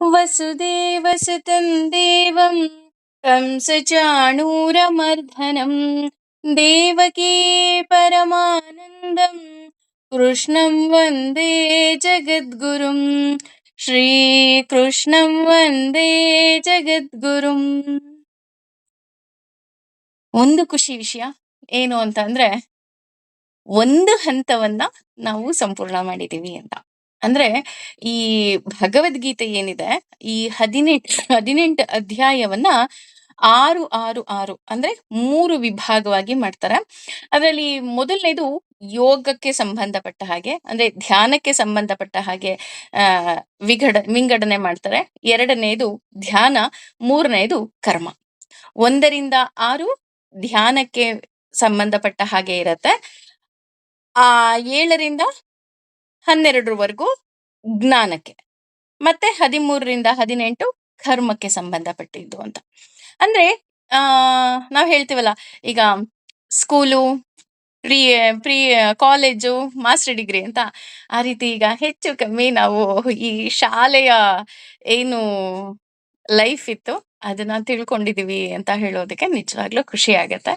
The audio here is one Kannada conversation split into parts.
वसुदेवसुतं देवं कंसचाणूरमर्दनं देवकी परमानन्दं कृष्णं वन्दे जगद्गुरुं ಶ್ರೀಕೃಷ್ಣಂ ವಂದೇ ಜಗದ್ಗುರುಂ. ಒಂದು ಖುಷಿ ವಿಷಯ ಏನು ಅಂತ ಅಂದ್ರೆ, ಒಂದು ಹಂತವನ್ನ ನಾವು ಸಂಪೂರ್ಣ ಮಾಡಿದೀವಿ ಅಂತ. ಅಂದ್ರೆ ಈ ಭಗವದ್ಗೀತೆ ಏನಿದೆ, ಈ 18 ಅಧ್ಯಾಯವನ್ನ 6 ಅಂದ್ರೆ 3 ವಿಭಾಗವಾಗಿ ಮಾಡ್ತಾರೆ. ಅದರಲ್ಲಿ ಮೊದಲನೇದು ಯೋಗಕ್ಕೆ ಸಂಬಂಧಪಟ್ಟ ಹಾಗೆ, ಅಂದ್ರೆ ಧ್ಯಾನಕ್ಕೆ ಸಂಬಂಧಪಟ್ಟ ಹಾಗೆ ಆ ವಿಂಗಡಣೆ ಮಾಡ್ತಾರೆ. ಎರಡನೇದು ಧ್ಯಾನ, ಮೂರನೇದು ಕರ್ಮ. 1ರಿಂದ 6 ಧ್ಯಾನಕ್ಕೆ ಸಂಬಂಧಪಟ್ಟ ಹಾಗೆ ಇರತ್ತೆ. 7ರಿಂದ 12 ಜ್ಞಾನಕ್ಕೆ, ಮತ್ತೆ 13ರಿಂದ 18 ಕರ್ಮಕ್ಕೆ ಸಂಬಂಧಪಟ್ಟಿದ್ದು ಅಂತ. ಅಂದ್ರೆ ನಾವ್ ಹೇಳ್ತೀವಲ್ಲ, ಈಗ school, pre pre college, master degree ಅಂತ, ಆ ರೀತಿ ಈಗ ಹೆಚ್ಚು ಕಮ್ಮಿ ನಾವು ಈ ಶಾಲೆಯ ಏನು ಲೈಫ್ ಇತ್ತು ಅದನ್ನ ತಿಳ್ಕೊಂಡಿದೀವಿ ಅಂತ ಹೇಳೋದಕ್ಕೆ ನಿಜವಾಗ್ಲೂ ಖುಷಿ ಆಗತ್ತೆ.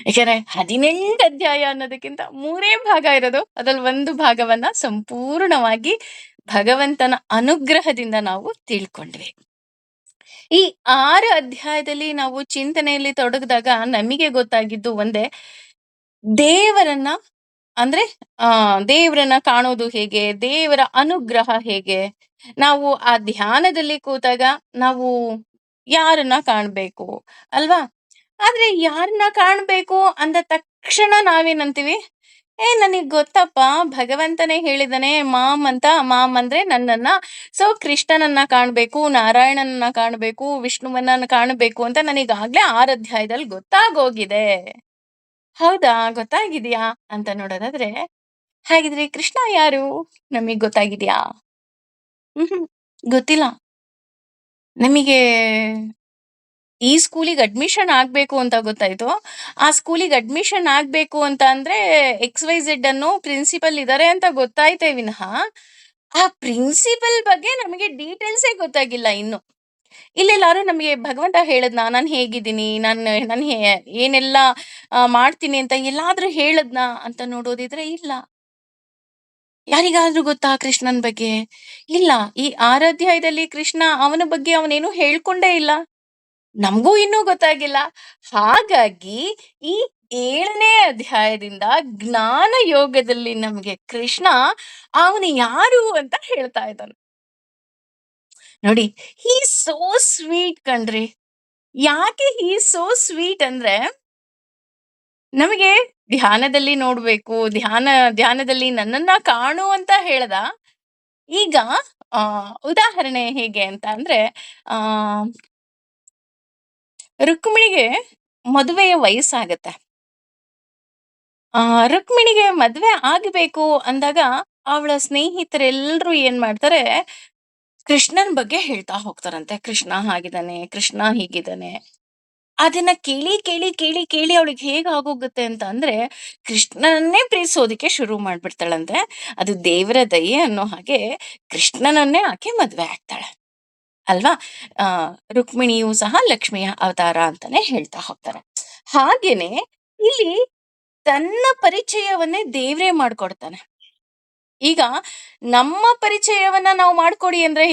ಯಾಕಂದ್ರೆ 18 ಅಧ್ಯಾಯ ಅನ್ನೋದಕ್ಕಿಂತ 3 ಭಾಗ ಇರೋದು, ಅದ್ರಲ್ಲಿ ಒಂದು ಭಾಗವನ್ನ ಸಂಪೂರ್ಣವಾಗಿ ಭಗವಂತನ ಅನುಗ್ರಹದಿಂದ ನಾವು ತಿಳ್ಕೊಂಡ್ವಿ. ಈ 6 ಅಧ್ಯಾಯದಲ್ಲಿ ನಾವು ಚಿಂತನೆಯಲ್ಲಿ ತೊಡಗಿದಾಗ ನಮಗೆ ಗೊತ್ತಾಗಿದ್ದು ಒಂದೇ, ದೇವರನ್ನ ಅಂದ್ರೆ ದೇವರನ್ನ ಕಾಣೋದು ಹೇಗೆ, ದೇವರ ಅನುಗ್ರಹ ಹೇಗೆ. ನಾವು ಆ ಧ್ಯಾನದಲ್ಲಿ ಕೂತಾಗ ನಾವು ಯಾರನ್ನ ಕಾಣ್ಬೇಕು ಅಲ್ವಾ? ಆದ್ರೆ ಯಾರನ್ನ ಕಾಣ್ಬೇಕು ಅಂದ ತಕ್ಷಣ ನಾವೇನಂತೀವಿ, ನನಗ್ ಗೊತ್ತಪ್ಪ, ಭಗವಂತನೇ ಹೇಳಿದಾನೆ ಮಾಮ್ ಅಂತ. ಮಾಮ್ ಅಂದ್ರೆ ನನ್ನನ್ನ. ಸೊ ಕೃಷ್ಣನನ್ನ ಕಾಣ್ಬೇಕು, ನಾರಾಯಣನನ್ನ ಕಾಣ್ಬೇಕು, ವಿಷ್ಣುವನ್ನ ಕಾಣ್ಬೇಕು ಅಂತ ನನಗಾಗ್ಲೇ 6 ಅಧ್ಯಾಯದಲ್ಲಿ ಗೊತ್ತಾಗೋಗಿದೆ. ಹೌದಾ, ಗೊತ್ತಾಗಿದ್ಯಾ ಅಂತ ನೋಡೋದಾದ್ರೆ, ಹಾಗಿದ್ರೆ ಕೃಷ್ಣ ಯಾರು ನಮಗ್ ಗೊತ್ತಾಗಿದ್ಯಾ? ಗೊತ್ತಿಲ್ಲ. ನಮಗೆ ಈ ಸ್ಕೂಲಿಗೆ ಅಡ್ಮಿಷನ್ ಆಗ್ಬೇಕು ಅಂತ ಗೊತ್ತಾಯ್ತು. ಆ ಸ್ಕೂಲಿಗೆ ಅಡ್ಮಿಷನ್ ಆಗ್ಬೇಕು ಅಂತ ಅಂದ್ರೆ XYZ ಅನ್ನೋ ಪ್ರಿನ್ಸಿಪಲ್ ಇದಾರೆ ಅಂತ ಗೊತ್ತಾಯ್ತೇ ವಿನಃ, ಆ ಪ್ರಿನ್ಸಿಪಲ್ ಬಗ್ಗೆ ನಮಗೆ ಡೀಟೇಲ್ಸೇ ಗೊತ್ತಾಗಿಲ್ಲ ಇನ್ನು. ಇಲ್ಲೆಲ್ಲಾರು ನಮಗೆ ಭಗವಂತ ಹೇಳದ್ನಾ, ನಾನು ಹೇಗಿದ್ದೀನಿ, ನಾನು ಏನೆಲ್ಲ ಮಾಡ್ತೀನಿ ಅಂತ ಎಲ್ಲಾದ್ರೂ ಹೇಳದ್ನಾ ಅಂತ ನೋಡೋದಿದ್ರೆ ಇಲ್ಲ. ಯಾರಿಗಾದ್ರೂ ಗೊತ್ತಾ ಕೃಷ್ಣನ್ ಬಗ್ಗೆ? ಇಲ್ಲ. ಈ 6 ಅಧ್ಯಾಯದಲ್ಲಿ ಕೃಷ್ಣ ಅವನ ಬಗ್ಗೆ ಅವನೇನು ಹೇಳ್ಕೊಂಡೇ ಇಲ್ಲ. ನಮಗೂ ಇನ್ನೂ ಗೊತ್ತಾಗಿಲ್ಲ. ಹಾಗಾಗಿ ಈ 7ನೇ ಅಧ್ಯಾಯದಿಂದ ಜ್ಞಾನ ಯೋಗದಲ್ಲಿ ನಮಗೆ ಕೃಷ್ಣ ಅವನು ಯಾರು ಅಂತ ಹೇಳ್ತಾ ಇದ್ದಾನೆ. ನೋಡಿ, ಹೀ ಸೋ ಸ್ವೀಟ್ ಕಣ್ರಿ. ಯಾಕೆ ಹೀ ಸೋ ಸ್ವೀಟ್ ಅಂದ್ರೆ, ನಮಗೆ ಧ್ಯಾನದಲ್ಲಿ ನೋಡ್ಬೇಕು, ಧ್ಯಾನದಲ್ಲಿ ನನ್ನನ್ನ ಕಾಣು ಅಂತ ಹೇಳ್ದ. ಈಗ ಉದಾಹರಣೆ ಹೇಗೆ ಅಂತ ಅಂದ್ರೆ, ಆ ರುಕ್ಮಿಣಿಗೆ ಮದುವೆಯ ವಯಸ್ಸಾಗತ್ತೆ. ರುಕ್ಮಿಣಿಗೆ ಮದ್ವೆ ಆಗ್ಬೇಕು ಅಂದಾಗ ಅವಳ ಸ್ನೇಹಿತರೆಲ್ಲರೂ ಏನ್ ಮಾಡ್ತಾರೆ, ಕೃಷ್ಣನ್ ಬಗ್ಗೆ ಹೇಳ್ತಾ ಹೋಗ್ತಾರಂತೆ. ಕೃಷ್ಣ ಹಾಗಿದ್ದಾನೆ, ಕೃಷ್ಣ ಹೀಗಿದ್ದಾನೆ. ಅದನ್ನ ಕೇಳಿ ಕೇಳಿ ಕೇಳಿ ಕೇಳಿ ಅವಳಿಗೆ ಹೇಗ್ ಆಗೋಗುತ್ತೆ ಅಂತ ಅಂದ್ರೆ, ಕೃಷ್ಣನನ್ನೇ ಪ್ರೀತಿಸೋದಿಕ್ಕೆ ಶುರು ಮಾಡ್ಬಿಡ್ತಾಳಂತೆ. ಅದು ದೇವರ ದಯೆ ಅನ್ನೋ ಹಾಗೆ ಕೃಷ್ಣನನ್ನೇ ಆಕೆ ಮದ್ವೆ ಆಗ್ತಾಳೆ ಅಲ್ವಾ? ರುಕ್ಮಿಣಿಯೂ ಸಹ ಲಕ್ಷ್ಮಿಯ ಅವತಾರ ಅಂತಾನೆ ಹೇಳ್ತಾ ಹೋಗ್ತಾರೆ. ಹಾಗೇನೆ ಇಲ್ಲಿ ತನ್ನ ಪರಿಚಯವನ್ನೇ ದೇವ್ರೇ ಮಾಡ್ಕೊಡ್ತಾನೆ. ಈಗ ನಮ್ಮ ಪರಿಚಯವನ್ನ ನಾವು ಮಾಡ್ಕೊಡಿ ಅಂದ್ರೆ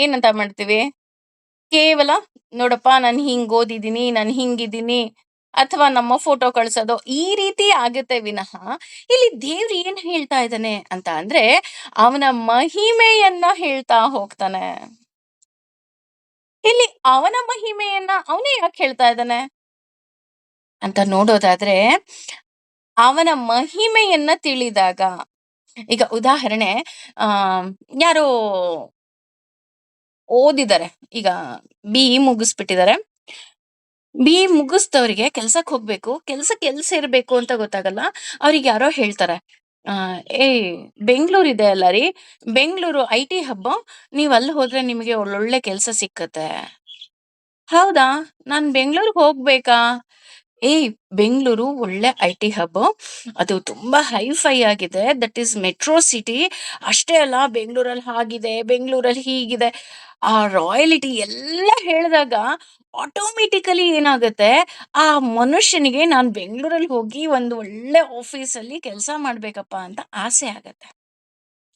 ಏನಂತ ಮಾಡ್ತೀವಿ? ಕೇವಲ ನೋಡಪ್ಪ, ನಾನು ಹಿಂಗ್ ಓದಿದೀನಿ, ನಾನು ಹಿಂಗಿದ್ದೀನಿ, ಅಥವಾ ನಮ್ಮ ಫೋಟೋ ಕಳ್ಸೋದು, ಈ ರೀತಿ ಆಗುತ್ತೆ ವಿನಃ, ಇಲ್ಲಿ ದೇವ್ರು ಏನ್ ಹೇಳ್ತಾ ಇದ್ದಾನೆ ಅಂತ ಅಂದ್ರೆ, ಅವನ ಮಹಿಮೆಯನ್ನ ಹೇಳ್ತಾ ಹೋಗ್ತಾನೆ. ಇಲ್ಲಿ ಅವನ ಮಹಿಮೆಯನ್ನ ಅವನೇ ಯಾಕೆ ಹೇಳ್ತಾ ಇದ್ದಾನೆ ಅಂತ ನೋಡೋದಾದ್ರೆ, ಅವನ ಮಹಿಮೆಯನ್ನ ತಿಳಿದಾಗ, ಈಗ ಉದಾಹರಣೆ, ಯಾರೋ ಓದಿದ್ದಾರೆ, ಈಗ BE ಮುಗಿಸ್ಬಿಟ್ಟಿದ್ದಾರೆ. BE ಮುಗಿಸ್ದವ್ರಿಗೆ ಕೆಲ್ಸಕ್ಕೆ ಹೋಗ್ಬೇಕು, ಕೆಲ್ಸಕ್ಕೆ ಎಲ್ಲಿ ಸೇರ್ಬೇಕು ಅಂತ ಗೊತ್ತಾಗಲ್ಲ. ಅವ್ರಿಗೆ ಯಾರೋ ಹೇಳ್ತಾರೆ, ಬೆಂಗಳೂರು ಇದೆ ಅಲ್ಲ ರೀ, ಬೆಂಗಳೂರು IT ಹಬ್, ನೀವ್ ಅಲ್ಲಿ ಹೋದ್ರೆ ನಿಮಗೆ ಒಳ್ಳೊಳ್ಳೆ ಕೆಲ್ಸ ಸಿಕ್ಕತ್ತೆ. ಹೌದಾ, ನಾನ್ ಬೆಂಗಳೂರಿಗೆ ಹೋಗ್ಬೇಕಾ? ಬೆಂಗಳೂರು ಒಳ್ಳೆ IT ಹಬ್, ಅದು ತುಂಬಾ ಹೈಫೈ ಆಗಿದೆ, ದಟ್ ಈಸ್ ಮೆಟ್ರೋ ಸಿಟಿ. ಅಷ್ಟೇ ಅಲ್ಲ, ಬೆಂಗಳೂರಲ್ಲಿ ಹಾಗಿದೆ, ಬೆಂಗಳೂರಲ್ಲಿ ಹೀಗಿದೆ. ಆ ರಾಯಲ್ಟಿ ಎಲ್ಲ ಹೇಳಿದಾಗ ಆಟೋಮೆಟಿಕಲಿ ಏನಾಗುತ್ತೆ, ಆ ಮನುಷ್ಯನಿಗೆ ನಾನು ಬೆಂಗಳೂರಲ್ಲಿ ಹೋಗಿ ಒಂದು ಒಳ್ಳೆ ಆಫೀಸಲ್ಲಿ ಕೆಲಸ ಮಾಡ್ಬೇಕಪ್ಪ ಅಂತ ಆಸೆ ಆಗತ್ತೆ.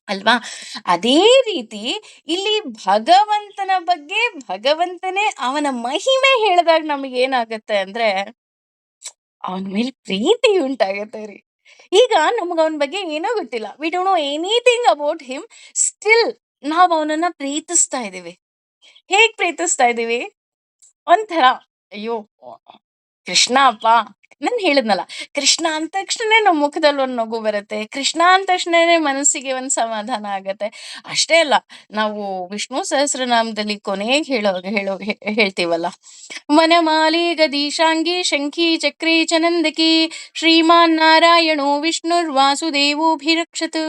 ಅಲ್ವಾ? ಅದೇ ರೀತಿ ಇಲ್ಲಿ ಭಗವಂತನ ಬಗ್ಗೆ ಭಗವಂತನೇ ಅವನ ಮಹಿಮೆ ಹೇಳಿದಾಗ ನಮಗೇನಾಗತ್ತೆ ಅಂದ್ರೆ, ಅವನ ಮೇಲೆ ಪ್ರೀತಿ ಉಂಟಾಗತ್ತೆ ರೀ. ಈಗ ನಮ್ಗ್ ಅವನ ಬಗ್ಗೆ ಏನೂ ಗೊತ್ತಿಲ್ಲ. We don't know anything about him. Still ನಾವ್ ಅವನನ್ನ ಪ್ರೀತಿಸ್ತಾ ಇದೀವಿ. ಹೇಗ್ ಪ್ರೀತಿಸ್ತಾ ಇದೀವಿ? ಒಂಥರ ಅಯ್ಯೋ! ಕೃಷ್ಣ ಅಪ್ಪ ನಾನ್ ಹೇಳಿದ್ನಲ್ಲ, ಕೃಷ್ಣ ಅಂದ ತಕ್ಷಣನೇ ನಮ್ ಮುಖದಲ್ಲಿ ಒಂದ್ ನಗು ಬರುತ್ತೆ. ಕೃಷ್ಣ ಅಂದ ತಕ್ಷಣನೇ ಮನಸ್ಸಿಗೆ ಒಂದ್ ಸಮಾಧಾನ ಆಗತ್ತೆ. ಅಷ್ಟೇ ಅಲ್ಲ, ನಾವು ವಿಷ್ಣು ಸಹಸ್ರನಾಮದಲ್ಲಿ ಕೊನೆಗೆ ಹೇಳ್ತೀವಲ್ಲ, ವನಮಾಲಿ ಗದೀಶಾಂಗಿ ಶಂಖಿ ಚಕ್ರಿ ಚನಂದಕಿ ಶ್ರೀಮಾನ್ ನಾರಾಯಣೋ ವಿಷ್ಣುರ್ವಾಸುದೇವೋಭಿರಕ್ಷತ್.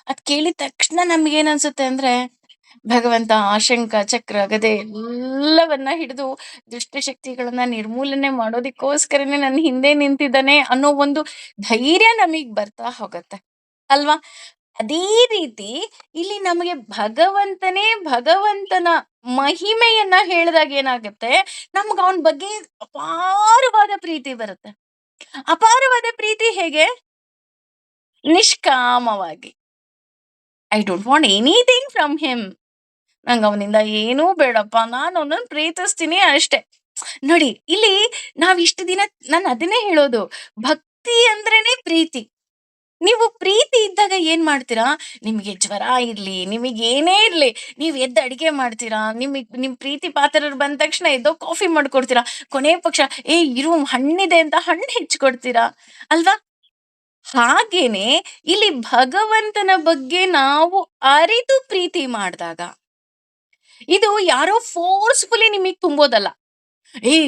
ಅದ್ ಕೇಳಿದ ತಕ್ಷಣ ನಮ್ಗೇನ್ ಅನ್ಸುತ್ತೆ ಅಂದ್ರೆ, ಭಗವಂತ ಆ ಶಂಖ, ಚಕ್ರ, ಗದೆ ಎಲ್ಲವನ್ನ ಹಿಡಿದು ದುಷ್ಟಶಕ್ತಿಗಳನ್ನ ನಿರ್ಮೂಲನೆ ಮಾಡೋದಕ್ಕೋಸ್ಕರನೇ ನನ್ ಹಿಂದೆ ನಿಂತಿದ್ದಾನೆ ಅನ್ನೋ ಒಂದು ಧೈರ್ಯ ನಮಗ್ ಬರ್ತಾ ಹೋಗತ್ತೆ. ಅಲ್ವಾ? ಅದೇ ರೀತಿ ಇಲ್ಲಿ ನಮಗೆ ಭಗವಂತನ ಮಹಿಮೆಯನ್ನ ಹೇಳಿದಾಗ ಏನಾಗುತ್ತೆ, ನಮ್ಗ್ ಅವನ ಬಗ್ಗೆ ಅಪಾರವಾದ ಪ್ರೀತಿ ಬರುತ್ತೆ. ಅಪಾರವಾದ ಪ್ರೀತಿ ಹೇಗೆ? ನಿಷ್ಕಾಮವಾಗಿ. I don't want anything from him. ನಂಗ್ ಅವನಿಂದ ಏನೂ ಬೇಡಪ್ಪ. ನಾನು ಅವನನ್ನ ಪ್ರೀತಿಸ್ತೀನಿ ಅಷ್ಟೇ. ನೋಡಿ, ಇಲ್ಲಿ ನಾವ್ ಇಷ್ಟು ದಿನ ನಾನು ಅದನ್ನೇ ಹೇಳೋದು. ಭಕ್ತಿ ಅಂದ್ರೇನೆ ಪ್ರೀತಿ. ನೀವು ಪ್ರೀತಿ ಇದ್ದಾಗ ಏನ್ ಮಾಡ್ತೀರಾ? ನಿಮ್ಗೆ ಜ್ವರ ಇರ್ಲಿ, ನಿಮಗ್ ಏನೇ ಇರ್ಲಿ, ನೀವ್ ಎದ್ದು ಅಡಿಗೆ ಮಾಡ್ತೀರಾ. ನಿಮ್ ಪ್ರೀತಿ ಪಾತ್ರರು ಬಂದ ತಕ್ಷಣ ಎದ್ದೋ ಕಾಫಿ ಮಾಡ್ಕೊಡ್ತೀರಾ. ಕೊನೆ ಪಕ್ಷ ಇರು ಹಣ್ಣಿದೆ ಅಂತ ಹಣ್ಣು ಹೆಚ್ಚಿಕೊಡ್ತೀರಾ. ಅಲ್ವಾ? ಹಾಗೇನೆ ಇಲ್ಲಿ ಭಗವಂತನ ಬಗ್ಗೆ ನಾವು ಅರಿತು ಪ್ರೀತಿ ಮಾಡಿದಾಗ, ಇದು ಯಾರೋ ಫೋರ್ಸ್‌ಫುಲಿ ನಿಮಗ್ ತುಂಬೋದಲ್ಲ.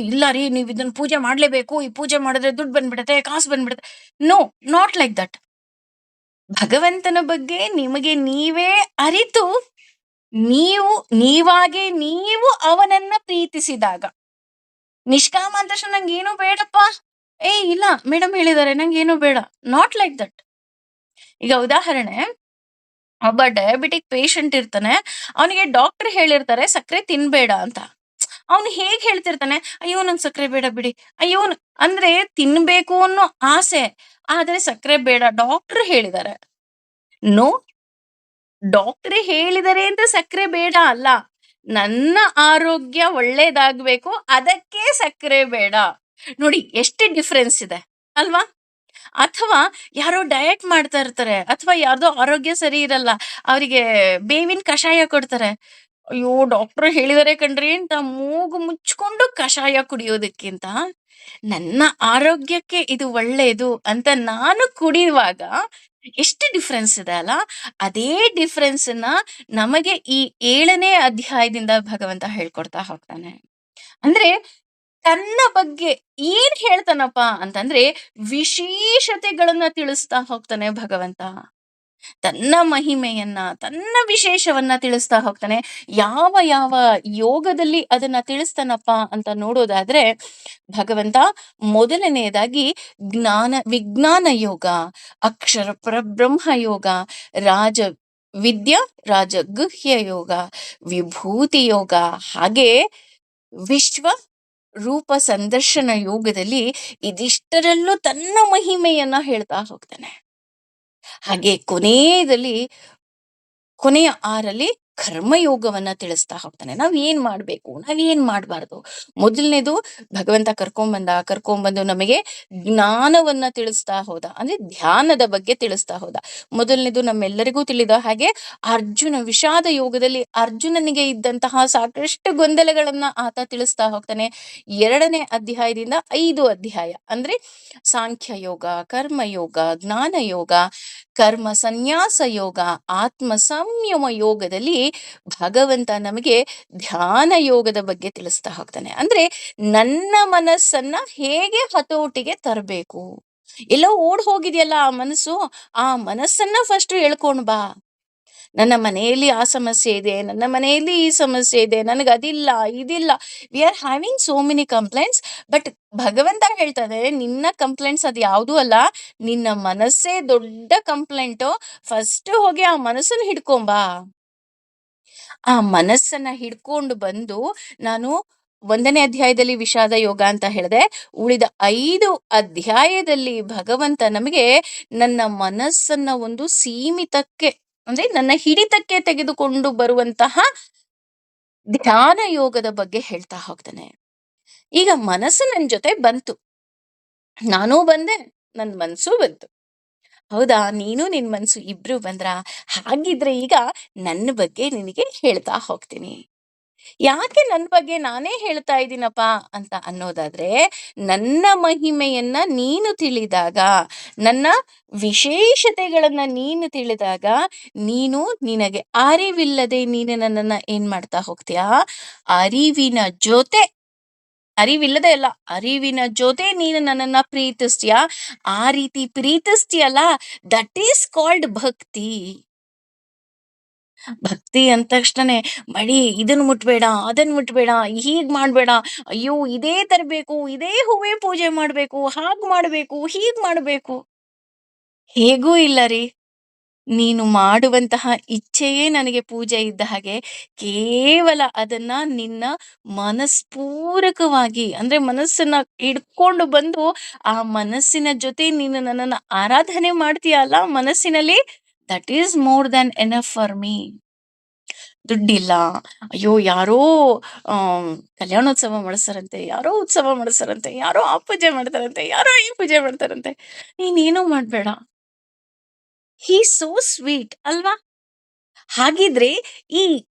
ಇಲ್ಲ ರೀ, ನೀವ್ ಇದನ್ನ ಪೂಜೆ ಮಾಡ್ಲೇಬೇಕು. ಈ ಪೂಜೆ ಮಾಡಿದ್ರೆ ದುಡ್ಡು ಬಂದ್ಬಿಡತ್ತೆ, ಕಾಸು ಬಂದ್ಬಿಡತ್ತೆ. No, not like that. ಭಗವಂತನ ಬಗ್ಗೆ ನಿಮಗೆ ನೀವೇ ಅರಿತು, ನೀವಾಗೆ ನೀವು ಅವನನ್ನ ಪ್ರೀತಿಸಿದಾಗ, ನಿಷ್ಕಾಮ ಅಂದ ತಕ್ಷಣ ನಂಗೇನು ಬೇಡಪ್ಪ. ಇಲ್ಲ ಮೇಡಮ್ ಹೇಳಿದ್ದಾರೆ ನಂಗೇನು ಬೇಡ. Not like that. ಈಗ ಉದಾಹರಣೆ, ಒಬ್ಬ ಡಯಾಬಿಟಿಕ್ ಪೇಷಂಟ್ ಇರ್ತಾನೆ. ಅವನಿಗೆ ಡಾಕ್ಟರ್ ಹೇಳಿರ್ತಾರೆ ಸಕ್ಕರೆ ತಿನ್ಬೇಡ ಅಂತ. ಅವನು ಹೇಗ್ ಹೇಳ್ತಿರ್ತಾನೆ, ಅಯ್ಯೋ ನಂಗೆ ಸಕ್ಕರೆ ಬೇಡ ಬಿಡಿ. ಅಯ್ಯೋ ಅಂದ್ರೆ ತಿನ್ಬೇಕು ಅನ್ನೋ ಆಸೆ, ಆದ್ರೆ ಸಕ್ಕರೆ ಬೇಡ ಡಾಕ್ಟರ್ ಹೇಳಿದ್ದಾರೆ. ನೋ, ಡಾಕ್ಟರ್ ಹೇಳಿದರೆ ಅಂತ ಸಕ್ಕರೆ ಬೇಡ ಅಲ್ಲ. ನನ್ನ ಆರೋಗ್ಯ ಒಳ್ಳೇದಾಗ್ಬೇಕು, ಅದಕ್ಕೆ ಸಕ್ಕರೆ ಬೇಡ. ನೋಡಿ ಎಷ್ಟು ಡಿಫ್ರೆನ್ಸ್ ಇದೆ ಅಲ್ವಾ? ಅಥವಾ ಯಾರೋ ಡಯಟ್ ಮಾಡ್ತಾ ಇರ್ತಾರೆ, ಅಥವಾ ಯಾರ್ದೋ ಆರೋಗ್ಯ ಸರಿ ಇರಲ್ಲ, ಅವರಿಗೆ ಬೇವಿನ ಕಷಾಯ ಕೊಡ್ತಾರೆ. ಅಯ್ಯೋ ಡಾಕ್ಟರ್ ಹೇಳಿದಾರೆ ಕಣ್ರಿ ಅಂತ ಮೂಗು ಮುಚ್ಕೊಂಡು ಕಷಾಯ ಕುಡಿಯೋದಕ್ಕಿಂತ, ನನ್ನ ಆರೋಗ್ಯಕ್ಕೆ ಇದು ಒಳ್ಳೇದು ಅಂತ ನಾನು ಕುಡಿಯುವಾಗ ಎಷ್ಟು ಡಿಫ್ರೆನ್ಸ್ ಇದೆ ಅಲ್ಲ? ಅದೇ ಡಿಫ್ರೆನ್ಸ್ ನಮಗೆ ಈ 7ನೇ ಅಧ್ಯಾಯದಿಂದ ಭಗವಂತ ಹೇಳ್ಕೊಡ್ತಾ ಹೋಗ್ತಾನೆ. ಅಂದ್ರೆ ತನ್ನ ಬಗ್ಗೆ ಏನ್ ಹೇಳ್ತಾನಪ್ಪ ಅಂತಂದ್ರೆ, ವಿಶೇಷತೆಗಳನ್ನ ತಿಳಿಸ್ತಾ ಹೋಗ್ತಾನೆ ಭಗವಂತ. ತನ್ನ ಮಹಿಮೆಯನ್ನ, ತನ್ನ ವಿಶೇಷವನ್ನ ತಿಳಿಸ್ತಾ ಹೋಗ್ತಾನೆ. ಯಾವ ಯಾವ ಯೋಗದಲ್ಲಿ ಅದನ್ನ ತಿಳಿಸ್ತಾನಪ್ಪ ಅಂತ ನೋಡೋದಾದ್ರೆ, ಭಗವಂತ ಮೊದಲನೆಯದಾಗಿ ವಿಜ್ಞಾನ ಯೋಗ, ಅಕ್ಷರ ಪರಬ್ರಹ್ಮ ಯೋಗ, ರಾಜ ವಿದ್ಯಾ ರಾಜಗುಹ್ಯ ಯೋಗ, ವಿಭೂತಿ ಯೋಗ, ಹಾಗೆ ವಿಶ್ವ ರೂಪ ಸಂದರ್ಶನ ಯೋಗದಲ್ಲಿ ಇದಿಷ್ಟರಲ್ಲೂ ತನ್ನ ಮಹಿಮೆಯನ್ನ ಹೇಳ್ತಾ ಹೋಗ್ತಾನೆ. ಹಾಗೆ ಕೊನೆಯ 6ರಲ್ಲಿ ಕರ್ಮಯೋಗವನ್ನ ತಿಳಿಸ್ತಾ ಹೋಗ್ತಾನೆ. ನಾವ್ ಏನ್ ಮಾಡ್ಬೇಕು, ನಾವ್ ಏನ್ ಮಾಡ್ಬಾರ್ದು. ಮೊದಲನೇದು ಭಗವಂತ ಕರ್ಕೊಂಬಂದು ನಮಗೆ ಜ್ಞಾನವನ್ನ ತಿಳಿಸ್ತಾ ಹೋದ. ಅಂದ್ರೆ ಧ್ಯಾನದ ಬಗ್ಗೆ ತಿಳಿಸ್ತಾ ಹೋದ. ಮೊದಲನೇದು ನಮ್ಮೆಲ್ಲರಿಗೂ ತಿಳಿದ ಹಾಗೆ, ವಿಷಾದ ಯೋಗದಲ್ಲಿ ಅರ್ಜುನನಿಗೆ ಇದ್ದಂತಹ ಸಾಕಷ್ಟು ಗೊಂದಲಗಳನ್ನ ಆತ ತಿಳಿಸ್ತಾ ಹೋಗ್ತಾನೆ. 2ನೇ ಅಧ್ಯಾಯದಿಂದ 5 ಅಧ್ಯಾಯ ಅಂದ್ರೆ ಸಾಂಖ್ಯ ಯೋಗ, ಕರ್ಮಯೋಗ, ಜ್ಞಾನ ಯೋಗ, ಕರ್ಮ ಸನ್ಯಾಸ ಯೋಗ, ಆತ್ಮ ಸಂಯಮ ಯೋಗದಲ್ಲಿ ಭಗವಂತ ನಮಗೆ ಧ್ಯಾನ ಯೋಗದ ಬಗ್ಗೆ ತಿಳಿಸ್ತಾ ಹೋಗ್ತಾನೆ. ಅಂದ್ರೆ ನನ್ನ ಮನಸ್ಸನ್ನ ಹೇಗೆ ಹತೋಟಿಗೆ ತರಬೇಕು. ಎಲ್ಲೋ ಓಡ್ ಹೋಗಿದೆಯಲ್ಲ ಆ ಮನಸ್ಸು, ಆ ಮನಸ್ಸನ್ನ ಫಸ್ಟ್ ಎಳ್ಕೊಂಡ್ ಬಾ. ನನ್ನ ಮನೆಯಲ್ಲಿ ಆ ಸಮಸ್ಯೆ ಇದೆ, ನನ್ನ ಮನೆಯಲ್ಲಿ ಈ ಸಮಸ್ಯೆ ಇದೆ, ನನಗೆ ಅದಿಲ್ಲ ಇದಿಲ್ಲ. We are having so many complaints. But ಭಗವಂತ ಹೇಳ್ತಾರೆ, ನಿನ್ನ ಕಂಪ್ಲೇಂಟ್ಸ್ ಅದು ಯಾವುದೂ ಅಲ್ಲ, ನಿನ್ನ ಮನಸ್ಸೇ ದೊಡ್ಡ ಕಂಪ್ಲೇಂಟು. ಫಸ್ಟ್ ಹೋಗಿ ಆ ಮನಸ್ಸನ್ನು ಹಿಡ್ಕೊಂಬಾ. ಆ ಮನಸ್ಸನ್ನ ಹಿಡ್ಕೊಂಡು ಬಂದು ನಾನು 1ನೇ ಅಧ್ಯಾಯದಲ್ಲಿ ವಿಷಾದ ಯೋಗ ಅಂತ ಹೇಳಿದೆ. ಉಳಿದ 5 ಅಧ್ಯಾಯದಲ್ಲಿ ಭಗವಂತ ನಮಗೆ ನನ್ನ ಮನಸ್ಸನ್ನ ಒಂದು ಸೀಮಿತಕ್ಕೆ, ಅಂದ್ರೆ ನನ್ನ ಹಿಡಿತಕ್ಕೆ ತೆಗೆದುಕೊಂಡು ಬರುವಂತಹ ಧ್ಯಾನ ಯೋಗದ ಬಗ್ಗೆ ಹೇಳ್ತಾ ಹೋಗ್ತಾನೆ. ಈಗ ಮನಸ್ಸು ನನ್ ಜೊತೆ ಬಂತು, ನಾನೂ ಬಂದೆ, ನನ್ ಮನ್ಸೂ ಬಂತು. ಹೌದಾ, ನೀನು ನಿನ್ ಮನ್ಸು ಇಬ್ರು ಬಂದ್ರ? ಹಾಗಿದ್ರೆ ಈಗ ನನ್ನ ಬಗ್ಗೆ ನಿನಗೆ ಹೇಳ್ತಾ ಹೋಗ್ತೀನಿ. ಯಾಕೆ ನನ್ನ ಬಗ್ಗೆ ನಾನೇ ಹೇಳ್ತಾ ಇದ್ದೀನಪ್ಪ ಅಂತ ಅನ್ನೋದಾದ್ರೆ, ನನ್ನ ಮಹಿಮೆಯನ್ನ ನೀನು ತಿಳಿದಾಗ, ನನ್ನ ವಿಶೇಷತೆಗಳನ್ನ ನೀನು ತಿಳಿದಾಗ, ನೀನು ನಿನಗೆ ಅರಿವಿಲ್ಲದೆ ನೀನು ನನ್ನನ್ನ ಏನ್ ಮಾಡ್ತಾ ಹೋಗ್ತೀಯಾ? ಅರಿವಿನ ಜೊತೆ, ಅರಿವಿಲ್ಲದೆ ಅಲ್ಲ, ಅರಿವಿನ ಜೊತೆ ನೀನು ನನ್ನನ್ನ ಪ್ರೀತಿಸ್ತೀಯಾ. ಆ ರೀತಿ ಪ್ರೀತಿಸ್ತೀಯಲ್ಲ, ದಟ್ ಈಸ್ ಕಾಲ್ಡ್ ಭಕ್ತಿ. ಭಕ್ತಿ ಅಂದ ತಕ್ಷಣನೇ ಬರೀ ಇದನ್ ಮುಟ್ಬೇಡ, ಅದನ್ ಮುಟ್ಬೇಡ, ಹೀಗ್ ಮಾಡ್ಬೇಡ, ಅಯ್ಯೋ ಇದೇ ತರ್ಬೇಕು, ಇದೇ ಹೂವೇ ಪೂಜೆ ಮಾಡ್ಬೇಕು, ಹಾಗ್ ಮಾಡ್ಬೇಕು, ಹೀಗ್ ಮಾಡ್ಬೇಕು. ಹೇಗೂ ಇಲ್ಲ ರೀ. ನೀನು ಮಾಡುವಂತಹ ಇಚ್ಛೆಯೇ ನನಗೆ ಪೂಜೆ ಇದ್ದ ಹಾಗೆ. ಕೇವಲ ಅದನ್ನ ನಿನ್ನ ಮನಸ್ಪೂರ್ವಕವಾಗಿ, ಅಂದ್ರೆ ಮನಸ್ಸನ್ನ ಹಿಡ್ಕೊಂಡು ಬಂದು ಆ ಮನಸ್ಸಿನ ಜೊತೆ ನೀನು ನನ್ನನ್ನ ಆರಾಧನೆ ಮಾಡ್ತೀಯಲ್ಲ ಮನಸ್ಸಿನಲ್ಲಿ, that is more than enough for me. ದುಡ್ಡಿಲ್ಲ, ಅಯ್ಯೋ ಯಾರೋ ಆಹ್, ಕಲ್ಯಾಣೋತ್ಸವ ಮಾಡಿಸ್ತಾರಂತೆ, ಯಾರೋ ಉತ್ಸವ ಮಾಡಿಸ್ತಾರಂತೆ, ಯಾರೋ ಆ ಪೂಜೆ ಮಾಡ್ತಾರಂತೆ, ಯಾರೋ ಈ ಪೂಜೆ ಮಾಡ್ತಾರಂತೆ. ನೀನೇನು ಮಾಡ್ಬೇಡ. ಹಿ ಸೋ ಸ್ವೀಟ್ ಅಲ್ವಾ? ಹಾಗಿದ್ರೆ ಈ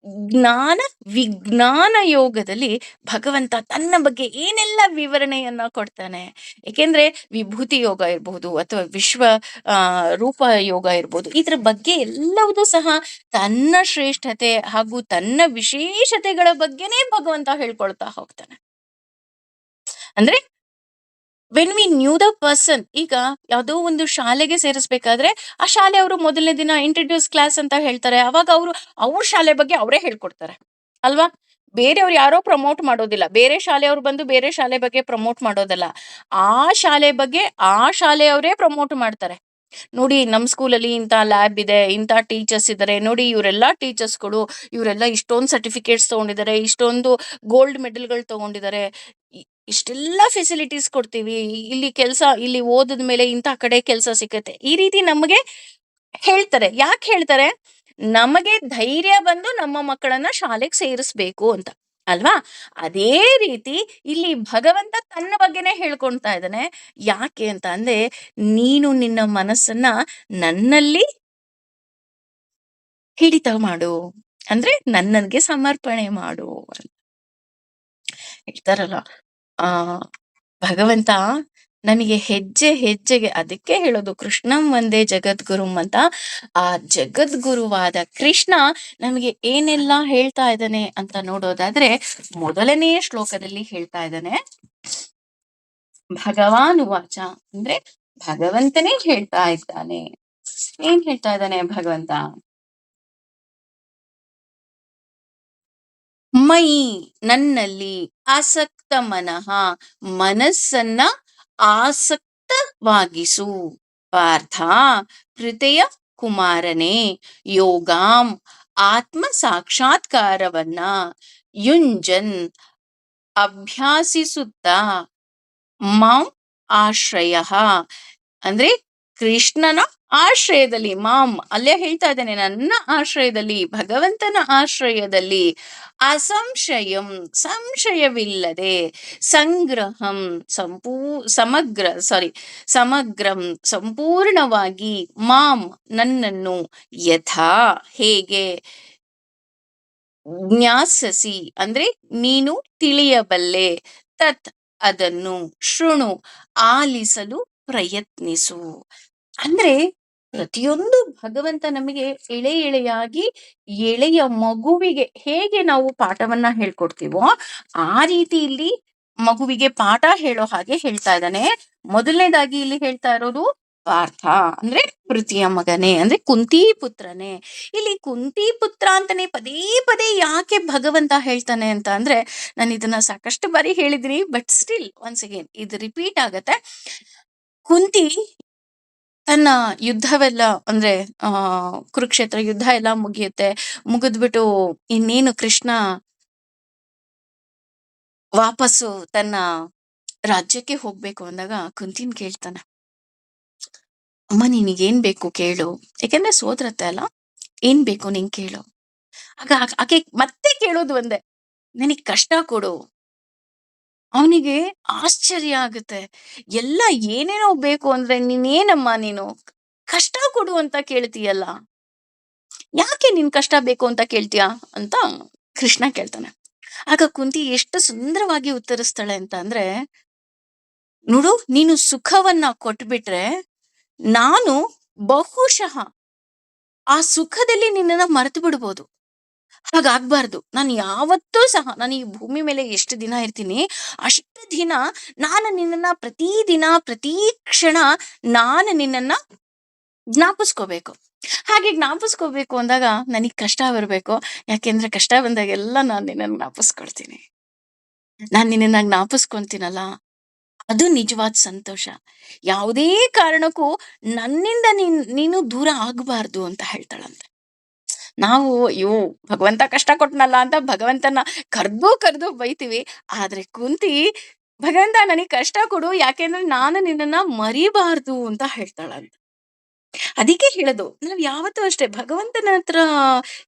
ಜ್ಞಾನ ವಿಜ್ಞಾನ ಯೋಗದಲ್ಲಿ ಭಗವಂತ ತನ್ನ ಬಗ್ಗೆ ಏನೆಲ್ಲ ವಿವರಣೆಯನ್ನ ಕೊಡ್ತಾನೆ. ಏಕೆಂದ್ರೆ ವಿಭೂತಿ ಯೋಗ ಇರಬಹುದು ಅಥವಾ ವಿಶ್ವ ರೂಪ ಯೋಗ ಇರ್ಬೋದು, ಇದ್ರ ಬಗ್ಗೆ ಎಲ್ಲವೂ ಸಹ ತನ್ನ ಶ್ರೇಷ್ಠತೆ ಹಾಗೂ ತನ್ನ ವಿಶೇಷತೆಗಳ ಬಗ್ಗೆನೇ ಭಗವಂತ ಹೇಳ್ಕೊಳ್ತಾ ಹೋಗ್ತಾನೆ. ಅಂದ್ರೆ when we knew the person, ಈಗ ಯಾವುದೋ ಒಂದು ಶಾಲೆಗೆ ಸೇರಿಸ್ಬೇಕಾದ್ರೆ ಆ ಶಾಲೆ ಅವರು ಮೊದಲನೇ ದಿನ ಇಂಟ್ರಡ್ಯೂಸ್ ಕ್ಲಾಸ್ ಅಂತ ಹೇಳ್ತಾರೆ. ಅವಾಗ ಅವರು ಅವ್ರ ಶಾಲೆ ಬಗ್ಗೆ ಅವರೇ ಹೇಳ್ಕೊಡ್ತಾರೆ ಅಲ್ವಾ? ಬೇರೆಯವ್ರು ಯಾರೋ ಪ್ರಮೋಟ್ ಮಾಡೋದಿಲ್ಲ, ಬೇರೆ ಶಾಲೆಯವ್ರು ಬಂದು ಬೇರೆ ಶಾಲೆ ಬಗ್ಗೆ ಪ್ರಮೋಟ್ ಮಾಡೋದಲ್ಲ. ಆ ಶಾಲೆ ಬಗ್ಗೆ ಆ ಶಾಲೆಯವರೇ ಪ್ರಮೋಟ್ ಮಾಡ್ತಾರೆ. ನೋಡಿ ನಮ್ ಸ್ಕೂಲಲ್ಲಿ ಇಂಥ ಲ್ಯಾಬ್ ಇದೆ, ಇಂಥ ಟೀಚರ್ಸ್ ಇದ್ದಾರೆ, ನೋಡಿ ಇವರೆಲ್ಲ ಟೀಚರ್ಸ್ಗಳು, ಇವರೆಲ್ಲ ಇಷ್ಟೊಂದು ಸರ್ಟಿಫಿಕೇಟ್ಸ್ ತಗೊಂಡಿದ್ದಾರೆ, ಇಷ್ಟೊಂದು ಗೋಲ್ಡ್ ಮೆಡಲ್ಗಳು ತಗೊಂಡಿದ್ದಾರೆ, ಇಷ್ಟೆಲ್ಲ ಫೆಸಿಲಿಟೀಸ್ ಕೊಡ್ತೀವಿ, ಇಲ್ಲಿ ಕೆಲಸ, ಇಲ್ಲಿ ಓದಿದ ಮೇಲೆ ಇಂಥ ಕಡೆ ಕೆಲಸ ಸಿಕ್ಕತ್ತೆ, ಈ ರೀತಿ ನಮಗೆ ಹೇಳ್ತಾರೆ. ಯಾಕೆ ಹೇಳ್ತಾರೆ? ನಮಗೆ ಧೈರ್ಯ ಬಂದು ನಮ್ಮ ಮಕ್ಕಳನ್ನ ಶಾಲೆಗೆ ಸೇರಿಸ್ಬೇಕು ಅಂತ ಅಲ್ವಾ? ಅದೇ ರೀತಿ ಇಲ್ಲಿ ಭಗವಂತ ತನ್ನ ಬಗ್ಗೆನೇ ಹೇಳ್ಕೊಳ್ತಾ ಇದ್ದಾನೆ. ಯಾಕೆ ಅಂತ ಅಂದ್ರೆ, ನೀನು ನಿನ್ನ ಮನಸ್ಸನ್ನ ನನ್ನಲ್ಲಿ ಹಿಡಿತ ಮಾಡು, ಅಂದ್ರೆ ನನ್ನನ್ಗೆ ಸಮರ್ಪಣೆ ಮಾಡು ಅಂತ ಹೇಳ್ತಾರಲ್ಲ. ಆ ಭಗವಂತ ನಮಗೆ ಹೆಜ್ಜೆ ಹೆಜ್ಜೆಗೆ, ಅದಕ್ಕೆ ಹೇಳೋದು ಕೃಷ್ಣಂ ಒಂದೇ ಜಗದ್ಗುರುಂ ಅಂತ. ಆ ಜಗದ್ಗುರುವಾದ ಕೃಷ್ಣ ನಮಗೆ ಏನೆಲ್ಲ ಹೇಳ್ತಾ ಇದ್ದಾನೆ ಅಂತ ನೋಡೋದಾದ್ರೆ, ಮೊದಲನೇ ಶ್ಲೋಕದಲ್ಲಿ ಹೇಳ್ತಾ ಇದ್ದಾನೆ, ಭಗವಾನ್ ವಾಚ, ಅಂದ್ರೆ ಭಗವಂತನೇ ಹೇಳ್ತಾ ಇದ್ದಾನೆ. ಏನ್ ಹೇಳ್ತಾ ಇದ್ದಾನೆ ಭಗವಂತ? ಮೈ, ನನ್ನಲ್ಲಿ, ಆಸಕ್ತ ಮನಃ, ಮನಸ್ಸನ್ನ ಆಸಕ್ತವಾಗಿಸು, ಪಾರ್ಥ ಪ್ರೀತೆಯ ಕುಮಾರನೇ, ಯೋಗಾಂ ಆತ್ಮ ಸಾಕ್ಷಾತ್ಕಾರವನ್ನ ಯುಂಜನ್ ಅಭ್ಯಾಸಿಸುತ್ತಾ ಮಾಂ ಆಶ್ರಯ, ಅಂದ್ರೆ ಕೃಷ್ಣನ ಆಶ್ರಯದಲ್ಲಿ, ಮಾಂ ಅಲ್ಲೇ ಹೇಳ್ತಾ ಇದ್ದಾನೆ, ನನ್ನ ಆಶ್ರಯದಲ್ಲಿ, ಭಗವಂತನ ಆಶ್ರಯದಲ್ಲಿ, ಅಸಂಶಯಂ ಸಂಶಯವಿಲ್ಲದೆ, ಸಂಗ್ರಹಂ ಸಮಗ್ರಂ ಸಂಪೂರ್ಣವಾಗಿ, ಮಾಂ ನನ್ನನ್ನು, ಯಥಾ ಹೇಗೆ, ಜ್ಞಾಸಸಿ ಅಂದ್ರೆ ನೀನು ತಿಳಿಯಬಲ್ಲೆ, ತತ್ ಅದನ್ನು, ಶೃಣು ಆಲಿಸಲು ಪ್ರಯತ್ನಿಸು. ಅಂದ್ರೆ ಪ್ರತಿಯೊಂದು ಭಗವಂತ ನಮಗೆ ಎಳೆ ಎಳೆಯಾಗಿ, ಎಳೆಯ ಮಗುವಿಗೆ ಹೇಗೆ ನಾವು ಪಾಠವನ್ನ ಹೇಳ್ಕೊಡ್ತೀವೋ ಆ ರೀತಿ ಇಲ್ಲಿ ಮಗುವಿಗೆ ಪಾಠ ಹೇಳೋ ಹಾಗೆ ಹೇಳ್ತಾ ಇದ್ದಾನೆ. ಮೊದಲನೇದಾಗಿ ಇಲ್ಲಿ ಹೇಳ್ತಾ ಇರೋದು ಪಾರ್ಥ, ಅಂದ್ರೆ ಪೃಥ್ವಿಯ ಮಗನೇ, ಅಂದ್ರೆ ಕುಂತಿ ಪುತ್ರನೇ. ಇಲ್ಲಿ ಕುಂತಿ ಪುತ್ರ ಅಂತಾನೆ ಪದೇ ಪದೇ ಯಾಕೆ ಭಗವಂತ ಹೇಳ್ತಾನೆ ಅಂತ ಅಂದ್ರೆ, ನಾನು ಇದನ್ನ ಸಾಕಷ್ಟು ಬಾರಿ ಹೇಳಿದ್ರಿ, ಬಟ್ ಸ್ಟಿಲ್ ಒನ್ಸ್ ಅಗೇನ್ ಇದು ರಿಪೀಟ್ ಆಗತ್ತೆ. ಕುಂತಿ ತನ್ನ ಯುದ್ಧವೆಲ್ಲ ಅಂದ್ರೆ ಆ ಕುರುಕ್ಷೇತ್ರ ಯುದ್ಧ ಎಲ್ಲ ಮುಗಿಯುತ್ತೆ. ಮುಗಿದ್ಬಿಟ್ಟು ಇನ್ನೇನು ಕೃಷ್ಣ ವಾಪಸ್ಸು ತನ್ನ ರಾಜ್ಯಕ್ಕೆ ಹೋಗ್ಬೇಕು ಅಂದಾಗ ಕುಂತಿನ್ ಕೇಳ್ತಾನೆ, ಅಮ್ಮ ನಿನಗೇನ್ ಬೇಕು ಕೇಳು. ಯಾಕೆಂದ್ರೆ ಸೋದರತ್ತೆ ಅಲ್ಲ, ಏನ್ ಬೇಕು ನಿಂಗ್ ಕೇಳು. ಆಗ ಆಕೆ ಮತ್ತೆ ಕೇಳೋದು ಒಂದೇ, ನನಗ್ ಕಷ್ಟ ಕೊಡು. ಅವನಿಗೆ ಆಶ್ಚರ್ಯ ಆಗುತ್ತೆ. ಎಲ್ಲ ಏನೇನೋ ಬೇಕು ಅಂದ್ರೆ ನೀನೇನಮ್ಮ ನೀನು? ಕಷ್ಟ ಕೊಡು ಅಂತ ಕೇಳ್ತೀಯಲ್ಲ. ಯಾಕೆ ನಿನ್ ಕಷ್ಟ ಬೇಕು ಅಂತ ಕೇಳ್ತೀಯಾ? ಅಂತ ಕೃಷ್ಣ ಕೇಳ್ತಾನೆ. ಆಗ ಕುಂತಿ ಎಷ್ಟು ಸುಂದರವಾಗಿ ಉತ್ತರಿಸ್ತಾಳೆ ಅಂತ ಅಂದ್ರೆ, ನೋಡು ನೀನು ಸುಖವನ್ನ ಕೊಟ್ಬಿಟ್ರೆ ನಾನು ಬಹುಶಃ ಆ ಸುಖದಲ್ಲಿ ನಿನ್ನನ್ನ ಮರೆತು ಬಿಡ್ಬೋದು. ಹಾಗಾಗ್ಬಾರ್ದು. ನಾನು ಯಾವತ್ತೂ ಸಹ ನಾನು ಈ ಭೂಮಿ ಮೇಲೆ ಎಷ್ಟು ದಿನ ಇರ್ತೀನಿ, ಅಷ್ಟು ದಿನ ನಾನು ನಿನ್ನನ್ನ ಪ್ರತಿ ದಿನ, ಪ್ರತಿ ಕ್ಷಣ ನಾನು ನಿನ್ನನ್ನ ಜ್ಞಾಪಿಸ್ಕೋಬೇಕು. ಹಾಗೆ ಜ್ಞಾಪಿಸ್ಕೋಬೇಕು ಅಂದಾಗ ನನಗ್ ಕಷ್ಟ ಬರ್ಬೇಕು. ಯಾಕೆಂದ್ರೆ ಕಷ್ಟ ಬಂದಾಗೆಲ್ಲ ನಾನ್ ನಿನ್ನನ್ನ ಜ್ಞಾಪಿಸ್ಕೊಳ್ತೀನಿ. ನಾನ್ ನಿನ್ನನ್ನ ಜ್ಞಾಪಿಸ್ಕೊಂತೀನಲ್ಲ, ಅದು ನಿಜವಾದ ಸಂತೋಷ. ಯಾವುದೇ ಕಾರಣಕ್ಕೂ ನನ್ನಿಂದ ನೀನು ದೂರ ಆಗ್ಬಾರ್ದು ಅಂತ ಹೇಳ್ತಾಳಂತೆ. ನಾವು ಅಯ್ಯೋ! ಭಗವಂತ ಕಷ್ಟ ಕೊಟ್ನಲ್ಲ ಅಂತ ಭಗವಂತನ ಕರ್ದು ಬೈತೀವಿ. ಆದ್ರೆ ಕುಂತಿ ಭಗವಂತ ನನಗ್ ಕಷ್ಟ ಕೊಡು, ಯಾಕೆಂದ್ರೆ ನಾನು ನಿನ್ನನ್ನ ಮರಿಬಾರ್ದು ಅಂತ ಹೇಳ್ತಾಳಂತೆ. ಅದಿಕ್ಕೆ ಹೇಳೋದು, ನಾವ್ ಯಾವತ್ತೂ ಅಷ್ಟೇ ಭಗವಂತನ ಹತ್ರ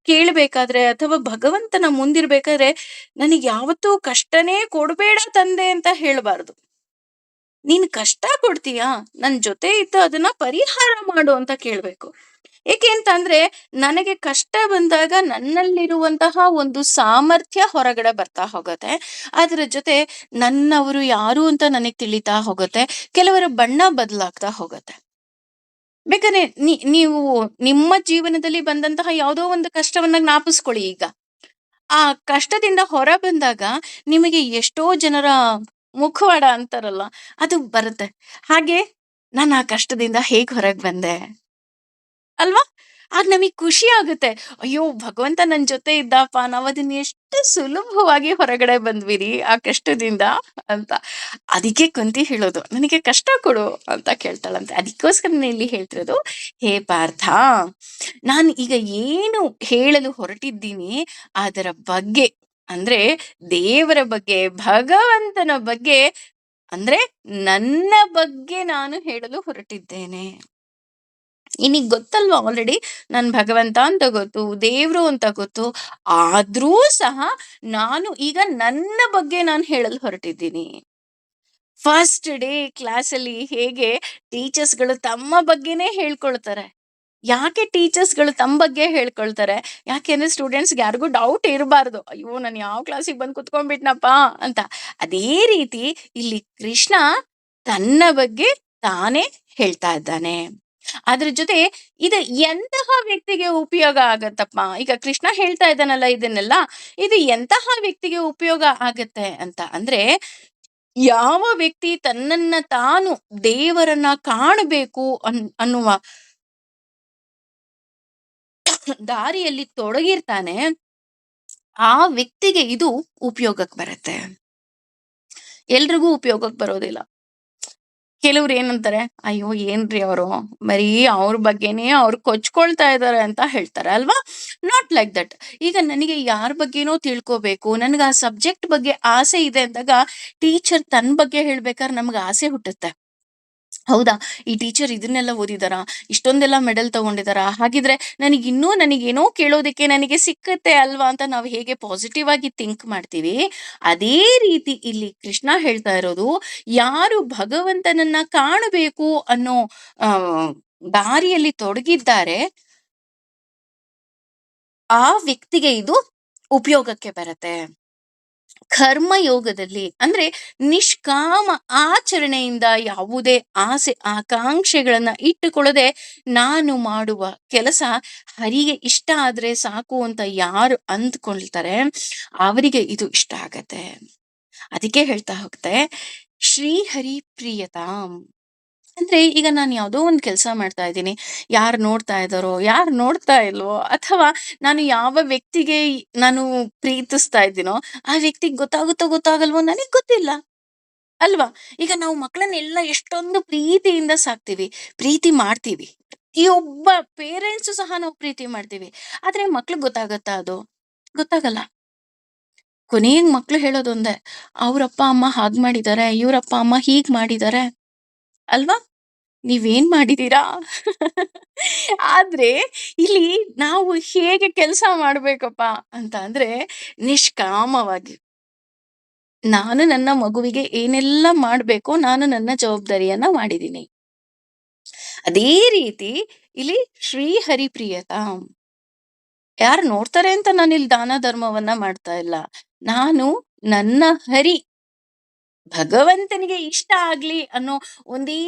ಕೇಳ್ಬೇಕಾದ್ರೆ ಅಥವಾ ಭಗವಂತನ ಮುಂದಿರ್ಬೇಕಾದ್ರೆ ನನಗ್ ಯಾವತ್ತೂ ಕಷ್ಟನೇ ಕೊಡ್ಬೇಡ ತಂದೆ ಅಂತ ಹೇಳ್ಬಾರ್ದು. ನೀನ್ ಕಷ್ಟ ಕೊಡ್ತೀಯಾ? ನನ್ ಜೊತೆ ಇದ್ದು ಅದನ್ನ ಪರಿಹಾರ ಮಾಡು ಅಂತ ಕೇಳ್ಬೇಕು. ಏಕೆ ಅಂತಂದ್ರೆ ನನಗೆ ಕಷ್ಟ ಬಂದಾಗ ನನ್ನಲ್ಲಿರುವಂತಹ ಒಂದು ಸಾಮರ್ಥ್ಯ ಹೊರಗಡೆ ಬರ್ತಾ ಹೋಗುತ್ತೆ. ಅದ್ರ ಜೊತೆ ನನ್ನವರು ಯಾರು ಅಂತ ನನಗ್ ತಿಳಿತಾ ಹೋಗುತ್ತೆ. ಕೆಲವರ ಬಣ್ಣ ಬದಲಾಗ್ತಾ ಹೋಗುತ್ತೆ. ಬೇಕಾದ್ರೆ ನೀವು ನಿಮ್ಮ ಜೀವನದಲ್ಲಿ ಬಂದಂತಹ ಯಾವುದೋ ಒಂದು ಕಷ್ಟವನ್ನ ಜ್ಞಾಪಿಸ್ಕೊಳ್ಳಿ ಈಗ. ಆ ಕಷ್ಟದಿಂದ ಹೊರ ಬಂದಾಗ ನಿಮಗೆ ಎಷ್ಟೋ ಜನರ ಮುಖವಾಡ ಅಂತಾರಲ್ಲ, ಅದು ಬರುತ್ತೆ. ಹಾಗೆ ನಾನು ಆ ಕಷ್ಟದಿಂದ ಹೇಗ್ ಹೊರಗ್ ಬಂದೆ ಅಲ್ವಾ? ಆಗ ನಮಿಗ್ ಖುಷಿ ಆಗುತ್ತೆ. ಅಯ್ಯೋ! ಭಗವಂತ ನನ್ ಜೊತೆ ಇದ್ದಪ್ಪ. ನಾವದನ್ನ ಎಷ್ಟು ಸುಲಭವಾಗಿ ಹೊರಗಡೆ ಬಂದ್ವಿರಿ ಆ ಕಷ್ಟದಿಂದ ಅಂತ. ಅದಕ್ಕೆ ಕುಂತಿ ಹೇಳೋದು, ನನಗೆ ಕಷ್ಟ ಕೊಡು ಅಂತ ಕೇಳ್ತಾಳಂತೆ. ಅದಕ್ಕೋಸ್ಕರನೇ ಇಲ್ಲಿ ಹೇಳ್ತಿರೋದು, ಹೇ ಪಾರ್ಥ, ನಾನು ಈಗ ಏನು ಹೇಳಲು ಹೊರಟಿದ್ದೀನಿ ಅದರ ಬಗ್ಗೆ, ಅಂದ್ರೆ ದೇವರ ಬಗ್ಗೆ, ಭಗವಂತನ ಬಗ್ಗೆ, ಅಂದ್ರೆ ನನ್ನ ಬಗ್ಗೆ ನಾನು ಹೇಳಲು ಹೊರಟಿದ್ದೇನೆ. ನಿನಗ್ ಗೊತ್ತಲ್ವಾ ಆಲ್ರೆಡಿ ನನ್ ಭಗವಂತ ಅಂತ ಗೊತ್ತು, ದೇವ್ರು ಅಂತ ಗೊತ್ತು. ಆದ್ರೂ ಸಹ ನಾನು ಈಗ ನನ್ನ ಬಗ್ಗೆ ನಾನು ಹೇಳಲು ಹೊರಟಿದ್ದೀನಿ. ಫಸ್ಟ್ ಡೇ ಕ್ಲಾಸಲ್ಲಿ ಹೇಗೆ ಟೀಚರ್ಸ್‌ಗಳು ತಮ್ಮ ಬಗ್ಗೆನೇ ಹೇಳ್ಕೊಳ್ತಾರೆ. ಯಾಕೆ ಟೀಚರ್ಸ್‌ಗಳು ತಮ್ಮ ಬಗ್ಗೆ ಹೇಳ್ಕೊಳ್ತಾರೆ? ಯಾಕೆಂದ್ರೆ ಸ್ಟೂಡೆಂಟ್ಸ್‌ಗೆ ಯಾರಿಗೂ ಡೌಟ್ ಇರಬಾರ್ದು. ಅಯ್ಯೋ! ನಾನು ಯಾವ ಕ್ಲಾಸಿಗೆ ಬಂದು ಕುತ್ಕೊಂಡ್ಬಿಟ್ನಪ್ಪಾ ಅಂತ. ಅದೇ ರೀತಿ ಇಲ್ಲಿ ಕೃಷ್ಣ ತನ್ನ ಬಗ್ಗೆ ತಾನೇ ಹೇಳ್ತಾ ಇದ್ದಾನೆ. ಅದ್ರ ಜೊತೆ ಇದು ಎಂತಹ ವ್ಯಕ್ತಿಗೆ ಉಪಯೋಗ ಆಗತ್ತಪ್ಪ? ಈಗ ಕೃಷ್ಣ ಹೇಳ್ತಾ ಇದ್ದಾನಲ್ಲ ಇದನ್ನೆಲ್ಲ, ಇದು ಎಂತಹ ವ್ಯಕ್ತಿಗೆ ಉಪಯೋಗ ಆಗತ್ತೆ ಅಂತ ಅಂದ್ರೆ, ಯಾವ ವ್ಯಕ್ತಿ ತನ್ನನ್ನ ತಾನು ದೇವರನ್ನ ಕಾಣಬೇಕು ಅನ್ನುವ ದಾರಿಯಲ್ಲಿ ತೊಡಗಿರ್ತಾನೆ, ಆ ವ್ಯಕ್ತಿಗೆ ಇದು ಉಪಯೋಗಕ್ಕೆ ಬರುತ್ತೆ. ಎಲ್ರಿಗೂ ಉಪಯೋಗಕ್ಕೆ ಬರೋದಿಲ್ಲ. ಕೆಲವ್ರು ಏನಂತಾರೆ, ಅಯ್ಯೋ ಏನ್ರಿ ಅವರು ಬರೀ ಅವ್ರ ಬಗ್ಗೆನೇ ಅವ್ರು ಕೊಚ್ಕೊಳ್ತಾ ಇದಾರೆ ಅಂತ ಹೇಳ್ತಾರೆ ಅಲ್ವಾ? Not like that. ಈಗ ನನಗೆ ಯಾರ ಬಗ್ಗೆನೋ ತಿಳ್ಕೋಬೇಕು, ನನ್ಗೆ ಆ ಸಬ್ಜೆಕ್ಟ್ ಬಗ್ಗೆ ಆಸೆ ಇದೆ ಅಂದಾಗ ಟೀಚರ್ ತನ್ನ ಬಗ್ಗೆ ಹೇಳ್ಬೇಕಾದ್ರೆ ನಮ್ಗೆ ಆಸೆ ಹುಟ್ಟುತ್ತೆ. ಹೌದಾ? ಈ ಟೀಚರ್ ಇದನ್ನೆಲ್ಲ ಓದಿದಾರ, ಇಷ್ಟೊಂದೆಲ್ಲ ಮೆಡಲ್ ತಗೊಂಡಿದಾರ, ಹಾಗಿದ್ರೆ ನನಗೇನೋ ಕೇಳೋದಕ್ಕೆ ನನಗೆ ಸಿಕ್ಕತ್ತೆ ಅಲ್ವಾ ಅಂತ ನಾವು ಹೇಗೆ ಪಾಸಿಟಿವ್ ಆಗಿ ಥಿಂಕ್ ಮಾಡ್ತೀವಿ, ಅದೇ ರೀತಿ ಇಲ್ಲಿ ಕೃಷ್ಣ ಹೇಳ್ತಾ ಇರೋದು, ಯಾರು ಭಗವಂತನನ್ನ ಕಾಣಬೇಕು ಅನ್ನೋ ಆ ದಾರಿಯಲ್ಲಿ ತೊಡಗಿದ್ದಾರೆ, ಆ ವ್ಯಕ್ತಿಗೆ ಇದು ಉಪಯೋಗಕ್ಕೆ ಬರುತ್ತೆ. ಕರ್ಮಯೋಗದಲ್ಲಿ ಅಂದ್ರೆ ನಿಷ್ಕಾಮ ಆಚರಣೆಯಿಂದ ಯಾವುದೇ ಆಸೆ ಆಕಾಂಕ್ಷೆಗಳನ್ನ ಇಟ್ಟುಕೊಳ್ಳದೆ ನಾನು ಮಾಡುವ ಕೆಲಸ ಹರಿಗೆ ಇಷ್ಟ ಆದ್ರೆ ಸಾಕು ಅಂತ ಯಾರು ಅಂದ್ಕೊಳ್ತಾರೆ, ಅವರಿಗೆ ಇದು ಇಷ್ಟ ಆಗತ್ತೆ. ಅದಕ್ಕೆ ಹೇಳ್ತಾ ಹೋಗ್ತೆ, ಶ್ರೀಹರಿ ಪ್ರಿಯತಾಂ. ಅಂದ್ರೆ ಈಗ ನಾನು ಯಾವುದೋ ಒಂದು ಕೆಲಸ ಮಾಡ್ತಾ ಇದ್ದೀನಿ, ಯಾರು ನೋಡ್ತಾ ಇದ್ದಾರೋ ಯಾರು ನೋಡ್ತಾ ಇಲ್ವೋ, ಅಥವಾ ನಾನು ಯಾವ ವ್ಯಕ್ತಿಗೆ ನಾನು ಪ್ರೀತಿಸ್ತಾ ಇದ್ದೀನೋ ಆ ವ್ಯಕ್ತಿಗೆ ಗೊತ್ತಾಗುತ್ತೋ ಗೊತ್ತಾಗಲ್ವೋ ನನಗ್ ಗೊತ್ತಿಲ್ಲ. ಅಲ್ವಾ? ಈಗ ನಾವು ಮಕ್ಕಳನ್ನೆಲ್ಲ ಎಷ್ಟೊಂದು ಪ್ರೀತಿಯಿಂದ ಸಾಕ್ತೀವಿ, ಪ್ರೀತಿ ಮಾಡ್ತೀವಿ. ಪ್ರತಿಯೊಬ್ಬ ಪೇರೆಂಟ್ಸು ಸಹ ನಾವು ಪ್ರೀತಿ ಮಾಡ್ತೀವಿ. ಆದ್ರೆ ಮಕ್ಳಿಗೆ ಗೊತ್ತಾಗತ್ತಾ ಅದು? ಗೊತ್ತಾಗಲ್ಲ. ಕೊನೆಗೆ ಮಕ್ಳು ಹೇಳೋದೊಂದೇ, "ಅವ್ರ ಅಪ್ಪ ಅಮ್ಮ ಹಾಗ್ ಮಾಡಿದ್ದಾರೆ, ಇವ್ರ ಅಪ್ಪ ಅಮ್ಮ ಹೀಗ್ ಮಾಡಿದ್ದಾರೆ." ಅಲ್ವಾ? ನೀವೇನ್ ಮಾಡಿದೀರಾ? ಆದ್ರೆ ಇಲ್ಲಿ ನಾವು ಹೇಗೆ ಕೆಲ್ಸ ಮಾಡ್ಬೇಕಪ್ಪ ಅಂತ ಅಂದ್ರೆ, ನಿಷ್ಕಾಮವಾಗಿ ನಾನು ನನ್ನ ಮಗುವಿಗೆ ಏನೆಲ್ಲ ಮಾಡ್ಬೇಕೋ ನಾನು ನನ್ನ ಜವಾಬ್ದಾರಿಯನ್ನ ಮಾಡಿದೀನಿ. ಅದೇ ರೀತಿ ಇಲ್ಲಿ ಶ್ರೀ ಹರಿಪ್ರಿಯತಾಂ. ಯಾರು ನೋಡ್ತಾರೆ ಅಂತ ನಾನಿಲ್ಲಿ ದಾನ ಧರ್ಮವನ್ನ ಮಾಡ್ತಾ ಇಲ್ಲ. ನಾನು ನನ್ನ ಹರಿ ಭಗವಂತನಿಗೆ ಇಷ್ಟ ಆಗ್ಲಿ ಅನ್ನೋ ಒಂದೇ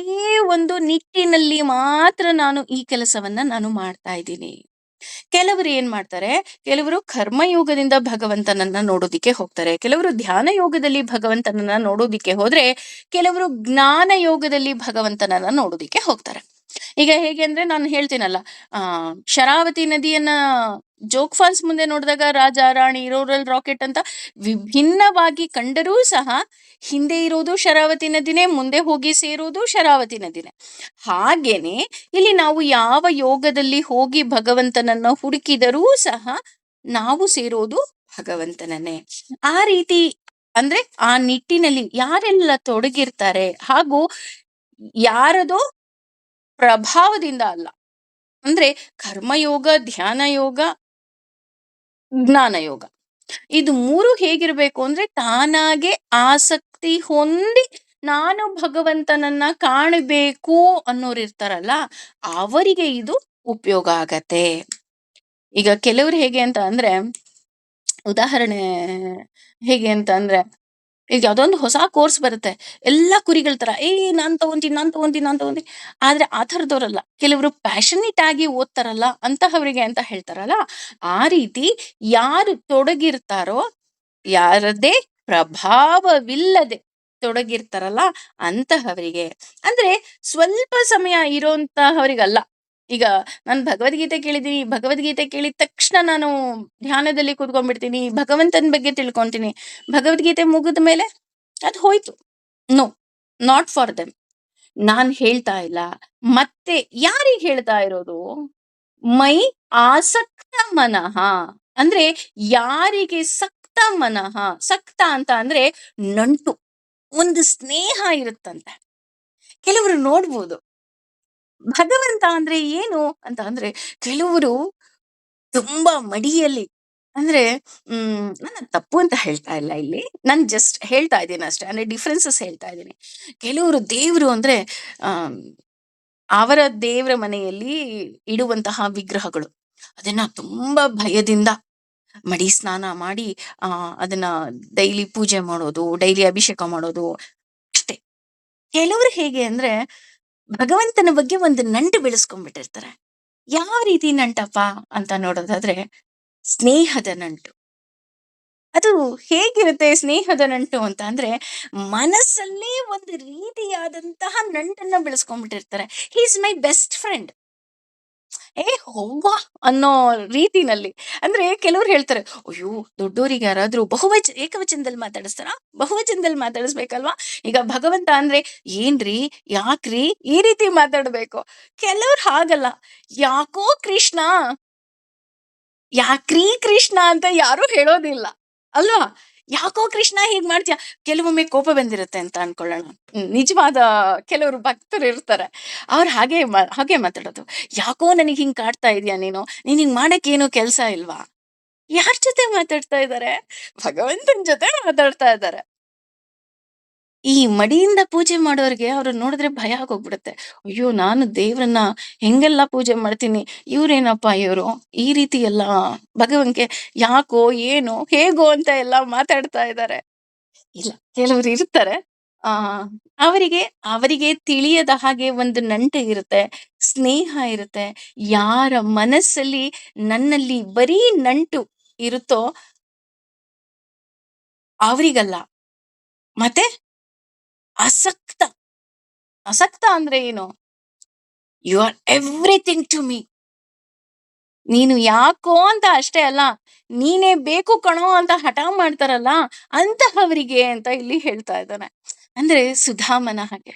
ಒಂದು ನಿಟ್ಟಿನಲ್ಲಿ ಮಾತ್ರ ನಾನು ಈ ಕೆಲಸವನ್ನ ನಾನು ಮಾಡ್ತಾ ಇದ್ದೀನಿ. ಕೆಲವರು ಏನ್ ಮಾಡ್ತಾರೆ, ಕೆಲವರು ಕರ್ಮಯೋಗದಿಂದ ಭಗವಂತನನ್ನ ನೋಡೋದಿಕ್ಕೆ ಹೋಗ್ತಾರೆ. ಕೆಲವರು ಧ್ಯಾನ ಯೋಗದಲ್ಲಿ ಭಗವಂತನನ್ನ ನೋಡೋದಿಕ್ಕೆ ಹೋದ್ರೆ, ಕೆಲವರು ಜ್ಞಾನ ಯೋಗದಲ್ಲಿ ಭಗವಂತನನ್ನ ನೋಡೋದಿಕ್ಕೆ ಹೋಗ್ತಾರೆ. ಈಗ ಹೇಗೆ ಅಂದ್ರೆ ನಾನು ಹೇಳ್ತೀನಲ್ಲ, ಆ ಶರಾವತಿ ನದಿಯನ್ನ ಜೋಗ್ ಫಾಲ್ಸ್ ಮುಂದೆ ನೋಡಿದಾಗ ರಾಜ, ರಾಣಿ, ರೋರಲ್ ರಾಕೆಟ್ ಅಂತ ವಿಭಿನ್ನವಾಗಿ ಕಂಡರೂ ಸಹ ಹಿಂದೆ ಇರೋದು ಶರಾವತಿ ನದಿನೇ, ಮುಂದೆ ಹೋಗಿ ಸೇರೋದು ಶರಾವತಿ ನದಿನೇ. ಹಾಗೇನೆ ಇಲ್ಲಿ ನಾವು ಯಾವ ಯೋಗದಲ್ಲಿ ಹೋಗಿ ಭಗವಂತನನ್ನ ಹುಡುಕಿದರೂ ಸಹ ನಾವು ಸೇರೋದು ಭಗವಂತನನ್ನೇ. ಆ ರೀತಿ ಅಂದ್ರೆ ಆ ನಿಟ್ಟಿನಲ್ಲಿ ಯಾರೆಲ್ಲ ತೊಡಗಿರ್ತಾರೆ ಹಾಗೂ ಯಾರದೋ ಪ್ರಭಾವದಿಂದ ಅಲ್ಲ. ಅಂದ್ರೆ ಕರ್ಮಯೋಗ, ಧ್ಯಾನ ಯೋಗ, ಜ್ಞಾನ ಯೋಗ. ಇದು 3 ಹೇಗಿರ್ಬೇಕು ಅಂದ್ರೆ ತಾನಾಗೆ ಆಸಕ್ತಿ ಹೊಂದಿ ನಾನು ಭಗವಂತನನ್ನ ಕಾಣಬೇಕು ಅನ್ನೋರಿರ್ತಾರಲ್ಲ, ಅವರಿಗೆ ಇದು ಉಪಯೋಗ ಆಗತ್ತೆ. ಈಗ ಕೆಲವ್ರು ಹೇಗೆ ಅಂತ ಅಂದ್ರೆ, ಉದಾಹರಣೆ ಹೇಗೆ ಅಂತ ಅಂದ್ರೆ, ಈಗ ಯಾವ್ದೋ ಒಂದು ಹೊಸ ಕೋರ್ಸ್ ಬರುತ್ತೆ. ಎಲ್ಲಾ ಕುರಿಗಳ ತರ, ನಾನ್ ತಗೊಂತೀನಿ, ನಾನ್ ತಗೊಂತೀನಿ, ನಾನ್ ತಗೊಂತೀನಿ. ಆದ್ರೆ ಆ ಥರದವ್ರಲ್ಲ. ಕೆಲವರು ಪ್ಯಾಷನೇಟ್ ಆಗಿ ಓದ್ತಾರಲ್ಲ, ಅಂತಹವರಿಗೆ ಅಂತ ಹೇಳ್ತಾರಲ್ಲ, ಆ ರೀತಿ ಯಾರು ತೊಡಗಿರ್ತಾರೋ, ಯಾರದೇ ಪ್ರಭಾವವಿಲ್ಲದೆ ತೊಡಗಿರ್ತಾರಲ್ಲ ಅಂತಹವರಿಗೆ. ಅಂದ್ರೆ ಸ್ವಲ್ಪ ಸಮಯ ಇರೋಂತಹವರಿಗಲ್ಲ. ಈಗ ನಾನು ಭಗವದ್ಗೀತೆ ಕೇಳಿದೀನಿ, ಭಗವದ್ಗೀತೆ ಕೇಳಿದ ತಕ್ಷಣ ನಾನು ಧ್ಯಾನದಲ್ಲಿ ಕೂತ್ಕೊಂಡ್ಬಿಡ್ತೀನಿ, ಭಗವಂತನ ಬಗ್ಗೆ ತಿಳ್ಕೊಂತೀನಿ. ಭಗವದ್ಗೀತೆ ಮುಗಿದ ಮೇಲೆ ಅದು ಹೋಯ್ತು. No, not for them. ನಾನ್ ಹೇಳ್ತಾ ಇಲ್ಲ. ಮತ್ತೆ ಯಾರಿಗ್ ಹೇಳ್ತಾ ಇರೋದು? ಮೈ ಆಸಕ್ತ ಮನಃ. ಅಂದ್ರೆ ಯಾರಿಗೆ ಸಕ್ತ ಮನಃ. ಸಕ್ತ ಅಂತ ಅಂದ್ರೆ ನಂಟು. ಒಂದು ಸ್ನೇಹ ಇರುತ್ತಂತೆ. ಕೆಲವರು ನೋಡ್ಬೋದು. ಭಗವಂತ ಅಂದ್ರೆ ಏನು ಅಂತ ಅಂದ್ರೆ, ಕೆಲವರು ತುಂಬಾ ಮಡಿಯಲ್ಲಿ ಅಂದ್ರೆ ನಾನು ತಪ್ಪು ಅಂತ ಹೇಳ್ತಾ ಇಲ್ಲ ಇಲ್ಲಿ. ನಾನ್ ಜಸ್ಟ್ ಹೇಳ್ತಾ ಇದ್ದೀನಿ ಅಷ್ಟೇ. ಅಂದ್ರೆ ಡಿಫರೆನ್ಸಸ್ ಹೇಳ್ತಾ ಇದ್ದೀನಿ. ಕೆಲವರು ದೇವ್ರು ಅಂದ್ರೆ ಆಹ್, ಅವರ ದೇವರ ಮನೆಯಲ್ಲಿ ಇಡುವಂತಹ ವಿಗ್ರಹಗಳು. ಅದನ್ನ ತುಂಬಾ ಭಯದಿಂದ ಮಡಿ ಸ್ನಾನ ಮಾಡಿ ಅದನ್ನ ಡೈಲಿ ಪೂಜೆ ಮಾಡೋದು, ಡೈಲಿ ಅಭಿಷೇಕ ಮಾಡೋದು ಅಷ್ಟೇ. ಕೆಲವರು ಹೇಗೆ ಅಂದ್ರೆ ಭಗವಂತನ ಬಗ್ಗೆ ಒಂದು ನಂಟು ಬೆಳೆಸ್ಕೊಂಡ್ಬಿಟ್ಟಿರ್ತಾರೆ. ಯಾವ ರೀತಿ ನಂಟಪ್ಪ ಅಂತ ನೋಡೋದಾದ್ರೆ, ಸ್ನೇಹದ ನಂಟು. ಅದು ಹೇಗಿರುತ್ತೆ ಸ್ನೇಹದ ನಂಟು ಅಂತ ಅಂದ್ರೆ, ಮನಸ್ಸಲ್ಲಿ ಒಂದು ರೀತಿಯಾದಂತಹ ನಂಟನ್ನ ಬೆಳೆಸ್ಕೊಂಡ್ಬಿಟ್ಟಿರ್ತಾರೆ. He is my best friend. ಅವ್ವ! ಅನ್ನೋ ರೀತಿನಲ್ಲಿ. ಅಂದ್ರೆ ಕೆಲವ್ರು ಹೇಳ್ತಾರೆ, ಅಯ್ಯೋ! ದೊಡ್ಡೋರಿಗೆ ಯಾರಾದ್ರೂ ಏಕವಚನದಲ್ಲಿ ಮಾತಾಡಿಸ್ತಾರಾ? ಬಹುವಚನದಲ್ಲಿ ಮಾತಾಡಿಸ್ಬೇಕಲ್ವಾ? ಈಗ ಭಗವಂತ ಅಂದ್ರೆ, "ಏನ್ರಿ? ಯಾಕ್ರಿ?" ಈ ರೀತಿ ಮಾತಾಡ್ಬೇಕು. ಕೆಲವ್ರು ಹಾಗಲ್ಲ. "ಯಾಕೋ ಕೃಷ್ಣ, ಯಾಕ್ರೀ ಕೃಷ್ಣ" ಅಂತ ಯಾರೂ ಹೇಳೋದಿಲ್ಲ. ಅಲ್ವಾ? "ಯಾಕೋ ಕೃಷ್ಣ ಹೀಗ್ ಮಾಡ್ತೀಯ?" ಕೆಲವೊಮ್ಮೆ ಕೋಪ ಬಂದಿರುತ್ತೆ ಅಂತ ಅನ್ಕೊಳ್ಳೋಣ. ನಿಜವಾದ ಕೆಲವರು ಭಕ್ತರಿರ್ತಾರೆ. ಅವ್ರು ಹಾಗೆ ಮಾತಾಡೋದು. "ಯಾಕೋ ನನಗ್ ಹಿಂಗ್ ಕಾಡ್ತಾ ಇದೀಯ ನೀನು? ನೀನ್ ಹಿಂಗ್ ಮಾಡಕ್ಕೇನು ಕೆಲ್ಸ ಇಲ್ವಾ?" ಯಾರ್ ಜೊತೆ ಮಾತಾಡ್ತಾ ಇದ್ದಾರೆ? ಭಗವಂತನ್ ಜೊತೆ ಮಾತಾಡ್ತಾ ಇದ್ದಾರೆ. ಈ ಮಡಿಯಿಂದ ಪೂಜೆ ಮಾಡೋರ್ಗೆ ಅವ್ರನ್ನ ನೋಡಿದ್ರೆ ಭಯ ಆಗೋಗ್ಬಿಡುತ್ತೆ. ಅಯ್ಯೋ! ನಾನು ದೇವ್ರನ್ನ ಹೆಂಗೆಲ್ಲ ಪೂಜೆ ಮಾಡ್ತೀನಿ. ಇವ್ರೇನಪ್ಪಾ ಇವ್ರು? ಈ ರೀತಿ ಎಲ್ಲ ಭಗವಂಗೆ ಯಾಕೋ, ಏನೋ, ಹೇಗೋ ಅಂತ ಎಲ್ಲ ಮಾತಾಡ್ತಾ ಇದ್ದಾರೆ. ಇಲ್ಲ, ಕೆಲವ್ರು ಇರ್ತಾರೆ. ಆ ಅವರಿಗೆ ಅವರಿಗೆ ತಿಳಿಯದ ಹಾಗೆ ಒಂದು ನಂಟು ಇರುತ್ತೆ, ಸ್ನೇಹ ಇರುತ್ತೆ. ಯಾರ ಮನಸ್ಸಲ್ಲಿ ನನ್ನಲ್ಲಿ ಬರೀ ನಂಟು ಇರುತ್ತೋ ಅವ್ರಿಗಲ್ಲ. ಮತ್ತೆ ಆಸಕ್ತ. ಆಸಕ್ತ ಅಂದ್ರೆ ಏನು? You are everything to me. ನೀನು ಯಾಕೋ ಅಂತ ಅಷ್ಟೇ ಅಲ್ಲ, ನೀನೇ ಬೇಕು ಕಣೋ ಅಂತ ಹಠ ಮಾಡ್ತಾರಲ್ಲ, ಅಂತಹವರಿಗೆ ಅಂತ ಇಲ್ಲಿ ಹೇಳ್ತಾ ಇದ್ದಾನೆ. ಅಂದ್ರೆ ಸುಧಾಮನ ಹಾಗೆ.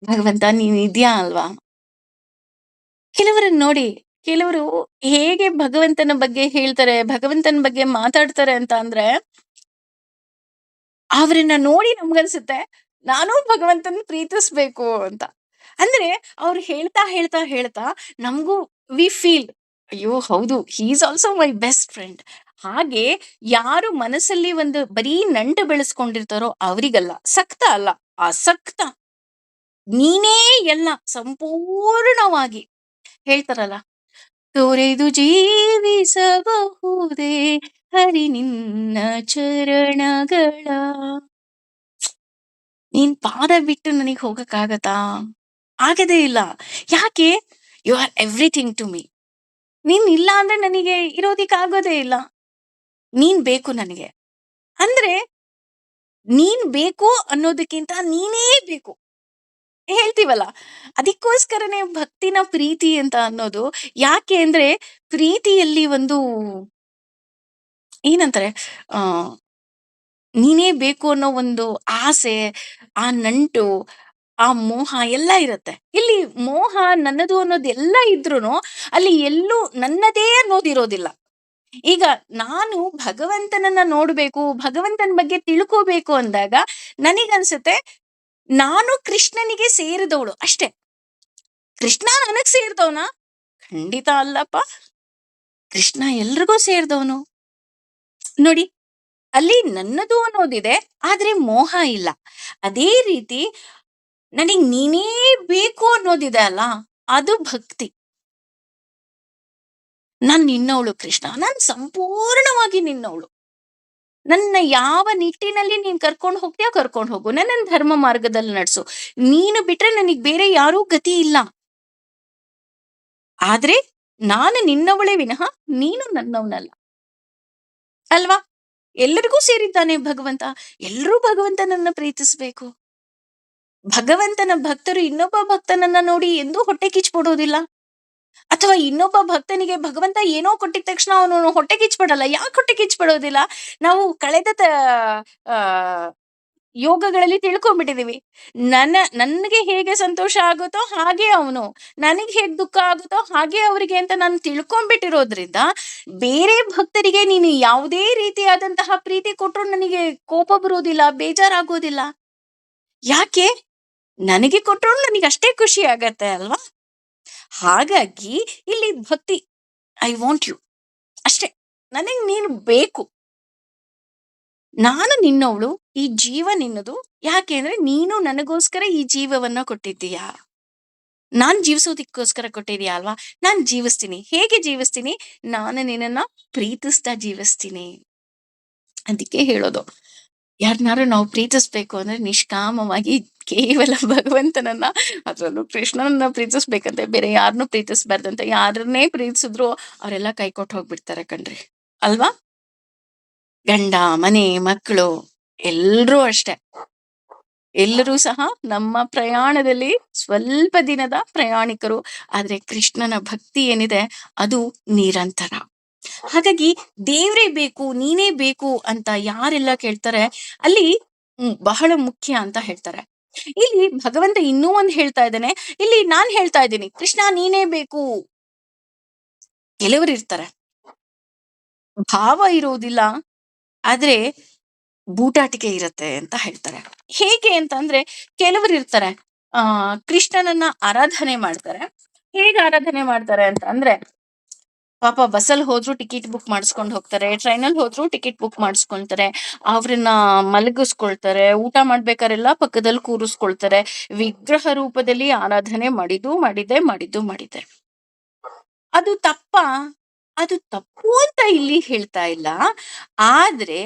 ಭಗವಂತ ನೀನ್ ಇದ್ಯಾ ಅಲ್ವಾ? ಕೆಲವರನ್ನ ನೋಡಿ, ಕೆಲವರು ಹೇಗೆ ಭಗವಂತನ ಬಗ್ಗೆ ಹೇಳ್ತಾರೆ, ಭಗವಂತನ ಬಗ್ಗೆ ಮಾತಾಡ್ತಾರೆ ಅಂತ ಅಂದ್ರೆ, ಅವ್ರನ್ನ ನೋಡಿ ನಮ್ಗನ್ಸುತ್ತೆ, ನಾನೂ ಭಗವಂತನ ಪ್ರೀತಿಸ್ಬೇಕು ಅಂತ. ಅಂದ್ರೆ ಅವ್ರು ಹೇಳ್ತಾ, ಹೇಳ್ತಾ, ಹೇಳ್ತಾ ನಮಗೂ ವಿ ಫೀಲ್ ಅಯ್ಯೋ! ಹೌದು he is also my best friend. ಹಾಗೆ ಯಾರು ಮನಸ್ಸಲ್ಲಿ ಒಂದು ಬರೀ ನಂಟು ಬೆಳೆಸ್ಕೊಂಡಿರ್ತಾರೋ ಅವರಿಗಲ್ಲ. ಸಕ್ತ ಅಲ್ಲ, ಆಸಕ್ತ. ನೀನೇ ಎಲ್ಲ ಸಂಪೂರ್ಣವಾಗಿ ಹೇಳ್ತಾರಲ್ಲ, ತೊರೆದು ಜೀವಿಸಬಹುದೇ ಹರಿ ನಿನ್ನ ಚರಣಗಳ. ನೀನ್ ಪಾದ ಬಿಟ್ಟು ನನಗ್ ಹೋಗಕ್ಕಾಗತ್ತಾ? ಆಗದೇ ಇಲ್ಲ. ಯಾಕೆ? You are everything to me. ನೀನ್ ಇಲ್ಲ ಅಂದ್ರೆ ನನಗೆ ಇರೋದಿಕ್ ಆಗೋದೇ ಇಲ್ಲ. ನೀನ್ ಬೇಕು ನನಗೆ. ಅಂದ್ರೆ ನೀನ್ ಬೇಕು ಅನ್ನೋದಕ್ಕಿಂತ ನೀನೇ ಬೇಕು. ಹೇಳ್ತೀವಲ್ಲ, ಅದಕ್ಕೋಸ್ಕರನೇ ಭಕ್ತಿನ ಪ್ರೀತಿ ಅಂತ ಅನ್ನೋದು. ಯಾಕೆ ಅಂದ್ರೆ ಪ್ರೀತಿಯಲ್ಲಿ ಒಂದು ಏನಂತಾರೆ, ಆ ನೀನೇ ಬೇಕು ಅನ್ನೋ ಒಂದು ಆಸೆ, ಆ ನಂಟು, ಆ ಮೋಹ ಎಲ್ಲ ಇರುತ್ತೆ. ಇಲ್ಲಿ ಮೋಹ ನನ್ನದು ಅನ್ನೋದೆಲ್ಲ ಇದ್ರೂನು ಅಲ್ಲಿ ಎಲ್ಲೂ ನನ್ನದೇ ಅನ್ನೋದಿರೋದಿಲ್ಲ. ಈಗ ನಾನು ಭಗವಂತನನ್ನ ನೋಡ್ಬೇಕು, ಭಗವಂತನ ಬಗ್ಗೆ ತಿಳ್ಕೋಬೇಕು ಅಂದಾಗ ನನಗನ್ಸುತ್ತೆ ನಾನು ಕೃಷ್ಣನಿಗೆ ಸೇರಿದವಳು ಅಷ್ಟೇ. ಕೃಷ್ಣ ನನಗ್ ಸೇರಿದವನ? ಖಂಡಿತ ಅಲ್ಲಪ್ಪ. ಕೃಷ್ಣ ಎಲ್ರಿಗೂ ಸೇರಿದವನು. ನೋಡಿ, ಅಲ್ಲಿ ನನ್ನದು ಅನ್ನೋದಿದೆ, ಆದ್ರೆ ಮೋಹ ಇಲ್ಲ. ಅದೇ ರೀತಿ ನನಗ್ ನೀನೇ ಬೇಕು ಅನ್ನೋದಿದೆ ಅಲ್ಲ, ಅದು ಭಕ್ತಿ. ನಾನ್ ನಿನ್ನವಳು ಕೃಷ್ಣ, ನಾನ್ ಸಂಪೂರ್ಣವಾಗಿ ನಿನ್ನವಳು. ನನ್ನ ಯಾವ ನಿಟ್ಟಿನಲ್ಲಿ ನೀನ್ ಕರ್ಕೊಂಡು ಹೋಗ್ತೀಯೋ ಕರ್ಕೊಂಡು ಹೋಗು, ನನ್ನನ್ ಧರ್ಮ ಮಾರ್ಗದಲ್ಲಿ ನಡ್ಸು. ನೀನು ಬಿಟ್ರೆ ನನಗ್ ಬೇರೆ ಯಾರೂ ಗತಿ ಇಲ್ಲ. ಆದ್ರೆ ನಾನು ನಿನ್ನವಳೇ ವಿನಃ ನೀನು ನನ್ನವನಲ್ಲ. ಅಲ್ವಾ? ಎಲ್ಲರಿಗೂ ಸೇರಿದ್ದಾನೆ ಭಗವಂತ. ಎಲ್ರೂ ಭಗವಂತನನ್ನ ಪ್ರೀತಿಸ್ಬೇಕು. ಭಗವಂತನ ಭಕ್ತರು ಇನ್ನೊಬ್ಬ ಭಕ್ತನನ್ನ ನೋಡಿ ಎಂದೂ ಹೊಟ್ಟೆ ಕಿಚ್ಚುಪಡೋದಿಲ್ಲ. ಅಥವಾ ಇನ್ನೊಬ್ಬ ಭಕ್ತನಿಗೆ ಭಗವಂತ ಏನೋ ಕೊಟ್ಟಿದ ತಕ್ಷಣ ಅವನು ಹೊಟ್ಟೆ ಕಿಚ್ಚುಪಡಲ್ಲ. ಯಾಕೆ ಹೊಟ್ಟೆ ಕಿಚ್ಚುಪಡೋದಿಲ್ಲ? ನಾವು ಕಳೆದ ಆ ಯೋಗಗಳಲ್ಲಿ ತಿಳ್ಕೊಂಡ್ಬಿಟ್ಟಿದೀವಿ. ನನ್ಗೆ ಹೇಗೆ ಸಂತೋಷ ಆಗುತ್ತೋ ಹಾಗೆ ಅವನು, ನನಗೆ ಹೇಗ್ ದುಃಖ ಆಗುತ್ತೋ ಹಾಗೆ ಅವರಿಗೆ ಅಂತ ನಾನು ತಿಳ್ಕೊಂಡ್ಬಿಟ್ಟಿರೋದ್ರಿಂದ, ಬೇರೆ ಭಕ್ತರಿಗೆ ನೀನು ಯಾವುದೇ ರೀತಿಯಾದಂತಹ ಪ್ರೀತಿ ಕೊಟ್ರು ನನಗೆ ಕೋಪ ಬರೋದಿಲ್ಲ, ಬೇಜಾರಾಗೋದಿಲ್ಲ. ಯಾಕೆ? ನನಗೆ ಕೊಟ್ರು ನನಗೆ ಅಷ್ಟೇ ಖುಷಿ ಆಗತ್ತೆ ಅಲ್ವಾ? ಹಾಗಾಗಿ ಇಲ್ಲಿ ಭಕ್ತಿ, ಐ ವಾಂಟ್ ಯು ಅಷ್ಟೇ. ನನಗ್ ನೀನು ಬೇಕು. ನಾನು ನಿನ್ನವಳು, ಈ ಜೀವ ನಿನ್ನದು. ಯಾಕೆ ಅಂದ್ರೆ ನೀನು ನನಗೋಸ್ಕರ ಈ ಜೀವವನ್ನ ಕೊಟ್ಟಿದ್ದೀಯಾ. ನಾನ್ ಜೀವಿಸೋದಿಕ್ಕೋಸ್ಕರ ಕೊಟ್ಟಿದೀಯ ಅಲ್ವಾ? ನಾನ್ ಜೀವಿಸ್ತೀನಿ. ಹೇಗೆ ಜೀವಿಸ್ತೀನಿ? ನಾನು ನಿನ್ನನ್ನ ಪ್ರೀತಿಸ್ತಾ ಜೀವಿಸ್ತೀನಿ. ಅದಕ್ಕೆ ಹೇಳೋದು, ಯಾರನ್ನಾರು ನಾವು ಪ್ರೀತಿಸ್ಬೇಕು ಅಂದ್ರೆ ನಿಷ್ಕಾಮವಾಗಿ ಕೇವಲ ಭಗವಂತನನ್ನ, ಅದ್ರಲ್ಲೂ ಕೃಷ್ಣನನ್ನ ಪ್ರೀತಿಸ್ಬೇಕಂತೆ, ಬೇರೆ ಯಾರನ್ನೂ ಪ್ರೀತಿಸ್ಬಾರ್ದಂತೆ. ಯಾರನ್ನೇ ಪ್ರೀತಿಸಿದ್ರು ಅವರೆಲ್ಲ ಕೈಕೊಟ್ಟು ಹೋಗ್ಬಿಡ್ತಾರೆ ಕಣ್ರಿ. ಅಲ್ವಾ? ಗಂಡ, ಮನೆ, ಮಕ್ಕಳು ಎಲ್ರೂ ಅಷ್ಟೇ. ಎಲ್ಲರೂ ಸಹ ನಮ್ಮ ಪ್ರಯಾಣದಲ್ಲಿ ಸ್ವಲ್ಪ ದಿನದ ಪ್ರಯಾಣಿಕರು. ಆದ್ರೆ ಕೃಷ್ಣನ ಭಕ್ತಿ ಏನಿದೆ ಅದು ನಿರಂತರ. ಹಾಗಾಗಿ ದೇವ್ರೇ ಬೇಕು, ನೀನೇ ಬೇಕು ಅಂತ ಯಾರೆಲ್ಲ ಕೇಳ್ತಾರೆ ಅಲ್ಲಿ ಬಹಳ ಮುಖ್ಯ ಅಂತ ಹೇಳ್ತಾರೆ. ಇಲ್ಲಿ ಭಗವಂತ ಇನ್ನೂ ಒಂದ್ ಹೇಳ್ತಾ ಇದ್ದಾನೆ. ಇಲ್ಲಿ ನಾನ್ ಹೇಳ್ತಾ ಇದ್ದೀನಿ, ಕೃಷ್ಣ ನೀನೇ ಬೇಕು. ಕೆಲವರು ಇರ್ತಾರೆ, ಭಾವ ಇರುವುದಿಲ್ಲ, ಆದ್ರೆ ಬೂಟಾಟಿಕೆ ಇರತ್ತೆ ಅಂತ ಹೇಳ್ತಾರೆ. ಹೇಗೆ ಅಂತಂದ್ರೆ, ಕೆಲವರು ಇರ್ತಾರೆ, ಆ ಕೃಷ್ಣನನ್ನ ಆರಾಧನೆ ಮಾಡ್ತಾರೆ. ಹೇಗೆ ಆರಾಧನೆ ಮಾಡ್ತಾರೆ ಅಂತ ಅಂದ್ರೆ, ಪಾಪ ಬಸ್ಸಲ್ಲಿ ಹೋದ್ರು ಟಿಕೆಟ್ ಬುಕ್ ಮಾಡಿಸ್ಕೊಂಡು ಹೋಗ್ತಾರೆ, ಟ್ರೈನಲ್ಲಿ ಹೋದ್ರು ಟಿಕೆಟ್ ಬುಕ್ ಮಾಡಿಸ್ಕೊಳ್ತಾರೆ, ಅವ್ರನ್ನ ಮಲಗಿಸ್ಕೊಳ್ತಾರೆ, ಊಟ ಮಾಡ್ಬೇಕಾರೆಲ್ಲ ಪಕ್ಕದಲ್ಲಿ ಕೂರಿಸ್ಕೊಳ್ತಾರೆ. ವಿಗ್ರಹ ರೂಪದಲ್ಲಿ ಆರಾಧನೆ ಮಾಡಿದ್ದು ಮಾಡಿದೆ. ಅದು ತಪ್ಪಾ? ಅದು ತಪ್ಪು ಅಂತ ಇಲ್ಲಿ ಹೇಳ್ತಾ ಇಲ್ಲ. ಆದ್ರೆ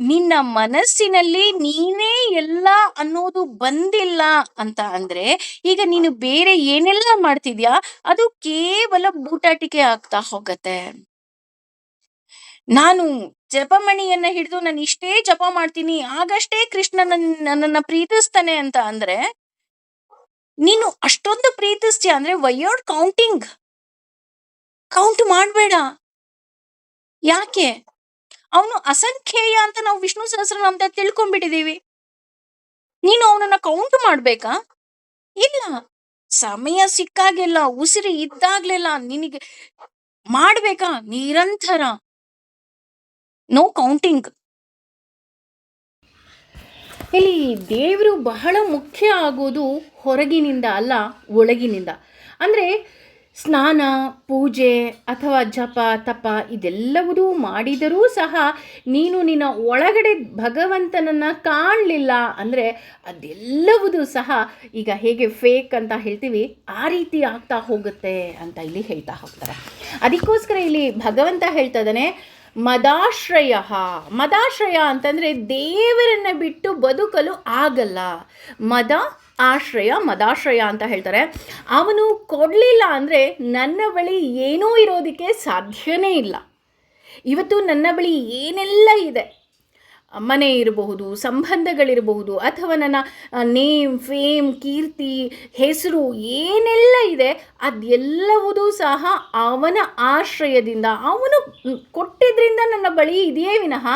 ನಿನ್ನ ಮನಸ್ಸಿನಲ್ಲಿ ನೀನೇ ಎಲ್ಲ ಅನ್ನೋದು ಬಂದಿಲ್ಲ ಅಂತ ಅಂದ್ರೆ, ಈಗ ನೀನು ಬೇರೆ ಏನೆಲ್ಲ ಮಾಡ್ತಿದ್ಯಾ ಅದು ಕೇವಲ ಬೂಟಾಟಿಕೆ ಆಗ್ತಾ ಹೋಗತ್ತೆ. ನಾನು ಜಪಮಣಿಯನ್ನ ಹಿಡಿದು ನಾನು ಇಷ್ಟೇ ಜಪ ಮಾಡ್ತೀನಿ, ಆಗಷ್ಟೇ ಕೃಷ್ಣ ನನ್ನನ್ನ ಪ್ರೀತಿಸ್ತಾನೆ ಅಂತ ಅಂದ್ರೆ, ನೀನು ಅಷ್ಟೊಂದು ಪ್ರೀತಿಸ್ತೀಯ ಅಂದ್ರೆ ವೈ ಆರ್ ಕೌಂಟಿಂಗ್? ಕೌಂಟ್ ಮಾಡ್ಬೇಡ. ಯಾಕೆ? ಅವನು ಅಸಂಖ್ಯೇಯ ಅಂತ ನಾವು ವಿಷ್ಣು ಸಹಸ್ರನಾಮದಲ್ಲಿ ತಿಳ್ಕೊಂಡ್ಬಿಟ್ಟಿದೀವಿ. ನೀನು ಅವನನ್ನ ಕೌಂಟ್ ಮಾಡ್ಬೇಕಾ? ಇಲ್ಲ. ಸಮಯ ಸಿಕ್ಕಾಗೆಲ್ಲ, ಉಸಿರು ಇದ್ದಾಗ್ಲೆಲ್ಲ ನಿನಗೆ ಮಾಡ್ಬೇಕಾ? ನಿರಂತರ. No counting. ಇಲ್ಲಿ ದೇವರು ಬಹಳ ಮುಖ್ಯ ಆಗೋದು ಹೊರಗಿನಿಂದ ಅಲ್ಲ, ಒಳಗಿನಿಂದ. ಅಂದರೆ ಸ್ನಾನ, ಪೂಜೆ ಅಥವಾ ಜಪ ತಪ ಇದೆಲ್ಲವುದೂ ಮಾಡಿದರೂ ಸಹ ನೀನು ನಿನ್ನ ಒಳಗಡೆ ಭಗವಂತನನ್ನು ಕಾಣಲಿಲ್ಲ ಅಂದರೆ ಅದೆಲ್ಲವುದೂ ಸಹ ಈಗ ಹೇಗೆ ಫೇಕ್ ಅಂತ ಹೇಳ್ತೀವಿ ಆ ರೀತಿ ಆಗ್ತಾ ಹೋಗುತ್ತೆ ಅಂತ ಇಲ್ಲಿ ಹೇಳ್ತಾ ಹೋಗ್ತಾರೆ. ಅದಕ್ಕೋಸ್ಕರ ಇಲ್ಲಿ ಭಗವಂತ ಹೇಳ್ತಾ ಇದ್ದಾನೆ, ಮದಾಶ್ರಯ. ಮದಾಶ್ರಯ ಅಂತಂದರೆ ದೇವರನ್ನು ಬಿಟ್ಟು ಬದುಕಲು ಆಗಲ್ಲ. ಮದಾಶ್ರಯ ಅಂತ ಹೇಳ್ತಾರೆ. ಅವನು ಕೊಡಲಿಲ್ಲ ಅಂದರೆ ನನ್ನ ಬಳಿ ಏನೂ ಇರೋದಕ್ಕೆ ಸಾಧ್ಯವೇ ಇಲ್ಲ. ಇವತ್ತು ನನ್ನ ಬಳಿ ಏನೆಲ್ಲ ಇದೆ, ಮನೆ ಇರಬಹುದು, ಸಂಬಂಧಗಳಿರಬಹುದು, ಅಥವಾ ನನ್ನ ನೇಮ್, ಫೇಮ್, ಕೀರ್ತಿ, ಹೆಸರು ಏನೆಲ್ಲ ಇದೆ ಅದೆಲ್ಲವುದೂ ಸಹ ಅವನ ಆಶ್ರಯದಿಂದ, ಅವನು ಕೊಟ್ಟಿದ್ದರಿಂದ ನನ್ನ ಬಳಿ ಇದೆಯೇ ವಿನಃ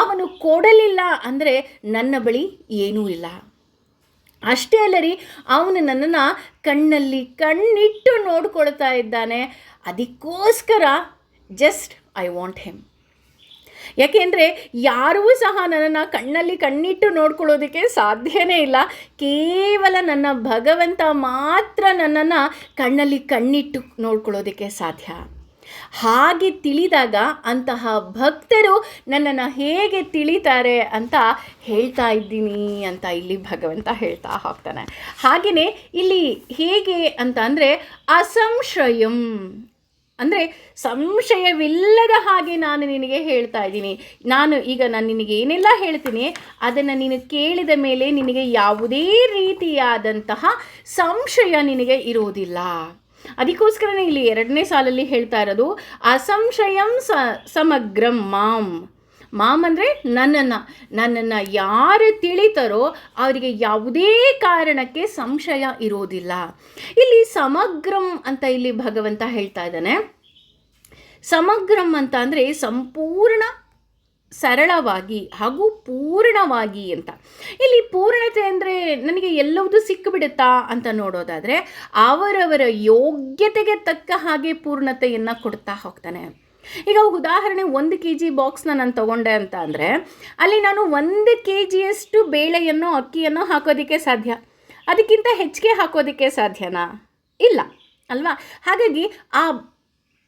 ಅವನು ಕೊಡಲಿಲ್ಲ ಅಂದರೆ ನನ್ನ ಬಳಿ ಏನೂ ಇಲ್ಲ. ಅಷ್ಟೇ ಅಲ್ಲ ರೀ, ಅವನು ನನ್ನನ್ನು ಕಣ್ಣಲ್ಲಿ ಕಣ್ಣಿಟ್ಟು ನೋಡ್ಕೊಳ್ತಾ ಇದ್ದಾನೆ. ಅದಕ್ಕೋಸ್ಕರ ಜಸ್ಟ್ ಐ ವಾಂಟ್ ಹಿಮ್. ಯಾಕೆಂದರೆ ಯಾರೂ ಸಹ ನನ್ನನ್ನು ಕಣ್ಣಲ್ಲಿ ಕಣ್ಣಿಟ್ಟು ನೋಡ್ಕೊಳ್ಳೋದಕ್ಕೆ ಸಾಧ್ಯವೇ ಇಲ್ಲ. ಕೇವಲ ನನ್ನ ಭಗವಂತ ಮಾತ್ರ ನನ್ನನ್ನು ಕಣ್ಣಲ್ಲಿ ಕಣ್ಣಿಟ್ಟು ನೋಡ್ಕೊಳ್ಳೋದಕ್ಕೆ ಸಾಧ್ಯ. ಹಾಗೆ ತಿಳಿದಾಗ ಅಂತಹ ಭಕ್ತರು ನನ್ನನ್ನು ಹೇಗೆ ತಿಳಿತಾರೆ ಅಂತ ಹೇಳ್ತಾ ಇದ್ದೀನಿ ಅಂತ ಇಲ್ಲಿ ಭಗವಂತ ಹೇಳ್ತಾ ಹೋಗ್ತಾನೆ. ಹಾಗೆಯೇ ಇಲ್ಲಿ ಹೇಗೆ ಅಂತ ಅಂದರೆ ಅಸಂಶಯಂ, ಅಂದರೆ ಸಂಶಯವಿಲ್ಲದ ಹಾಗೆ ನಾನು ನಿನಗೆ ಹೇಳ್ತಾ ಇದ್ದೀನಿ. ನಾನು ನಿನಗೆ ಏನೆಲ್ಲ ಹೇಳ್ತೀನಿ ಅದನ್ನು ನೀನು ಕೇಳಿದ ಮೇಲೆ ನಿನಗೆ ಯಾವುದೇ ರೀತಿಯಾದಂತಹ ಸಂಶಯ ನಿನಗೆ ಇರೋದಿಲ್ಲ. ಅದಕ್ಕೋಸ್ಕರನೇ ಇಲ್ಲಿ 2ನೇ ಸಾಲಲ್ಲಿ ಹೇಳ್ತಾ ಇರೋದು ಅಸಂಶಯಂ ಸಮಗ್ರಂ ಮಾಮ್ ಅಂದರೆ ನನ್ನನ್ನು ಯಾರು ತಿಳಿತಾರೋ ಅವರಿಗೆ ಯಾವುದೇ ಕಾರಣಕ್ಕೆ ಸಂಶಯ ಇರೋದಿಲ್ಲ. ಇಲ್ಲಿ ಸಮಗ್ರಂ ಅಂತ ಇಲ್ಲಿ ಭಗವಂತ ಹೇಳ್ತಾ ಇದ್ದಾನೆ. ಸಮಗ್ರಂ ಅಂತ ಅಂದರೆ ಸಂಪೂರ್ಣ, ಸರಳವಾಗಿ ಹಾಗೂ ಪೂರ್ಣವಾಗಿ ಅಂತ. ಇಲ್ಲಿ ಪೂರ್ಣತೆ ಅಂದರೆ ನನಗೆ ಎಲ್ಲವೂ ಸಿಕ್ಕಿಬಿಡುತ್ತಾ ಅಂತ ನೋಡೋದಾದರೆ ಅವರವರ ಯೋಗ್ಯತೆಗೆ ತಕ್ಕ ಹಾಗೆ ಪೂರ್ಣತೆಯನ್ನು ಕೊಡ್ತಾ ಹೋಗ್ತಾನೆ. ಈಗ ಉದಾಹರಣೆ 1 kg ಬಾಕ್ಸ್ನ ನಾನು ತೊಗೊಂಡೆ ಅಂತ ಅಂದರೆ ಅಲ್ಲಿ ನಾನು 1 kgಯಷ್ಟು ಬೇಳೆಯನ್ನು, ಅಕ್ಕಿಯನ್ನು ಹಾಕೋದಕ್ಕೆ ಸಾಧ್ಯ. ಅದಕ್ಕಿಂತ ಹೆಚ್ಚಿಗೆ ಹಾಕೋದಕ್ಕೆ ಸಾಧ್ಯನಾ? ಇಲ್ಲ ಅಲ್ವಾ? ಹಾಗಾಗಿ ಆ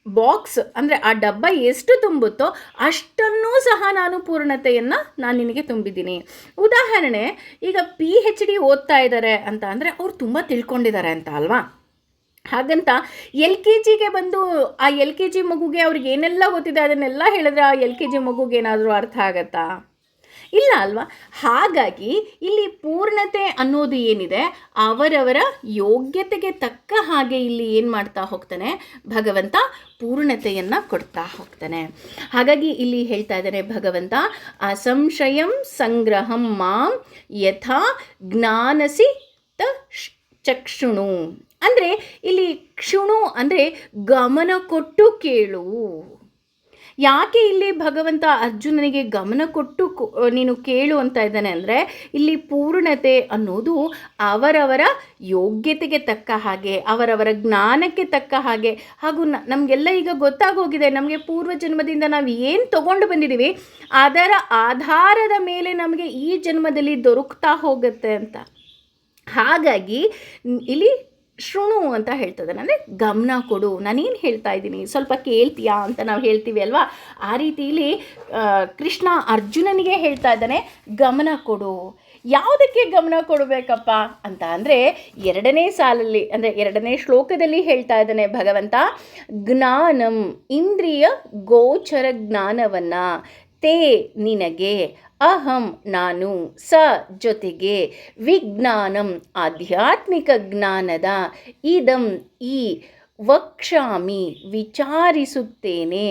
ಬಾಕ್ಸ್ ಅಂದರೆ ಆ ಡಬ್ಬ ಎಷ್ಟು ತುಂಬುತ್ತೋ ಅಷ್ಟನ್ನೂ ಸಹ ನಾನು ಪೂರ್ಣತೆಯನ್ನು ನಾನು ನಿನಗೆ ತುಂಬಿದ್ದೀನಿ. ಉದಾಹರಣೆ, ಈಗ PhD ಓದ್ತಾ ಇದ್ದಾರೆ ಅಂತ ಅಂದರೆ ಅವ್ರು ತುಂಬ ತಿಳ್ಕೊಂಡಿದ್ದಾರೆ ಅಂತ ಅಲ್ವಾ? ಹಾಗಂತ LKGಗೆ ಬಂದು ಆ LKG ಮಗುಗೆ ಅವ್ರಿಗೆ ಏನೆಲ್ಲ ಗೊತ್ತಿದೆ ಅದನ್ನೆಲ್ಲ ಹೇಳಿದ್ರೆ ಆ LKG ಮಗುಗೆ ಏನಾದರೂ ಅರ್ಥ ಆಗತ್ತಾ? ಇಲ್ಲ ಅಲ್ವಾ? ಹಾಗಾಗಿ ಇಲ್ಲಿ ಪೂರ್ಣತೆ ಅನ್ನೋದು ಏನಿದೆ ಅವರವರ ಯೋಗ್ಯತೆಗೆ ತಕ್ಕ ಹಾಗೆ ಇಲ್ಲಿ ಏನು ಮಾಡ್ತಾ ಹೋಗ್ತಾನೆ ಭಗವಂತ, ಪೂರ್ಣತೆಯನ್ನು ಕೊಡ್ತಾ ಹೋಗ್ತಾನೆ. ಹಾಗಾಗಿ ಇಲ್ಲಿ ಹೇಳ್ತಾ ಇದ್ದಾನೆ ಭಗವಂತ, ಅಸಂಶಯಂ ಸಂಗ್ರಹಂ ಮಾಂ ಯಥಾ ಜ್ಞಾನಸಿ ಚಕ್ಷುಣು. ಅಂದರೆ ಇಲ್ಲಿ ಕ್ಷುಣು ಅಂದರೆ ಗಮನ ಕೊಟ್ಟು ಕೇಳು. ಯಾಕೆ ಇಲ್ಲಿ ಭಗವಂತ ಅರ್ಜುನನಿಗೆ ಗಮನ ಕೊಟ್ಟು ನೀನು ಕೇಳು ಅಂತ ಇದ್ದಾನೆ ಅಂದರೆ ಇಲ್ಲಿ ಪೂರ್ಣತೆ ಅನ್ನೋದು ಅವರವರ ಯೋಗ್ಯತೆಗೆ ತಕ್ಕ ಹಾಗೆ, ಅವರವರ ಜ್ಞಾನಕ್ಕೆ ತಕ್ಕ ಹಾಗೆ. ಹಾಗೂ ನಮಗೆಲ್ಲ ಈಗ ಗೊತ್ತಾಗೋಗಿದೆ, ನಮಗೆ ಪೂರ್ವ ಜನ್ಮದಿಂದ ನಾವು ಏನು ತಗೊಂಡು ಬಂದಿದ್ದೀವಿ ಅದರ ಆಧಾರದ ಮೇಲೆ ನಮಗೆ ಈ ಜನ್ಮದಲ್ಲಿ ದೊರಕ್ತಾ ಹೋಗುತ್ತೆ ಅಂತ. ಹಾಗಾಗಿ ಇಲ್ಲಿ ಶೃಣು ಅಂತ ಹೇಳ್ತದೆ, ಅಂದರೆ ಗಮನ ಕೊಡು, ನಾನೇನು ಹೇಳ್ತಾ ಇದ್ದೀನಿ ಸ್ವಲ್ಪ ಕೇಳ್ತೀಯಾ ಅಂತ ನಾವು ಹೇಳ್ತೀವಿ ಅಲ್ವಾ? ಆ ರೀತಿಯಲ್ಲಿ ಕೃಷ್ಣ ಅರ್ಜುನನಿಗೆ ಹೇಳ್ತಾ ಇದ್ದಾನೆ, ಗಮನ ಕೊಡು. ಯಾವುದಕ್ಕೆ ಗಮನ ಕೊಡಬೇಕಪ್ಪ ಅಂತ ಅಂದರೆ 2ನೇ ಸಾಲಲ್ಲಿ, ಅಂದರೆ 2ನೇ ಶ್ಲೋಕದಲ್ಲಿ ಹೇಳ್ತಾ ಇದ್ದಾನೆ ಭಗವಂತ, ಜ್ಞಾನಂ ಇಂದ್ರಿಯ ಗೋಚರ ಜ್ಞಾನವನ್ನು ತೇ ನಿನಗೆ, ಅಹಂ ನಾನು, ಸ ಜೊತೆಗೆ, ವಿಜ್ಞಾನಂ ಆಧ್ಯಾತ್ಮಿಕ ಜ್ಞಾನದ, ಇದಂ ಈ, ವಕ್ಷಾಮಿ ವಿಚಾರಿಸುತ್ತೇನೆ,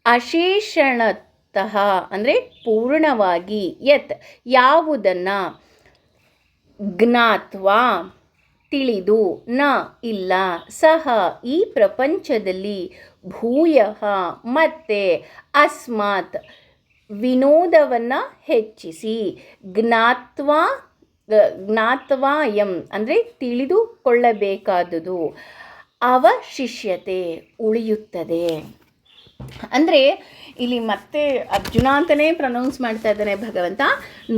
ಅಶೇಷಣತಃ ಅಂದರೆ ಪೂರ್ಣವಾಗಿ, ಯತ್ ಯಾವುದನ್ನು, ಜ್ಞಾತ್ವಾ ತಿಳಿದು, ನ ಇಲ್ಲ, ಸಹ ಈ ಪ್ರಪಂಚದಲ್ಲಿ, ಭೂಯಃ ಮತ್ತೆ, ಅಸ್ಮಾತ್ ವಿನೋದವನ್ನು ಹೆಚ್ಚಿಸಿ, ಜ್ಞಾತ್ವಾ ಜ್ಞಾತ್ವಾ ಯಂ ಅಂದರೆ ತಿಳಿದುಕೊಳ್ಳಬೇಕಾದುದು, ಅವಶಿಷ್ಯತೆ ಉಳಿಯುತ್ತದೆ. ಅಂದರೆ ಇಲ್ಲಿ ಮತ್ತೆ ಅರ್ಜುನ ಅಂತಲೇ ಪ್ರೊನೌನ್ಸ್ ಮಾಡ್ತಾ ಇದ್ದಾನೆ ಭಗವಂತ.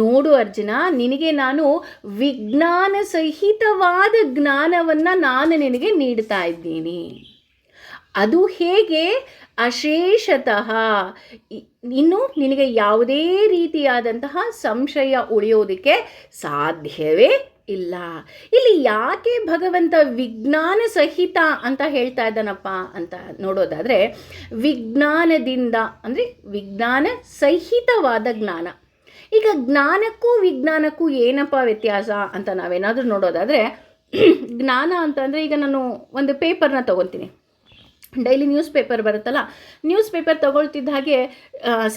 ನೋಡು ಅರ್ಜುನ, ನಿನಗೆ ನಾನು ವಿಜ್ಞಾನ ಸಹಿತವಾದ ಜ್ಞಾನವನ್ನು ನಾನು ನಿನಗೆ ನೀಡ್ತಾ ಇದ್ದೀನಿ. ಅದು ಹೇಗೆ? ಅಶೇಷತಃ, ಇನ್ನು ನಿನಗೆ ಯಾವುದೇ ರೀತಿಯಾದಂತಹ ಸಂಶಯ ಉಳಿಯೋದಕ್ಕೆ ಸಾಧ್ಯವೇ ಇಲ್ಲ. ಇಲ್ಲಿ ಯಾಕೆ ಭಗವಂತ ವಿಜ್ಞಾನ ಸಹಿತ ಅಂತ ಹೇಳ್ತಾ ಇದ್ದಾನಪ್ಪ ಅಂತ ನೋಡೋದಾದರೆ, ವಿಜ್ಞಾನದಿಂದ ಅಂದರೆ ವಿಜ್ಞಾನ ಸಹಿತವಾದ ಜ್ಞಾನ. ಈಗ ಜ್ಞಾನಕ್ಕೂ ವಿಜ್ಞಾನಕ್ಕೂ ಏನಪ್ಪ ವ್ಯತ್ಯಾಸ ಅಂತ ನಾವೇನಾದರೂ ನೋಡೋದಾದರೆ, ಜ್ಞಾನ ಅಂತಂದರೆ ಈಗ ನಾನು ಒಂದು ಪೇಪರ್ನ ತೊಗೊತೀನಿ, ಡೈಲಿ ನ್ಯೂಸ್ ಪೇಪರ್ ಬರುತ್ತಲ್ಲ, ನ್ಯೂಸ್ ಪೇಪರ್ ತೊಗೊಳ್ತಿದ್ದ ಹಾಗೆ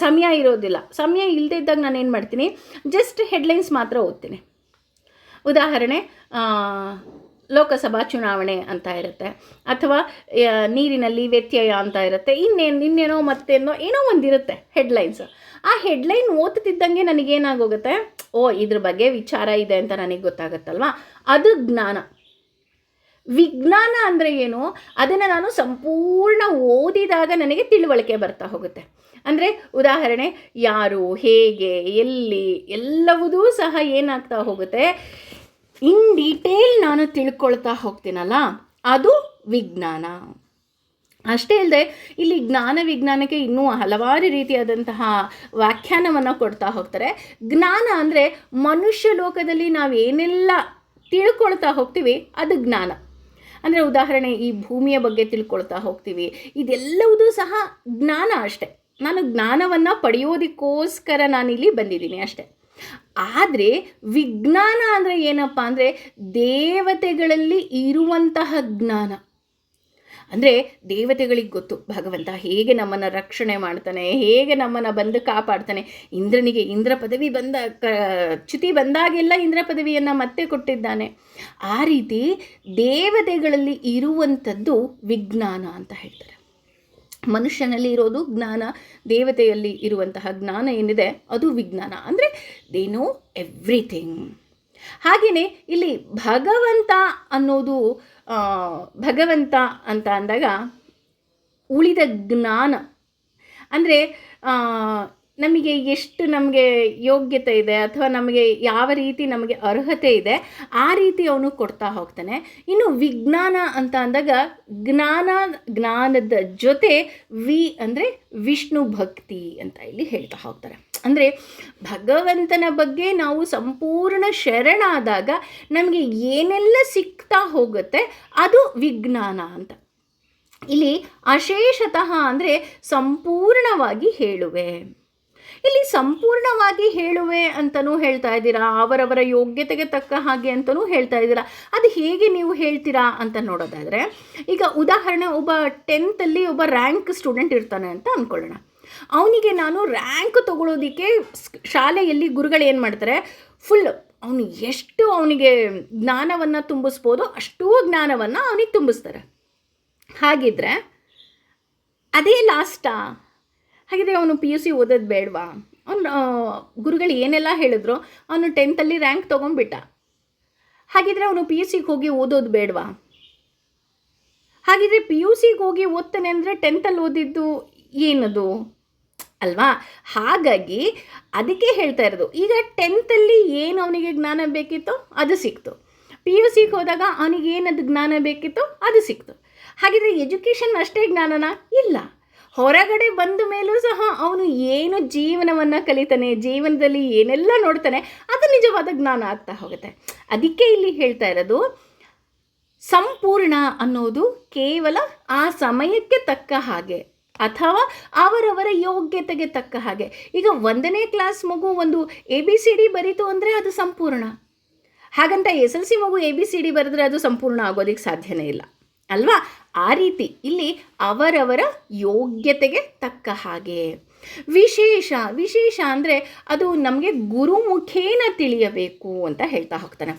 ಸಮಯ ಇರೋದಿಲ್ಲ. ಸಮಯ ಇಲ್ಲದೇ ಇದ್ದಾಗ ನಾನು ಏನು ಮಾಡ್ತೀನಿ, ಜಸ್ಟ್ ಹೆಡ್ಲೈನ್ಸ್ ಮಾತ್ರ ಓದ್ತೀನಿ. ಉದಾಹರಣೆ, ಲೋಕಸಭಾ ಚುನಾವಣೆ ಅಂತ ಇರುತ್ತೆ, ಅಥವಾ ನೀರಿನಲ್ಲಿ ವ್ಯತ್ಯಯ ಅಂತ ಇರುತ್ತೆ, ಇನ್ನೇನೋ ಮತ್ತೇನೋ ಏನೋ ಒಂದಿರುತ್ತೆ ಹೆಡ್ಲೈನ್ಸ್. ಆ ಹೆಡ್ಲೈನ್ ಓದ್ತಿದ್ದಂಗೆ ನನಗೇನಾಗೋಗುತ್ತೆ, ಇದ್ರ ಬಗ್ಗೆ ವಿಚಾರ ಇದೆ ಅಂತ ನನಗೆ ಗೊತ್ತಾಗುತ್ತಲ್ವ, ಅದು ಜ್ಞಾನ. ವಿಜ್ಞಾನ ಅಂದರೆ ಏನು? ಅದನ್ನು ನಾನು ಸಂಪೂರ್ಣ ಓದಿದಾಗ ನನಗೆ ತಿಳುವಳಿಕೆ ಬರ್ತಾ ಹೋಗುತ್ತೆ. ಅಂದರೆ ಉದಾಹರಣೆ, ಯಾರು, ಹೇಗೆ, ಎಲ್ಲಿ ಎಲ್ಲವುದೂ ಸಹ ಏನಾಗ್ತಾ ಹೋಗುತ್ತೆ, ಇನ್ ಡೀಟೇಲ್ ನಾನು ತಿಳ್ಕೊಳ್ತಾ ಹೋಗ್ತೀನಲ್ಲ, ಅದು ವಿಜ್ಞಾನ. ಅಷ್ಟೇ ಅಲ್ಲದೆ ಇಲ್ಲಿ ಜ್ಞಾನ ವಿಜ್ಞಾನಕ್ಕೆ ಇನ್ನೂ ಹಲವಾರು ರೀತಿಯಾದಂತಹ ವ್ಯಾಖ್ಯಾನವನ್ನು ಕೊಡ್ತಾ ಹೋಗ್ತಾರೆ. ಜ್ಞಾನ ಅಂದರೆ ಮನುಷ್ಯ ಲೋಕದಲ್ಲಿ ನಾವೇನೆಲ್ಲ ತಿಳ್ಕೊಳ್ತಾ ಹೋಗ್ತೀವಿ ಅದು ಜ್ಞಾನ. ಅಂದರೆ ಉದಾಹರಣೆ, ಈ ಭೂಮಿಯ ಬಗ್ಗೆ ತಿಳ್ಕೊಳ್ತಾ ಹೋಗ್ತೀವಿ, ಇದೆಲ್ಲವುದೂ ಸಹ ಜ್ಞಾನ ಅಷ್ಟೆ. ನಾನು ಜ್ಞಾನವನ್ನು ಪಡೆಯೋದಕ್ಕೋಸ್ಕರ ನಾನಿಲ್ಲಿ ಬಂದಿದ್ದೀನಿ ಅಷ್ಟೆ. ಆದರೆ ವಿಜ್ಞಾನ ಅಂದರೆ ಏನಪ್ಪ ಅಂದರೆ ದೇವತೆಗಳಲ್ಲಿ ಇರುವಂತಹ ಜ್ಞಾನ. ಅಂದರೆ ದೇವತೆಗಳಿಗೆ ಗೊತ್ತು ಭಗವಂತ ಹೇಗೆ ನಮ್ಮನ್ನು ರಕ್ಷಣೆ ಮಾಡ್ತಾನೆ, ಹೇಗೆ ನಮ್ಮನ್ನು ಬಂದು ಕಾಪಾಡ್ತಾನೆ. ಇಂದ್ರನಿಗೆ ಇಂದ್ರ ಪದವಿ ಚ್ಯುತಿ ಬಂದಾಗೆಲ್ಲ ಇಂದ್ರ ಪದವಿಯನ್ನು ಮತ್ತೆ ಕೊಟ್ಟಿದ್ದಾನೆ. ಆ ರೀತಿ ದೇವತೆಗಳಲ್ಲಿ ಇರುವಂಥದ್ದು ವಿಜ್ಞಾನ ಅಂತ ಹೇಳ್ತಾರೆ. ಮನುಷ್ಯನಲ್ಲಿ ಇರೋದು ಜ್ಞಾನ, ದೇವತೆಯಲ್ಲಿ ಇರುವಂತಹ ಜ್ಞಾನ ಏನಿದೆ ಅದು ವಿಜ್ಞಾನ. ಅಂದರೆ ದೇ ನೋ ಎವ್ರಿಥಿಂಗ್. ಹಾಗೆಯೇ ಇಲ್ಲಿ ಭಗವಂತ ಅನ್ನೋದು, ಭಗವಂತ ಅಂತ ಅಂದಾಗ ಉಳಿದ ಜ್ಞಾನ ಅಂದರೆ ನಮಗೆ ಎಷ್ಟು ನಮಗೆ ಯೋಗ್ಯತೆ ಇದೆ ಅಥವಾ ನಮಗೆ ಯಾವ ರೀತಿ ನಮಗೆ ಅರ್ಹತೆ ಇದೆ ಆ ರೀತಿ ಅವನು ಕೊಡ್ತಾ ಹೋಗ್ತಾನೆ. ಇನ್ನು ವಿಜ್ಞಾನ ಅಂತ ಅಂದಾಗ ಜ್ಞಾನದ ಜೊತೆ ಅಂದರೆ ವಿಷ್ಣು ಭಕ್ತಿ ಅಂತ ಇಲ್ಲಿ ಹೇಳ್ತಾ ಹೋಗ್ತಾರೆ. ಅಂದರೆ ಭಗವಂತನ ಬಗ್ಗೆ ನಾವು ಸಂಪೂರ್ಣ ಶರಣಾದಾಗ ನಮಗೆ ಏನೆಲ್ಲ ಸಿಗ್ತಾ ಹೋಗುತ್ತೆ ಅದು ವಿಜ್ಞಾನ ಅಂತ. ಇಲ್ಲಿ ಅಶೇಷತಃ ಅಂದರೆ ಸಂಪೂರ್ಣವಾಗಿ ಹೇಳುವೆ. ಇಲ್ಲಿ ಸಂಪೂರ್ಣವಾಗಿ ಹೇಳುವೆ ಅಂತಲೂ ಹೇಳ್ತಾ ಇದ್ದೀರಾ, ಅವರವರ ಯೋಗ್ಯತೆಗೆ ತಕ್ಕ ಹಾಗೆ ಅಂತಲೂ ಹೇಳ್ತಾ ಇದ್ದೀರಾ. ಅದು ಹೇಗೆ ನೀವು ಹೇಳ್ತೀರಾ ಅಂತ ನೋಡೋದಾದರೆ, ಈಗ ಉದಾಹರಣೆ, ಒಬ್ಬ 10th ಒಬ್ಬ ರ್ಯಾಂಕ್ ಸ್ಟೂಡೆಂಟ್ ಇರ್ತಾನೆ ಅಂತ ಅಂದ್ಕೊಳ್ಳೋಣ. ಅವನಿಗೆ ನಾನು ರ್ಯಾಂಕ್ ತೊಗೊಳೋದಕ್ಕೆ ಶಾಲೆಯಲ್ಲಿ ಗುರುಗಳು ಏನು ಮಾಡ್ತಾರೆ, ಫುಲ್ ಅವನು ಎಷ್ಟು ಅವನಿಗೆ ಜ್ಞಾನವನ್ನು ತುಂಬಿಸ್ಬೋದೋ ಅಷ್ಟೂ ಜ್ಞಾನವನ್ನು ಅವನಿಗೆ ತುಂಬಿಸ್ತಾರೆ. ಹಾಗಿದ್ರೆ ಅದೇ ಲಾಸ್ಟಾ? ಹಾಗಿದ್ರೆ ಅವನು PUC ಓದೋದು ಬೇಡವಾ? ಅವನು ಗುರುಗಳು ಏನೆಲ್ಲ ಹೇಳಿದ್ರು, ಅವನು 10th ರ್ಯಾಂಕ್ ತೊಗೊಂಡ್ಬಿಟ್ಟ. ಹಾಗಿದ್ರೆ ಅವನು PUCಗೆ ಹೋಗಿ ಓದೋದು ಬೇಡವಾ? ಹಾಗಿದ್ರೆ PUCಗೆ ಹೋಗಿ ಓದ್ತಾನೆ ಅಂದರೆ 10th ಓದಿದ್ದು ಏನದು ಅಲ್ವಾ? ಹಾಗಾಗಿ ಅದಕ್ಕೆ ಹೇಳ್ತಾ ಇರೋದು, ಈಗ 10th ಏನು ಅವನಿಗೆ ಜ್ಞಾನ ಬೇಕಿತ್ತು ಅದು ಸಿಕ್ತು, PUCಗೆ ಹೋದಾಗ ಅವನಿಗೆ ಏನದು ಜ್ಞಾನ ಬೇಕಿತ್ತು ಅದು ಸಿಕ್ತು. ಹಾಗಿದ್ರೆ ಎಜುಕೇಷನ್ ಅಷ್ಟೇ ಜ್ಞಾನನ? ಇಲ್ಲ. ಹೊರಗಡೆ ಬಂದ ಮೇಲೂ ಸಹ ಅವನು ಏನು ಜೀವನವನ್ನು ಕಲಿತಾನೆ, ಜೀವನದಲ್ಲಿ ಏನೆಲ್ಲ ನೋಡ್ತಾನೆ ಅದು ನಿಜವಾದ ಜ್ಞಾನ ಆಗ್ತಾ ಹೋಗುತ್ತೆ. ಅದಕ್ಕೆ ಇಲ್ಲಿ ಹೇಳ್ತಾ ಇರೋದು, ಸಂಪೂರ್ಣ ಅನ್ನೋದು ಕೇವಲ ಆ ಸಮಯಕ್ಕೆ ತಕ್ಕ ಹಾಗೆ ಅಥವಾ ಅವರವರ ಯೋಗ್ಯತೆಗೆ ತಕ್ಕ ಹಾಗೆ. ಈಗ 1ನೇ ಕ್ಲಾಸ್ ಮಗು ಒಂದು ABCD ಬರೀತು ಅಂದರೆ ಅದು ಸಂಪೂರ್ಣ. ಹಾಗಂತ SLC ಮಗು ABCD ಬರೆದ್ರೆ ಅದು ಸಂಪೂರ್ಣ ಆಗೋದಕ್ಕೆ ಸಾಧ್ಯನೇ ಇಲ್ಲ ಅಲ್ವಾ? ಆ ರೀತಿ ಇಲ್ಲಿ ಅವರವರ ಯೋಗ್ಯತೆಗೆ ತಕ್ಕ ಹಾಗೆ. ವಿಶೇಷ ಅಂದರೆ ಅದು ನಮಗೆ ಗುರುಮುಖೇನ ತಿಳಿಯಬೇಕು ಅಂತ ಹೇಳ್ತಾ ಹೋಗ್ತಾನೆ.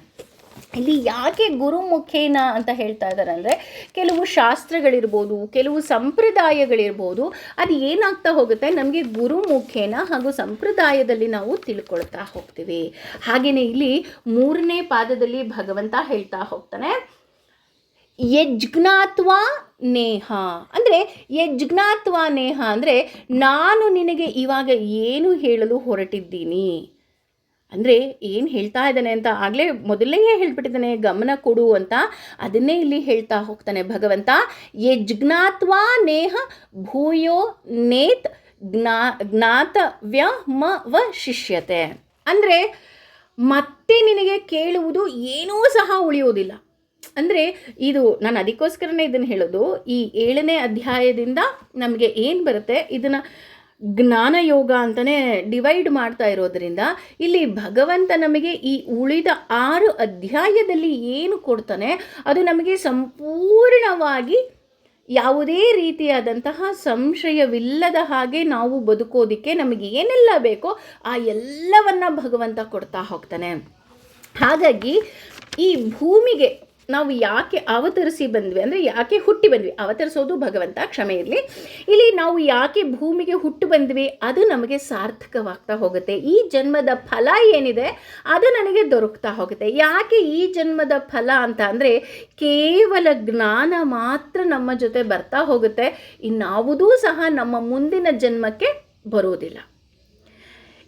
ಇಲ್ಲಿ ಯಾಕೆ ಗುರುಮುಖೇನ ಅಂತ ಹೇಳ್ತಾ ಇದ್ದಾರೆ ಅಂದರೆ, ಕೆಲವು ಶಾಸ್ತ್ರಗಳಿರ್ಬೋದು, ಕೆಲವು ಸಂಪ್ರದಾಯಗಳಿರ್ಬೋದು, ಅದು ಏನಾಗ್ತಾ ಹೋಗುತ್ತೆ ನಮಗೆ ಗುರುಮುಖೇನ ಹಾಗೂ ಸಂಪ್ರದಾಯದಲ್ಲಿ ನಾವು ತಿಳ್ಕೊಳ್ತಾ ಹೋಗ್ತೀವಿ. ಹಾಗೆಯೇ ಇಲ್ಲಿ 3ನೇ ಪಾದದಲ್ಲಿ ಭಗವಂತ ಹೇಳ್ತಾ ಹೋಗ್ತಾನೆ, ಯಜ್ಞಾತ್ವಾ ನೇಹ ಅಂದರೆ, ಯಜ್ಞಾತ್ವಾ ನೇಹ ಅಂದರೆ ನಾನು ನಿನಗೆ ಇವಾಗ ಏನು ಹೇಳಲು ಹೊರಟಿದ್ದೀನಿ ಅಂದರೆ ಏನು ಹೇಳ್ತಾ ಇದ್ದಾನೆ ಅಂತ ಆಗಲೇ ಮೊದಲನೇ ಹೇಳ್ಬಿಟ್ಟಿದ್ದಾನೆ, ಗಮನ ಕೊಡು ಅಂತ. ಅದನ್ನೇ ಇಲ್ಲಿ ಹೇಳ್ತಾ ಹೋಗ್ತಾನೆ ಭಗವಂತ. ಯಜ್ಞಾತ್ವಾ ನೇಹ ಭೂಯೋ ನೇತ್ ಜ್ಞಾತವ್ಯ ವ ಶಿಷ್ಯತೆ ಅಂದರೆ, ಮತ್ತೆ ನಿನಗೆ ಕೇಳುವುದು ಏನೂ ಸಹ ಉಳಿಯೋದಿಲ್ಲ. ಅಂದರೆ ಇದು ನಾನು ಅದಕ್ಕೋಸ್ಕರನೇ ಇದನ್ನು ಹೇಳೋದು, ಈ 7ನೇ ಅಧ್ಯಾಯದಿಂದ ನಮಗೆ ಏನು ಬರುತ್ತೆ ಇದನ್ನು ಜ್ಞಾನಯೋಗ ಅಂತಲೇ ಡಿವೈಡ್ ಮಾಡ್ತಾ ಇರೋದರಿಂದ, ಇಲ್ಲಿ ಭಗವಂತ ನಮಗೆ ಈ ಉಳಿದ 6 ಅಧ್ಯಾಯದಲ್ಲಿ ಏನು ಕೊಡ್ತಾನೆ ಅದು ನಮಗೆ ಸಂಪೂರ್ಣವಾಗಿ ಯಾವುದೇ ರೀತಿಯಾದಂತಹ ಸಂಶಯವಿಲ್ಲದ ಹಾಗೆ ನಾವು ಬದುಕೋದಕ್ಕೆ ನಮಗೆ ಏನೆಲ್ಲ ಬೇಕೋ ಆ ಎಲ್ಲವನ್ನು ಭಗವಂತ ಕೊಡ್ತಾ ಹೋಗ್ತಾನೆ. ಹಾಗಾಗಿ ಈ ಭೂಮಿಗೆ ನಾವು ಯಾಕೆ ಅವತರಿಸಿ ಬಂದ್ವಿ ಅಂದರೆ, ಯಾಕೆ ಹುಟ್ಟಿ ಬಂದ್ವಿ, ಅವತರಿಸೋದು ಭಗವಂತ, ಕ್ಷಮೆ ಇರಲಿ. ಇಲ್ಲಿ ನಾವು ಯಾಕೆ ಭೂಮಿಗೆ ಹುಟ್ಟು ಬಂದ್ವಿ ಅದು ನಮಗೆ ಸಾರ್ಥಕವಾಗ್ತಾ ಹೋಗುತ್ತೆ. ಈ ಜನ್ಮದ ಫಲ ಏನಿದೆ ಅದು ನನಗೆ ದೊರಕ್ತಾ ಹೋಗುತ್ತೆ. ಯಾಕೆ ಈ ಜನ್ಮದ ಫಲ ಅಂತ ಅಂದರೆ, ಕೇವಲ ಜ್ಞಾನ ಮಾತ್ರ ನಮ್ಮ ಜೊತೆ ಬರ್ತಾ ಹೋಗುತ್ತೆ, ಇನ್ನಾವುದೂ ಸಹ ನಮ್ಮ ಮುಂದಿನ ಜನ್ಮಕ್ಕೆ ಬರೋದಿಲ್ಲ.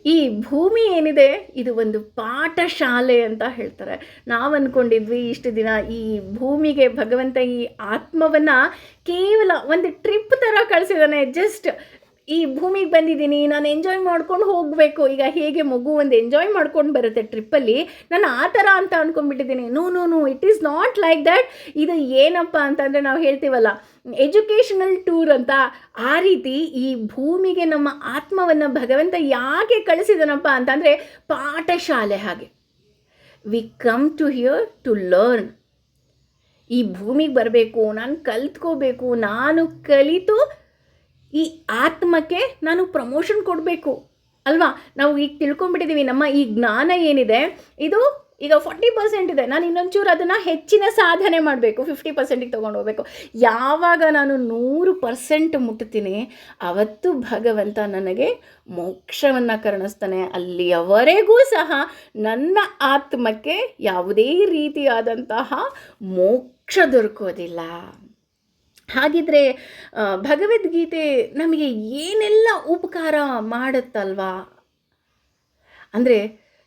ಈ ಭೂಮಿ ಏನಿದೆ ಇದು ಒಂದು ಪಾಠಶಾಲೆ ಅಂತ ಹೇಳ್ತಾರೆ. ನಾವು ಅಂದ್ಕೊಂಡಿದ್ವಿ ಇಷ್ಟು ದಿನ ಈ ಭೂಮಿಗೆ ಭಗವಂತ ಈ ಆತ್ಮವನ್ನು ಕೇವಲ ಒಂದು ಟ್ರಿಪ್ ಥರ ಕಳಿಸಿದ್ದಾನೆ. ಜಸ್ಟ್ ಈ ಭೂಮಿಗೆ ಬಂದಿದ್ದೀನಿ, ನಾನು ಎಂಜಾಯ್ ಮಾಡ್ಕೊಂಡು ಹೋಗಬೇಕು. ಈಗ ಹೇಗೆ ಮಗು ಒಂದು ಎಂಜಾಯ್ ಮಾಡ್ಕೊಂಡು ಬರುತ್ತೆ ಟ್ರಿಪ್ಪಲ್ಲಿ, ನಾನು ಆ ಥರ ಅಂತ ಅಂದ್ಕೊಂಡ್ಬಿಟ್ಟಿದ್ದೀನಿ. No no no, it is not like that. ಇದು ಏನಪ್ಪ ಅಂತಂದರೆ ನಾವು ಹೇಳ್ತೀವಲ್ಲ ಎಜುಕೇಷನಲ್ ಟೂರ್ ಅಂತ, ಆ ರೀತಿ ಈ ಭೂಮಿಗೆ ನಮ್ಮ ಆತ್ಮವನ್ನು ಭಗವಂತ ಯಾಕೆ ಕಳಿಸಿದನಪ್ಪ ಅಂತಂದರೆ ಪಾಠಶಾಲೆ ಹಾಗೆ. We come to here to learn. ಈ ಭೂಮಿಗೆ ಬರಬೇಕು, ನಾನು ಕಲ್ತ್ಕೋಬೇಕು, ನಾನು ಕಲಿತು ಈ ಆತ್ಮಕ್ಕೆ ನಾನು ಪ್ರಮೋಷನ್ ಕೊಡಬೇಕು ಅಲ್ವಾ. ನಾವು ಈಗ ತಿಳ್ಕೊಂಡ್ಬಿಟ್ಟಿದ್ದೀವಿ ನಮ್ಮ ಈ ಜ್ಞಾನ ಏನಿದೆ ಇದು ಈಗ 40% ಇದೆ, ನಾನು ಇನ್ನೊಂಚೂರು ಅದನ್ನು ಹೆಚ್ಚಿನ ಸಾಧನೆ ಮಾಡಬೇಕು, 50%ಗೆ ತೊಗೊಂಡು ಹೋಗಬೇಕು. ಯಾವಾಗ ನಾನು 100% ಮುಟ್ತೀನಿ ಅವತ್ತು ಭಗವಂತ ನನಗೆ ಮೋಕ್ಷವನ್ನು ಕರುಣಿಸ್ತಾನೆ. ಅಲ್ಲಿಯವರೆಗೂ ಸಹ ನನ್ನ ಆತ್ಮಕ್ಕೆ ಯಾವುದೇ ರೀತಿಯಾದಂತಹ ಮೋಕ್ಷ ದೊರಕೋದಿಲ್ಲ. ಹಾಗಿದ್ರೆ ಭಗವದ್ಗೀತೆ ನಮಗೆ ಏನೆಲ್ಲ ಉಪಕಾರ ಮಾಡುತ್ತಲ್ವಾ ಅಂದರೆ,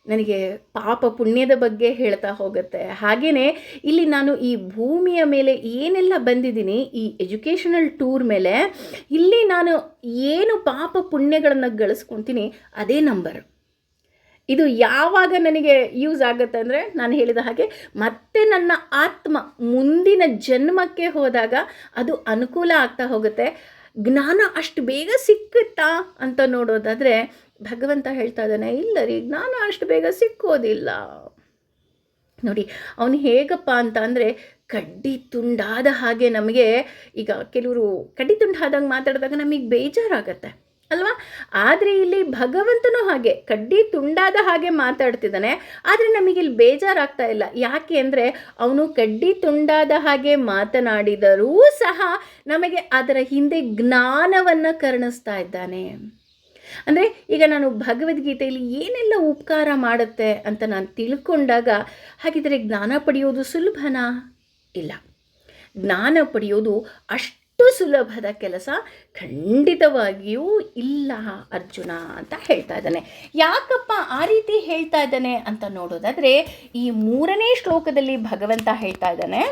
ನನಗೆ ಪಾಪ ಪುಣ್ಯದ ಬಗ್ಗೆ ಹೇಳ್ತಾ ಹೋಗುತ್ತೆ. ಹಾಗೆಯೇ ಇಲ್ಲಿ ನಾನು ಈ ಭೂಮಿಯ ಮೇಲೆ ಏನೆಲ್ಲ ಬಂದಿದ್ದೀನಿ ಈ ಎಜುಕೇಷನಲ್ ಟೂರ್ ಮೇಲೆ, ಇಲ್ಲಿ ನಾನು ಏನು ಪಾಪ ಪುಣ್ಯಗಳನ್ನು ಗಳಿಸ್ಕೊತೀನಿ ಅದೇ ನಂಬರ್. ಇದು ಯಾವಾಗ ನನಗೆ ಯೂಸ್ ಆಗುತ್ತೆ ಅಂದರೆ, ನಾನು ಹೇಳಿದ ಹಾಗೆ ಮತ್ತೆ ನನ್ನ ಆತ್ಮ ಮುಂದಿನ ಜನ್ಮಕ್ಕೆ ಹೋದಾಗ ಅದು ಅನುಕೂಲ ಆಗ್ತಾ ಹೋಗುತ್ತೆ. ಜ್ಞಾನ ಅಷ್ಟು ಬೇಗ ಸಿಕ್ಕುತ್ತಾ ಅಂತ ನೋಡೋದಾದರೆ ಭಗವಂತ ಹೇಳ್ತಾ ಇದ್ದಾನೆ, ಇಲ್ಲ ರೀ, ಜ್ಞಾನ ಅಷ್ಟು ಬೇಗ ಸಿಕ್ಕೋದಿಲ್ಲ. ನೋಡಿ ಅವನು ಹೇಗಪ್ಪ ಅಂತ ಅಂದರೆ, ಕಡ್ಡಿ ತುಂಡಾದ ಹಾಗೆ ನಮಗೆ, ಈಗ ಕೆಲವರು ಕಡ್ಡಿ ತುಂಡಾದಂಗೆ ಮಾತಾಡಿದಾಗ ನಮಗೆ ಬೇಜಾರಾಗತ್ತೆ ಅಲ್ವಾ. ಆದರೆ ಇಲ್ಲಿ ಭಗವಂತನೂ ಹಾಗೆ ಕಡ್ಡಿ ತುಂಡಾದ ಹಾಗೆ ಮಾತಾಡ್ತಿದ್ದಾನೆ, ಆದರೆ ನಮಗಿಲ್ಲಿ ಬೇಜಾರಾಗ್ತಾ ಇಲ್ಲ. ಯಾಕೆ ಅಂದರೆ ಅವನು ಕಡ್ಡಿ ತುಂಡಾದ ಹಾಗೆ ಮಾತನಾಡಿದರೂ ಸಹ ನಮಗೆ ಅದರ ಹಿಂದೆ ಜ್ಞಾನವನ್ನು ಕರುಣಿಸ್ತಾ ಇದ್ದಾನೆ. ಅಂದರೆ ಈಗ ನಾನು ಭಗವದ್ಗೀತೆಯಲ್ಲಿ ಏನೆಲ್ಲ ಉಪಕಾರ ಮಾಡುತ್ತೆ ಅಂತ ನಾನು ತಿಳ್ಕೊಂಡಾಗ, ಹಾಗಿದ್ರೆ ಜ್ಞಾನ ಪಡೆಯೋದು ಸುಲಭನಾ? ಇಲ್ಲ, ಜ್ಞಾನ ಪಡೆಯೋದು ಅಷ್ಟು ಸುಲಭದ ಕೆಲಸ ಖಂಡಿತವಾಗಿಯೂ ಇಲ್ಲ ಅರ್ಜುನ ಅಂತ ಹೇಳ್ತಾ ಇದ್ದಾನೆ. ಯಾಕಪ್ಪ ಆ ರೀತಿ ಹೇಳ್ತಾ ಇದ್ದಾನೆ ಅಂತ ನೋಡೋದಾದರೆ, ಈ 3ನೇ ಶ್ಲೋಕದಲ್ಲಿ ಭಗವಂತ ಹೇಳ್ತಾ ಇದ್ದಾನೆ,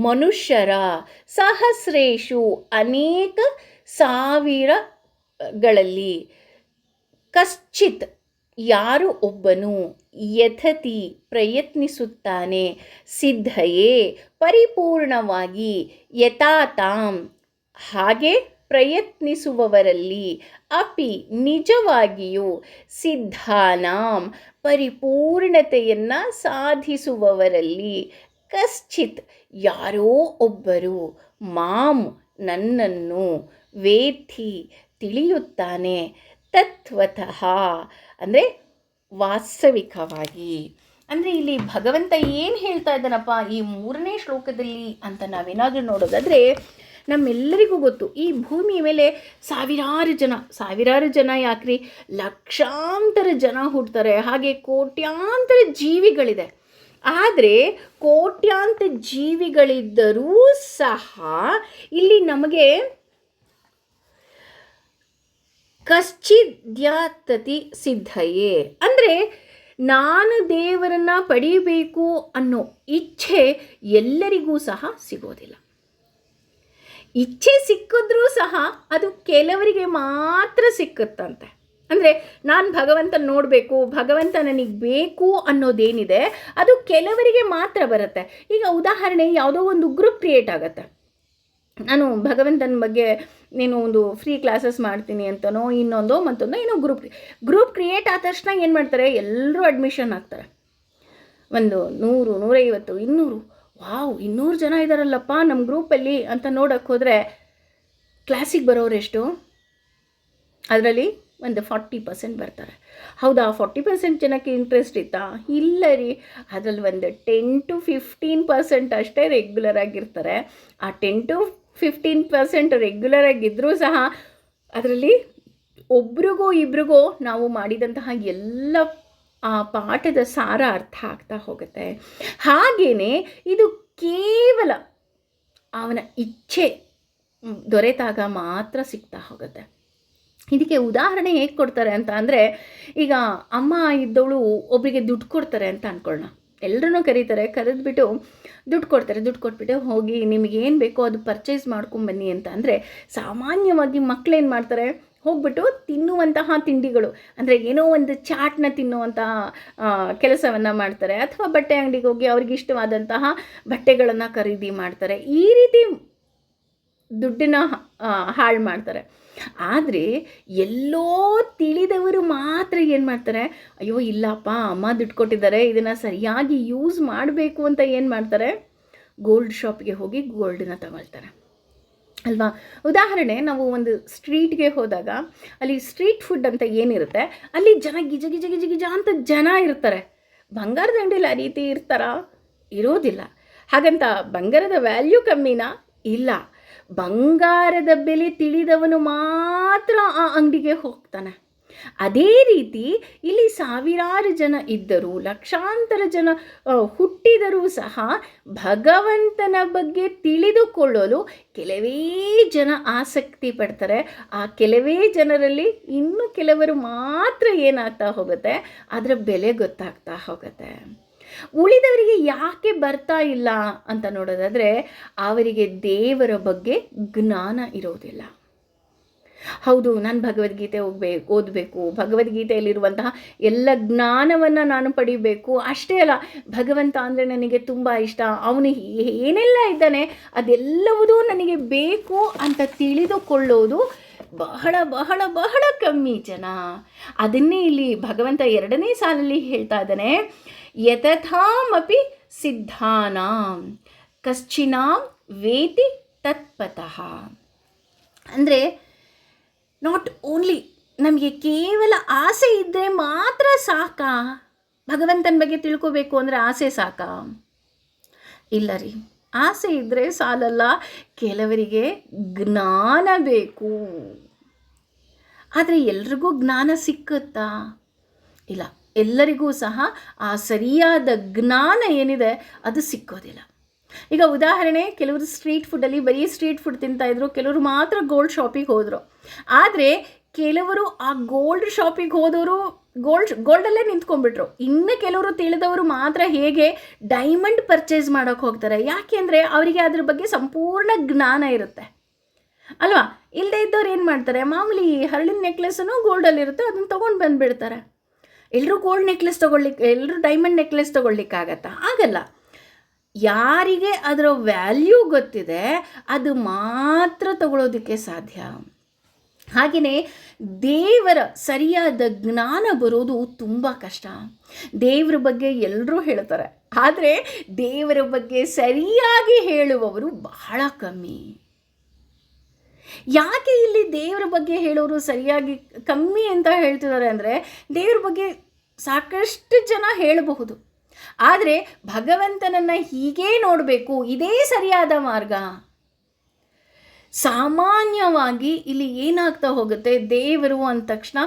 ಮನುಷ್ಯರ ಸಹಸ್ರೇಷು ಅನೇಕ ಸಾವಿರಗಳಲ್ಲಿ ಕಶ್ಚಿತ್ ಯಾರು ಒಬ್ಬನು ಯಥತಿ ಪ್ರಯತ್ನಿಸುತ್ತಾನೆ ಸಿದ್ಧಯೇ ಪರಿಪೂರ್ಣವಾಗಿ ಯಥಾತಾಂ ಹಾಗೆ ಪ್ರಯತ್ನಿಸುವವರಲ್ಲಿ ಅಪಿ ನಿಜವಾಗಿಯೂ ಸಿದ್ಧಾನಾಂ ಪರಿಪೂರ್ಣತೆಯನ್ನು ಸಾಧಿಸುವವರಲ್ಲಿ ಕಶ್ಚಿತ್ ಯಾರೋ ಒಬ್ಬರು ಮಾಂ ನನ್ನನ್ನು ವೇತ್ತಿ ತಿಳಿಯುತ್ತಾನೆ ತತ್ವತಃ, ಅಂದರೆ ವಾಸ್ತವಿಕವಾಗಿ. ಅಂದರೆ ಇಲ್ಲಿ ಭಗವಂತ ಏನು ಹೇಳ್ತಾ ಇದ್ದಾನಪ್ಪ ಈ 3ನೇ ಶ್ಲೋಕದಲ್ಲಿ ಅಂತ ನಾವೇನಾದರೂ ನೋಡೋದಾದರೆ, ನಮ್ಮೆಲ್ಲರಿಗೂ ಗೊತ್ತು ಈ ಭೂಮಿಯ ಮೇಲೆ ಸಾವಿರಾರು ಜನ ಯಾಕ್ರಿ, ಲಕ್ಷಾಂತರ ಜನ ಹುಡ್ತಾರೆ, ಹಾಗೆ ಕೋಟ್ಯಾಂತರ ಜೀವಿಗಳಿದೆ. ಆದರೆ ಕೋಟ್ಯಾಂತರ ಜೀವಿಗಳಿದ್ದರೂ ಸಹ ಇಲ್ಲಿ ನಮಗೆ ಕಶ್ಚಿದ್ಯಾತತಿ ಸಿದ್ಧಯೇ, ಅಂದರೆ ನಾನು ದೇವರನ್ನು ಪಡೀಬೇಕು ಅನ್ನೋ ಇಚ್ಛೆ ಎಲ್ಲರಿಗೂ ಸಹ ಸಿಗೋದಿಲ್ಲ. ಇಚ್ಛೆ ಸಿಕ್ಕಿದ್ರೂ ಸಹ ಅದು ಕೆಲವರಿಗೆ ಮಾತ್ರ ಸಿಕ್ಕುತ್ತಂತೆ. ಅಂದರೆ ನಾನು ಭಗವಂತನ ನೋಡಬೇಕು, ಭಗವಂತ ನನಗೆ ಬೇಕು ಅನ್ನೋದೇನಿದೆ ಅದು ಕೆಲವರಿಗೆ ಮಾತ್ರ ಬರುತ್ತೆ. ಈಗ ಉದಾಹರಣೆ, ಯಾವುದೋ ಒಂದು ಗ್ರೂಪ್ ಕ್ರಿಯೇಟ್ ಆಗುತ್ತೆ. ನಾನು ಭಗವಂತನ ಬಗ್ಗೆ ನೀನು ಒಂದು ಫ್ರೀ ಕ್ಲಾಸಸ್ ಮಾಡ್ತೀನಿ ಅಂತನೋ ಇನ್ನೊಂದೋ ಮತ್ತೊಂದೋ ಏನೋ ಗ್ರೂಪ್ ಕ್ರಿಯೇಟ್ ಆದ ತಕ್ಷಣ ಏನು ಮಾಡ್ತಾರೆ, ಎಲ್ಲರೂ ಅಡ್ಮಿಷನ್ ಆಗ್ತಾರೆ. ಒಂದು 100, 150, 200, ವಾವ್ 200 ಜನ ಇದ್ದಾರಲ್ಲಪ್ಪ ನಮ್ಮ ಗ್ರೂಪಲ್ಲಿ ಅಂತ ನೋಡೋಕ್ಕೆ ಹೋದರೆ ಕ್ಲಾಸಿಗೆ ಬರೋರೆಷ್ಟು? ಅದರಲ್ಲಿ ಒಂದು 40% ಬರ್ತಾರೆ. ಹೌದಾ, 40% ಜನಕ್ಕೆ ಇಂಟ್ರೆಸ್ಟ್ ಇತ್ತಾ? ಇಲ್ಲ ರೀ, ಅದರಲ್ಲಿ ಒಂದು 10 to 15% ಅಷ್ಟೇ ರೆಗ್ಯುಲರ್ ಆಗಿರ್ತಾರೆ. ಆ 10 to 15% ರೆಗ್ಯುಲರ್ ಆಗಿದ್ದರೂ ಸಹ ಅದರಲ್ಲಿ ಒಬ್ರಿಗೋ ಇಬ್ರಿಗೋ ನಾವು ಮಾಡಿದಂತಹ ಎಲ್ಲ ಆ ಪಾಠದ ಸಾರ ಅರ್ಥ ಆಗ್ತಾ ಹೋಗುತ್ತೆ. ಹಾಗೆಯೇ ಇದು ಕೇವಲ ಅವನ ಇಚ್ಛೆ ದೊರೆತಾಗ ಮಾತ್ರ ಸಿಗ್ತಾ ಹೋಗುತ್ತೆ. ಇದಕ್ಕೆ ಉದಾಹರಣೆ ಹೇಗೆ ಕೊಡ್ತಾರೆ ಅಂತ ಅಂದರೆ, ಈಗ ಅಮ್ಮ ಇದ್ದವಳು ಒಬ್ಬರಿಗೆ ದುಡ್ಡು ಕೊಡ್ತಾರೆ ಅಂತ ಅಂದ್ಕೊಳ್ಳೋಣ. ಎಲ್ಲರೂ ಕರೀತಾರೆ, ಕರೆದ್ಬಿಟ್ಟು ದುಡ್ಡು ಕೊಡ್ತಾರೆ. ದುಡ್ಡು ಕೊಟ್ಬಿಟ್ಟು ಹೋಗಿ ನಿಮಗೇನು ಬೇಕೋ ಅದು ಪರ್ಚೇಸ್ ಮಾಡ್ಕೊಂಬನ್ನಿ ಅಂತ ಅಂದರೆ, ಸಾಮಾನ್ಯವಾಗಿ ಮಕ್ಕಳೇನು ಮಾಡ್ತಾರೆ, ಹೋಗ್ಬಿಟ್ಟು ತಿನ್ನುವಂತಹ ತಿಂಡಿಗಳು, ಅಂದರೆ ಏನೋ ಒಂದು ಚಾಟ್ನ ತಿನ್ನುವಂತಹ ಕೆಲಸವನ್ನು ಮಾಡ್ತಾರೆ, ಅಥವಾ ಬಟ್ಟೆ ಅಂಗಡಿಗೆ ಹೋಗಿ ಅವ್ರಿಗೆ ಇಷ್ಟವಾದಂತಹ ಬಟ್ಟೆಗಳನ್ನು ಖರೀದಿ ಮಾಡ್ತಾರೆ. ಈ ರೀತಿ ದುಡ್ಡನ್ನ ಹಾಳು ಮಾಡ್ತಾರೆ. ಆದರೆ ಎಲ್ಲೋ ತಿಳಿದವರು ಮಾತ್ರ ಏನು ಮಾಡ್ತಾರೆ, ಅಯ್ಯೋ ಇಲ್ಲಪ್ಪ ಅಮ್ಮ ದುಡ್ಡು ಕೊಟ್ಟಿದ್ದಾರೆ, ಇದನ್ನು ಸರಿಯಾಗಿ ಯೂಸ್ ಮಾಡಬೇಕು ಅಂತ ಏನು ಮಾಡ್ತಾರೆ, ಗೋಲ್ಡ್ ಶಾಪ್ಗೆ ಹೋಗಿ ಗೋಲ್ಡನ್ನ ತಗೊಳ್ತಾರೆ ಅಲ್ವಾ. ಉದಾಹರಣೆ, ನಾವು ಒಂದು ಸ್ಟ್ರೀಟ್ಗೆ ಹೋದಾಗ ಅಲ್ಲಿ ಸ್ಟ್ರೀಟ್ ಫುಡ್ ಅಂತ ಏನಿರುತ್ತೆ, ಅಲ್ಲಿ ಜನ ಗಿಜ ಗಿಜ ಗಿಜ ಗಿಜ ಅಂತ ಜನ ಇರ್ತಾರೆ. ಬಂಗಾರದ ಅಂಗಡಿಯಲ್ಲಿ ಆ ರೀತಿ ಇರ್ತಾರಾ? ಇರೋದಿಲ್ಲ. ಹಾಗಂತ ಬಂಗಾರದ ವ್ಯಾಲ್ಯೂ ಕಮ್ಮಿನಾ? ಇಲ್ಲ. ಬಂಗಾರದ ಬೆಲೆ ತಿಳಿದವನು ಮಾತ್ರ ಆ ಅಂಗಡಿಗೆ ಹೋಗ್ತಾನೆ. ಅದೇ ರೀತಿ ಇಲ್ಲಿ ಸಾವಿರಾರು ಜನ ಇದ್ದರೂ, ಲಕ್ಷಾಂತರ ಜನ ಹುಟ್ಟಿದರೂ ಸಹ ಭಗವಂತನ ಬಗ್ಗೆ ತಿಳಿದುಕೊಳ್ಳಲು ಕೆಲವೇ ಜನ ಆಸಕ್ತಿ ಪಡ್ತಾರೆ. ಆ ಕೆಲವೇ ಜನರಲ್ಲಿ ಇನ್ನು ಕೆಲವರು ಮಾತ್ರ ಏನಾಗ್ತಾ ಹೋಗುತ್ತೆ, ಅದರ ಬೆಲೆ ಗೊತ್ತಾಗ್ತಾ ಹೋಗುತ್ತೆ. ಉಳಿದವರಿಗೆ ಯಾಕೆ ಬರ್ತಾ ಇಲ್ಲ ಅಂತ ನೋಡೋದಾದರೆ, ಅವರಿಗೆ ದೇವರ ಬಗ್ಗೆ ಜ್ಞಾನ ಇರೋದಿಲ್ಲ. ಹೌದು, ನಾನು ಭಗವದ್ಗೀತೆ ಓದಬೇಕು, ಭಗವದ್ಗೀತೆಯಲ್ಲಿರುವಂತಹ ಎಲ್ಲ ಜ್ಞಾನವನ್ನು ನಾನು ಪಡಿಬೇಕು, ಅಷ್ಟೇ ಅಲ್ಲ ಭಗವಂತ ಅಂದರೆ ನನಗೆ ತುಂಬ ಇಷ್ಟ, ಅವನು ಏನೆಲ್ಲ ಇದ್ದಾನೆ ಅದೆಲ್ಲವುದೂ ನನಗೆ ಬೇಕು ಅಂತ ತಿಳಿದುಕೊಳ್ಳೋದು ಬಹಳ ಬಹಳ ಬಹಳ ಕಮ್ಮಿ ಜನ. ಅದನ್ನೇ ಇಲ್ಲಿ ಭಗವಂತ 2ನೇ ಸಾಲಲ್ಲಿ ಹೇಳ್ತಾ ಇದ್ದಾನೆ, ಯತಥಾಮಪಿ ಸಿದ್ಧಾನಾಂ ಕಶ್ಚಿನಾಂ ವೇತಿ ತತ್ಪತಃ. ಅಂದರೆ ನಾಟ್ ಓನ್ಲಿ ನಮಗೆ ಕೇವಲ ಆಸೆ ಇದ್ದರೆ ಮಾತ್ರ ಸಾಕಾ? ಭಗವಂತನ ಬಗ್ಗೆ ತಿಳ್ಕೋಬೇಕು ಅಂದರೆ ಆಸೆ ಸಾಕಾ? ಇಲ್ಲ ರೀ, ಆಸೆ ಇದ್ದರೆ ಸಾಲಲ್ಲ, ಕೆಲವರಿಗೆ ಜ್ಞಾನ ಬೇಕು. ಆದರೆ ಎಲ್ರಿಗೂ ಜ್ಞಾನ ಸಿಕ್ಕುತ್ತಾ? ಇಲ್ಲ, ಎಲ್ಲರಿಗೂ ಸಹ ಆ ಸರಿಯಾದ ಜ್ಞಾನ ಏನಿದೆ ಅದು ಸಿಕ್ಕೋದಿಲ್ಲ. ಈಗ ಉದಾಹರಣೆ, ಕೆಲವರು ಸ್ಟ್ರೀಟ್ ಫುಡ್ಡಲ್ಲಿ ಬರೀ ಸ್ಟ್ರೀಟ್ ಫುಡ್ ತಿಂತಾಯಿದ್ರು, ಕೆಲವರು ಮಾತ್ರ ಗೋಲ್ಡ್ ಶಾಪಿಗೆ ಹೋದರು. ಆದರೆ ಕೆಲವರು ಆ ಗೋಲ್ಡ್ ಶಾಪಿಗೆ ಹೋದವರು ಗೋಲ್ಡಲ್ಲೇ ನಿಂತ್ಕೊಂಡ್ಬಿಟ್ರು. ಇನ್ನು ಕೆಲವರು ತಿಳಿದವರು ಮಾತ್ರ ಹೇಗೆ ಡೈಮಂಡ್ ಪರ್ಚೇಸ್ ಮಾಡೋಕ್ಕೆ ಹೋಗ್ತಾರೆ. ಯಾಕೆ ಅಂದರೆ ಅವರಿಗೆ ಅದ್ರ ಬಗ್ಗೆ ಸಂಪೂರ್ಣ ಜ್ಞಾನ ಇರುತ್ತೆ ಅಲ್ವಾ. ಇಲ್ಲದೇ ಇದ್ದವ್ರು ಏನು ಮಾಡ್ತಾರೆ, ಮಾಮೂಲಿ ಹರಳಿನ ನೆಕ್ಲೆಸನ್ನು ಗೋಲ್ಡಲ್ಲಿರುತ್ತೆ, ಅದನ್ನು ತೊಗೊಂಡು ಬಂದುಬಿಡ್ತಾರೆ. ಎಲ್ಲರೂ ಗೋಲ್ಡ್ ನೆಕ್ಲೆಸ್ ತೊಗೊಳ್ಲಿಕ್ಕೆ, ಎಲ್ಲರೂ ಡೈಮಂಡ್ ನೆಕ್ಲೆಸ್ ತೊಗೊಳ್ಲಿಕ್ಕಾಗತ್ತಾ? ಆಗಲ್ಲ. ಯಾರಿಗೆ ಅದರ ವ್ಯಾಲ್ಯೂ ಗೊತ್ತಿದೆ ಅದು ಮಾತ್ರ ತಗೊಳ್ಳೋದಕ್ಕೆ ಸಾಧ್ಯ. ಹಾಗೆಯೇ ದೇವರ ಸರಿಯಾದ ಜ್ಞಾನ ಬರೋದು ತುಂಬ ಕಷ್ಟ. ದೇವರ ಬಗ್ಗೆ ಎಲ್ಲರೂ ಹೇಳ್ತಾರೆ, ಆದರೆ ದೇವರ ಬಗ್ಗೆ ಸರಿಯಾಗಿ ಹೇಳುವವರು ಬಹಳ ಕಮ್ಮಿ. ಯಾಕೆ ಇಲ್ಲಿ ದೇವರ ಬಗ್ಗೆ ಹೇಳೋರು ಸರಿಯಾಗಿ ಕಮ್ಮಿ ಅಂತ ಹೇಳ್ತಿದ್ದಾರೆ ಅಂದರೆ, ದೇವ್ರ ಬಗ್ಗೆ ಸಾಕಷ್ಟು ಜನ ಹೇಳಬಹುದು, ಆದರೆ ಭಗವಂತನನ್ನು ಹೀಗೇ ನೋಡಬೇಕು, ಇದೇ ಸರಿಯಾದ ಮಾರ್ಗ. ಸಾಮಾನ್ಯವಾಗಿ ಇಲ್ಲಿ ಏನಾಗ್ತಾ ಹೋಗುತ್ತೆ, ದೇವರು ಅಂದ ತಕ್ಷಣ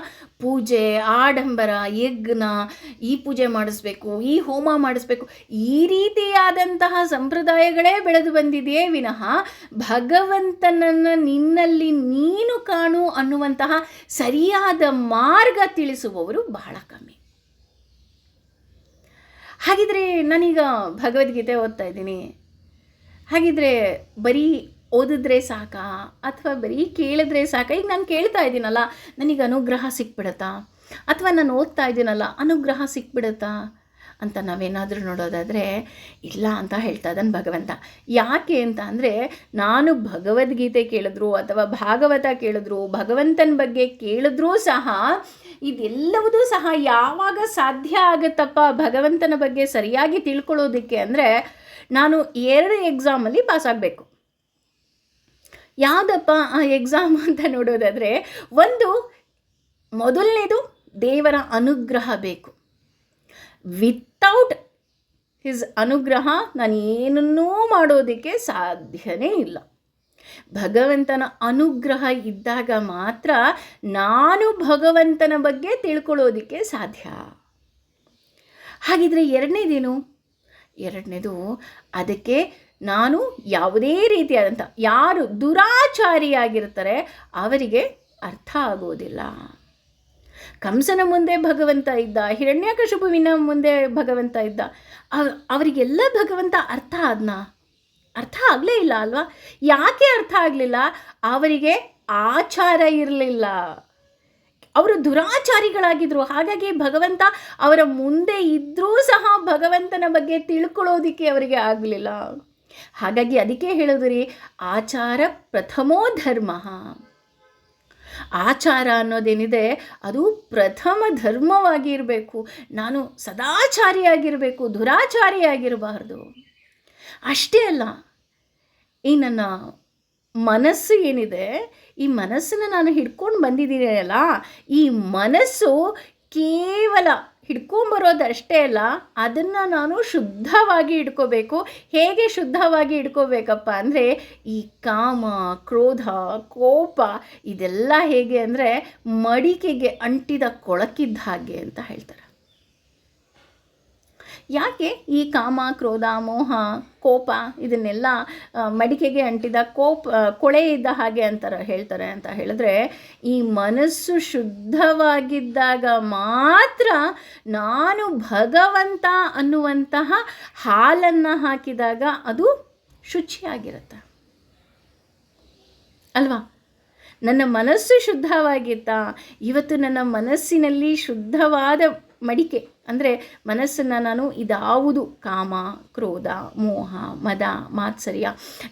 ಪೂಜೆ, ಆಡಂಬರ, ಯಜ್ಞ, ಈ ಪೂಜೆ ಮಾಡಿಸ್ಬೇಕು, ಈ ಹೋಮ ಮಾಡಿಸ್ಬೇಕು, ಈ ರೀತಿಯಾದಂತಹ ಸಂಪ್ರದಾಯಗಳೇ ಬೆಳೆದು ಬಂದಿದೆಯೇ ವಿನಃ ಭಗವಂತನನ್ನು ನಿನ್ನಲ್ಲಿ ನೀನು ಕಾಣು ಅನ್ನುವಂತಹ ಸರಿಯಾದ ಮಾರ್ಗ ತಿಳಿಸುವವರು ಬಹಳ ಕಮ್ಮಿ. ಹಾಗಿದ್ರೆ ನಾನೀಗ ಭಗವದ್ಗೀತೆ ಓದ್ತಾ ಇದ್ದೀನಿ, ಹಾಗಿದ್ರೆ ಬರೀ ಓದಿದ್ರೆ ಸಾಕಾ ಅಥವಾ ಬರೀ ಕೇಳಿದ್ರೆ ಸಾಕಾ? ಈಗ ನಾನು ಕೇಳ್ತಾ ಇದ್ದೀನಲ್ಲ, ನನಗೆ ಅನುಗ್ರಹ ಸಿಕ್ಬಿಡುತ್ತಾ? ಅಥವಾ ನಾನು ಓದ್ತಾ ಇದ್ದೀನಲ್ಲ, ಅನುಗ್ರಹ ಸಿಕ್ಬಿಡುತ್ತಾ ಅಂತ ನಾವೇನಾದರೂ ನೋಡೋದಾದರೆ ಇಲ್ಲ ಅಂತ ಹೇಳ್ತಾ ಇದ್ದಾನೆ ಭಗವಂತ. ಯಾಕೆ ಅಂತ ಅಂದರೆ, ನಾನು ಭಗವದ್ಗೀತೆ ಕೇಳಿದ್ರು ಅಥವಾ ಭಾಗವತ ಕೇಳಿದ್ರು, ಭಗವಂತನ ಬಗ್ಗೆ ಕೇಳಿದ್ರೂ ಸಹ ಇದೆಲ್ಲವುದೂ ಸಹ ಯಾವಾಗ ಸಾಧ್ಯ ಆಗುತ್ತಪ್ಪ ಭಗವಂತನ ಬಗ್ಗೆ ಸರಿಯಾಗಿ ತಿಳ್ಕೊಳ್ಳೋದಕ್ಕೆ ಅಂದರೆ, ನಾನು 2 ಎಕ್ಸಾಮಲ್ಲಿ ಪಾಸಾಗಬೇಕು. ಯಾವುದಪ್ಪ ಆ ಎಕ್ಸಾಮ್ ಅಂತ ನೋಡೋದಾದರೆ, ಮೊದಲನೇದು ದೇವರ ಅನುಗ್ರಹ ಬೇಕು. ವಿತೌಟ್ ಹಿಸ್ ಅನುಗ್ರಹ ನಾನು ಏನನ್ನೂ ಮಾಡೋದಕ್ಕೆ ಸಾಧ್ಯನೇ ಇಲ್ಲ. ಭಗವಂತನ ಅನುಗ್ರಹ ಇದ್ದಾಗ ಮಾತ್ರ ನಾನು ಭಗವಂತನ ಬಗ್ಗೆ ತಿಳ್ಕೊಳ್ಳೋದಕ್ಕೆ ಸಾಧ್ಯ. ಹಾಗಿದ್ರೆ ಎರಡನೇದು ಅದಕ್ಕೆ ನಾನು ಯಾವುದೇ ರೀತಿಯಾದಂಥ, ಯಾರು ದುರಾಚಾರಿಯಾಗಿರ್ತಾರೆ ಅವರಿಗೆ ಅರ್ಥ ಆಗೋದಿಲ್ಲ. ಕಂಸನ ಮುಂದೆ ಭಗವಂತ ಇದ್ದ, ಹಿರಣ್ಯಕಶಿಪುವಿನ ಮುಂದೆ ಭಗವಂತ ಇದ್ದ, ಅವರಿಗೆಲ್ಲ ಭಗವಂತ ಅರ್ಥ ಆಗಲೇ ಇಲ್ಲ ಅಲ್ವಾ? ಯಾಕೆ ಅರ್ಥ ಆಗಲಿಲ್ಲ? ಅವರಿಗೆ ಆಚಾರ ಇರಲಿಲ್ಲ, ಅವರು ದುರಾಚಾರಿಗಳಾಗಿದ್ದರು. ಹಾಗಾಗಿ ಭಗವಂತ ಅವರ ಮುಂದೆ ಇದ್ದರೂ ಸಹ ಭಗವಂತನ ಬಗ್ಗೆ ತಿಳ್ಕೊಳ್ಳೋದಿಕ್ಕೆ ಅವರಿಗೆ ಆಗಲಿಲ್ಲ. ಹಾಗಾಗಿ ಅದಕ್ಕೆ ಹೇಳೋದು ರೀ, ಆಚಾರ ಪ್ರಥಮೋ ಧರ್ಮ. ಆಚಾರ ಅನ್ನೋದೇನಿದೆ ಅದು ಪ್ರಥಮ ಧರ್ಮವಾಗಿ ಇರಬೇಕು. ನಾನು ಸದಾಚಾರಿಯಾಗಿರಬೇಕು, ದುರಾಚಾರಿಯಾಗಿರಬಾರ್ದು. ಅಷ್ಟೇ ಅಲ್ಲ, ಈ ನನ್ನ ಮನಸ್ಸು ಏನಿದೆ, ಈ ಮನಸ್ಸನ್ನು ನಾನು ಹಿಡ್ಕೊಂಡು ಬಂದಿದ್ದೀನಲ್ಲ, ಈ ಮನಸ್ಸು ಕೇವಲ ಹಿಡ್ಕೊಂಬರೋದಷ್ಟೇ ಅಲ್ಲ, ಅದನ್ನು ನಾನು ಶುದ್ಧವಾಗಿ ಇಟ್ಕೋಬೇಕು. ಹೇಗೆ ಶುದ್ಧವಾಗಿ ಇಟ್ಕೋಬೇಕಪ್ಪ ಅಂದರೆ, ಈ ಕಾಮ, ಕ್ರೋಧ, ಕೋಪ ಇದೆಲ್ಲ ಹೇಗೆ ಅಂದರೆ ಮಡಿಕೆಗೆ ಅಂಟಿದ ಕೊಳಕಿದ್ದ ಹಾಗೆ ಅಂತ ಹೇಳ್ತಾರೆ. ಯಾಕೆ ಈ ಕಾಮ, ಕ್ರೋಧ, ಮೋಹ, ಕೋಪ ಇದನ್ನೆಲ್ಲ ಮಡಿಕೆಗೆ ಅಂಟಿದ ಕೊಳೆ ಇದ್ದ ಹಾಗೆ ಹೇಳ್ತಾರೆ ಅಂತ ಹೇಳಿದ್ರೆ, ಈ ಮನಸ್ಸು ಶುದ್ಧವಾಗಿದ್ದಾಗ ಮಾತ್ರ ನಾನು ಭಗವಂತ ಅನ್ನುವಂತಹ ಹಾಲನ್ನು ಹಾಕಿದಾಗ ಅದು ಶುಚಿಯಾಗಿರುತ್ತೆ ಅಲ್ವಾ? ನನ್ನ ಮನಸ್ಸು ಶುದ್ಧವಾಗಿತ್ತಾ? ಇವತ್ತು ನನ್ನ ಮನಸ್ಸಿನಲ್ಲಿ ಶುದ್ಧವಾದ ಮಡಿಕೆ ಅಂದರೆ ಮನಸ್ಸನ್ನು ನಾನು ಇದ್ಯಾವುದು ಕಾಮ, ಕ್ರೋಧ, ಮೋಹ, ಮದ, ಮಾತ್ಸರ್ಯ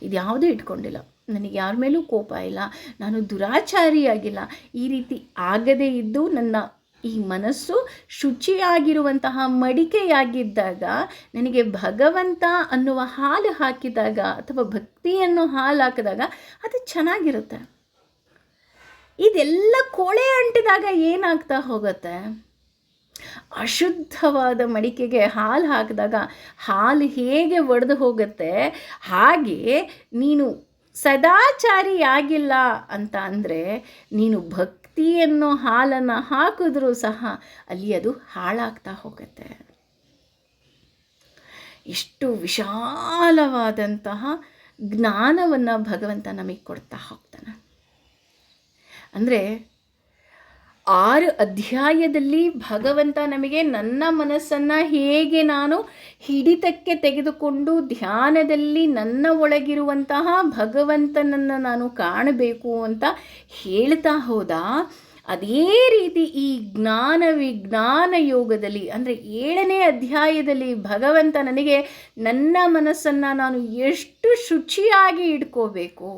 ಇದ್ಯಾವುದೂ ಇಟ್ಕೊಂಡಿಲ್ಲ, ನನಗೆ ಯಾರ ಮೇಲೂ ಕೋಪ ಇಲ್ಲ, ನಾನು ದುರಾಚಾರಿಯಾಗಿಲ್ಲ, ಈ ರೀತಿ ಆಗದೇ ಇದ್ದು ನನ್ನ ಈ ಮನಸ್ಸು ಶುಚಿಯಾಗಿರುವಂತಹ ಮಡಿಕೆಯಾಗಿದ್ದಾಗ ನನಗೆ ಭಗವಂತ ಅನ್ನುವ ಹಾಲು ಹಾಕಿದಾಗ ಅಥವಾ ಭಕ್ತಿಯನ್ನು ಹಾಲು ಹಾಕಿದಾಗ ಅದು ಚೆನ್ನಾಗಿರುತ್ತೆ. ಇದೆಲ್ಲ ಕೊಳೆ ಅಂಟಿದಾಗ ಏನಾಗ್ತಾ ಹೋಗುತ್ತೆ? ಅಶುದ್ಧವಾದ ಮಡಿಕೆಗೆ ಹಾಲು ಹಾಕಿದಾಗ ಹಾಲು ಹೇಗೆ ಒಡೆದು ಹೋಗುತ್ತೆ, ಹಾಗೆ ನೀನು ಸದಾಚಾರಿಯಾಗಿಲ್ಲ ಅಂತ ಅಂದರೆ ನೀನು ಭಕ್ತಿಯನ್ನು ಹಾಲನ್ನು ಹಾಕಿದ್ರೂ ಸಹ ಅಲ್ಲಿ ಅದು ಹಾಳಾಗ್ತಾ ಹೋಗುತ್ತೆ. ಎಷ್ಟು ವಿಶಾಲವಾದಂತಹ ಜ್ಞಾನವನ್ನು ಭಗವಂತ ನಮಗೆ ಕೊಡ್ತಾ ಹೋಗ್ತಾನೆ ಅಂದರೆ, 6 ಅಧ್ಯಾಯದಲ್ಲಿ ಭಗವಂತ ನಮಗೆ ನನ್ನ ಮನಸ್ಸನ್ನು ಹೇಗೆ ನಾನು ಹಿಡಿತಕ್ಕೆ ತೆಗೆದುಕೊಂಡು ಧ್ಯಾನದಲ್ಲಿ ನನ್ನ ಒಳಗಿರುವಂತಹ ಭಗವಂತನನ್ನು ನಾನು ಕಾಣಬೇಕು ಅಂತ ಹೇಳ್ತಾ ಹೋದ. ಅದೇ ರೀತಿ ಈ ಜ್ಞಾನ ವಿಜ್ಞಾನ ಯೋಗದಲ್ಲಿ ಅಂದರೆ 7ನೇ ಅಧ್ಯಾಯದಲ್ಲಿ ಭಗವಂತ ನನಗೆ ನನ್ನ ಮನಸ್ಸನ್ನು ನಾನು ಎಷ್ಟು ಶುಚಿಯಾಗಿ ಇಟ್ಕೋಬೇಕು,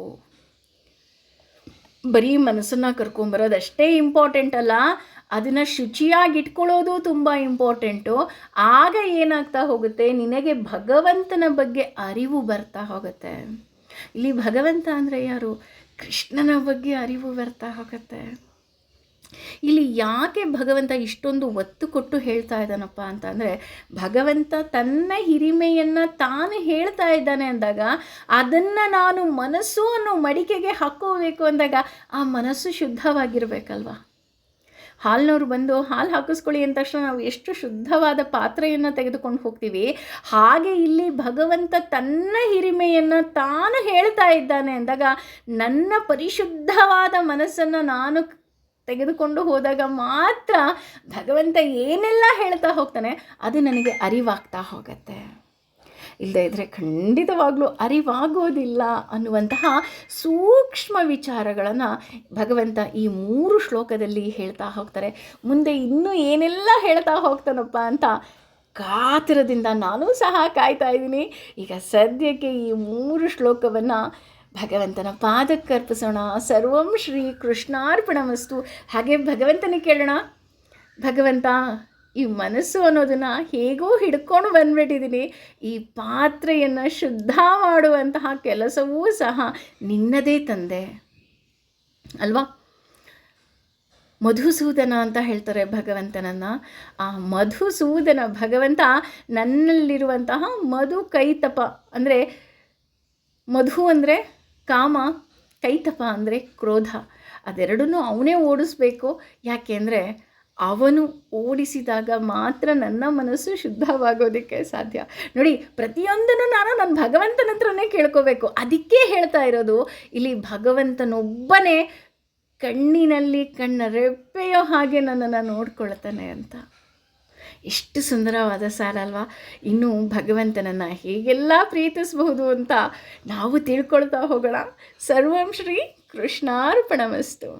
ಬರೀ ಮನಸ್ಸನ್ನು ಕರ್ಕೊಂಬರೋದು ಅಷ್ಟೇ ಇಂಪಾರ್ಟೆಂಟ್ ಅಲ್ಲ, ಅದನ್ನು ಶುಚಿಯಾಗಿ ಇಟ್ಕೊಳ್ಳೋದು ತುಂಬ ಇಂಪಾರ್ಟೆಂಟು. ಆಗ ಏನಾಗ್ತಾ ಹೋಗುತ್ತೆ, ನಿನಗೆ ಭಗವಂತನ ಬಗ್ಗೆ ಅರಿವು ಬರ್ತಾ ಹೋಗುತ್ತೆ. ಇಲ್ಲಿ ಭಗವಂತ ಅಂದರೆ ಯಾರು? ಕೃಷ್ಣನ ಬಗ್ಗೆ ಅರಿವು ಬರ್ತಾ ಹೋಗುತ್ತೆ. ಇಲ್ಲಿ ಯಾಕೆ ಭಗವಂತ ಇಷ್ಟೊಂದು ಒತ್ತು ಕೊಟ್ಟು ಹೇಳ್ತಾ ಇದ್ದಾನಪ್ಪ ಅಂತಂದರೆ, ಭಗವಂತ ತನ್ನ ಹಿರಿಮೆಯನ್ನು ತಾನು ಹೇಳ್ತಾ ಇದ್ದಾನೆ ಅಂದಾಗ, ಅದನ್ನು ನಾನು ಮನಸ್ಸು ಅನ್ನೋ ಮಡಿಕೆಗೆ ಹಾಕ್ಕೋಬೇಕು ಅಂದಾಗ ಆ ಮನಸ್ಸು ಶುದ್ಧವಾಗಿರಬೇಕಲ್ವ. ಹಾಲಿನವ್ರು ಬಂದು ಹಾಲು ಹಾಕಿಸ್ಕೊಳ್ಳಿ ಅಂದ ತಕ್ಷಣ ನಾವು ಎಷ್ಟು ಶುದ್ಧವಾದ ಪಾತ್ರೆಯನ್ನು ತೆಗೆದುಕೊಂಡು ಹೋಗ್ತೀವಿ, ಹಾಗೆ ಇಲ್ಲಿ ಭಗವಂತ ತನ್ನ ಹಿರಿಮೆಯನ್ನು ತಾನು ಹೇಳ್ತಾ ಇದ್ದಾನೆ ಅಂದಾಗ ನನ್ನ ಪರಿಶುದ್ಧವಾದ ಮನಸ್ಸನ್ನು ನಾನು ತೆಗೆದುಕೊಂಡು ಹೋದಾಗ ಮಾತ್ರ ಭಗವಂತ ಏನೆಲ್ಲ ಹೇಳ್ತಾ ಹೋಗ್ತಾನೆ ಅದು ನನಗೆ ಅರಿವಾಗ್ತಾ ಹೋಗುತ್ತೆ. ಇಲ್ಲದೇ ಇದ್ದರೆ ಖಂಡಿತವಾಗ್ಲೂ ಅರಿವಾಗೋದಿಲ್ಲ ಅನ್ನುವಂತಹ ಸೂಕ್ಷ್ಮ ವಿಚಾರಗಳನ್ನು ಭಗವಂತ ಈ 3 ಶ್ಲೋಕದಲ್ಲಿ ಹೇಳ್ತಾ ಹೋಗ್ತಾರೆ. ಮುಂದೆ ಇನ್ನೂ ಏನೆಲ್ಲ ಹೇಳ್ತಾ ಹೋಗ್ತಾನಪ್ಪ ಅಂತ ಕಾತರದಿಂದ ನಾನು ಸಹ ಕಾಯ್ತಾ ಇದ್ದೀನಿ. ಈಗ ಸದ್ಯಕ್ಕೆ ಈ 3 ಶ್ಲೋಕವನ್ನು ಭಗವಂತನ ಪಾದಕ್ಕೆ ಅರ್ಪಿಸೋಣ. ಸರ್ವಂ ಶ್ರೀ ಕೃಷ್ಣಾರ್ಪಣಮಸ್ತು. ಹಾಗೆ ಭಗವಂತನಿಗೆ ಕೇಳೋಣ, ಭಗವಂತ ಈ ಮನಸ್ಸು ಅನ್ನೋದನ್ನು ಹೇಗೋ ಹಿಡ್ಕೊಂಡು ಬಂದ್ಬಿಟ್ಟಿದ್ದೀನಿ, ಈ ಪಾತ್ರೆಯನ್ನು ಶುದ್ಧ ಮಾಡುವಂತಹ ಕೆಲಸವೂ ಸಹ ನಿನ್ನದೇ ತಂದೆ ಅಲ್ವಾ. ಮಧುಸೂದನ ಅಂತ ಹೇಳ್ತಾರೆ ಭಗವಂತನನ್ನು. ಆ ಮಧುಸೂದನ ಭಗವಂತ ನನ್ನಲ್ಲಿರುವಂತಹ ಮಧು ಕೈತಪ ಅಂದರೆ, ಮಧು ಅಂದರೆ ಕಾಮ, ಕೈತಪ ಅಂದರೆ ಕ್ರೋಧ, ಅದೆರಡನ್ನೂ ಅವನೇ ಓಡಿಸ್ಬೇಕು. ಯಾಕೆ ಅಂದರೆ ಅವನು ಓಡಿಸಿದಾಗ ಮಾತ್ರ ನನ್ನ ಮನಸ್ಸು ಶುದ್ಧವಾಗೋದಕ್ಕೆ ಸಾಧ್ಯ. ನೋಡಿ, ಪ್ರತಿಯೊಂದನ್ನು ನಾನು ನನ್ನ ಭಗವಂತನ ಹತ್ರನೇ ಕೇಳ್ಕೋಬೇಕು. ಅದಕ್ಕೆ ಹೇಳ್ತಾ ಇರೋದು ಇಲ್ಲಿ ಭಗವಂತನೊಬ್ಬನೇ ಕಣ್ಣಿನಲ್ಲಿ ಕಣ್ಣ ರೆಪ್ಪೆಯೋ ಹಾಗೆ ನನ್ನನ್ನು ನೋಡ್ಕೊಳ್ತಾನೆ ಅಂತ. ಎಷ್ಟು ಸುಂದರವಾದ ಸಾರ ಅಲ್ವಾ. ಇನ್ನು ಭಗವಂತನನ್ನು ಹೇಗೆಲ್ಲ ಪ್ರೀತಿಸಬಹುದು ಅಂತ ನಾವು ತಿಳ್ಕೊಳ್ತಾ ಹೋಗೋಣ. ಸರ್ವಂ ಶ್ರೀ ಕೃಷ್ಣಾರ್ಪಣಮಸ್ತು.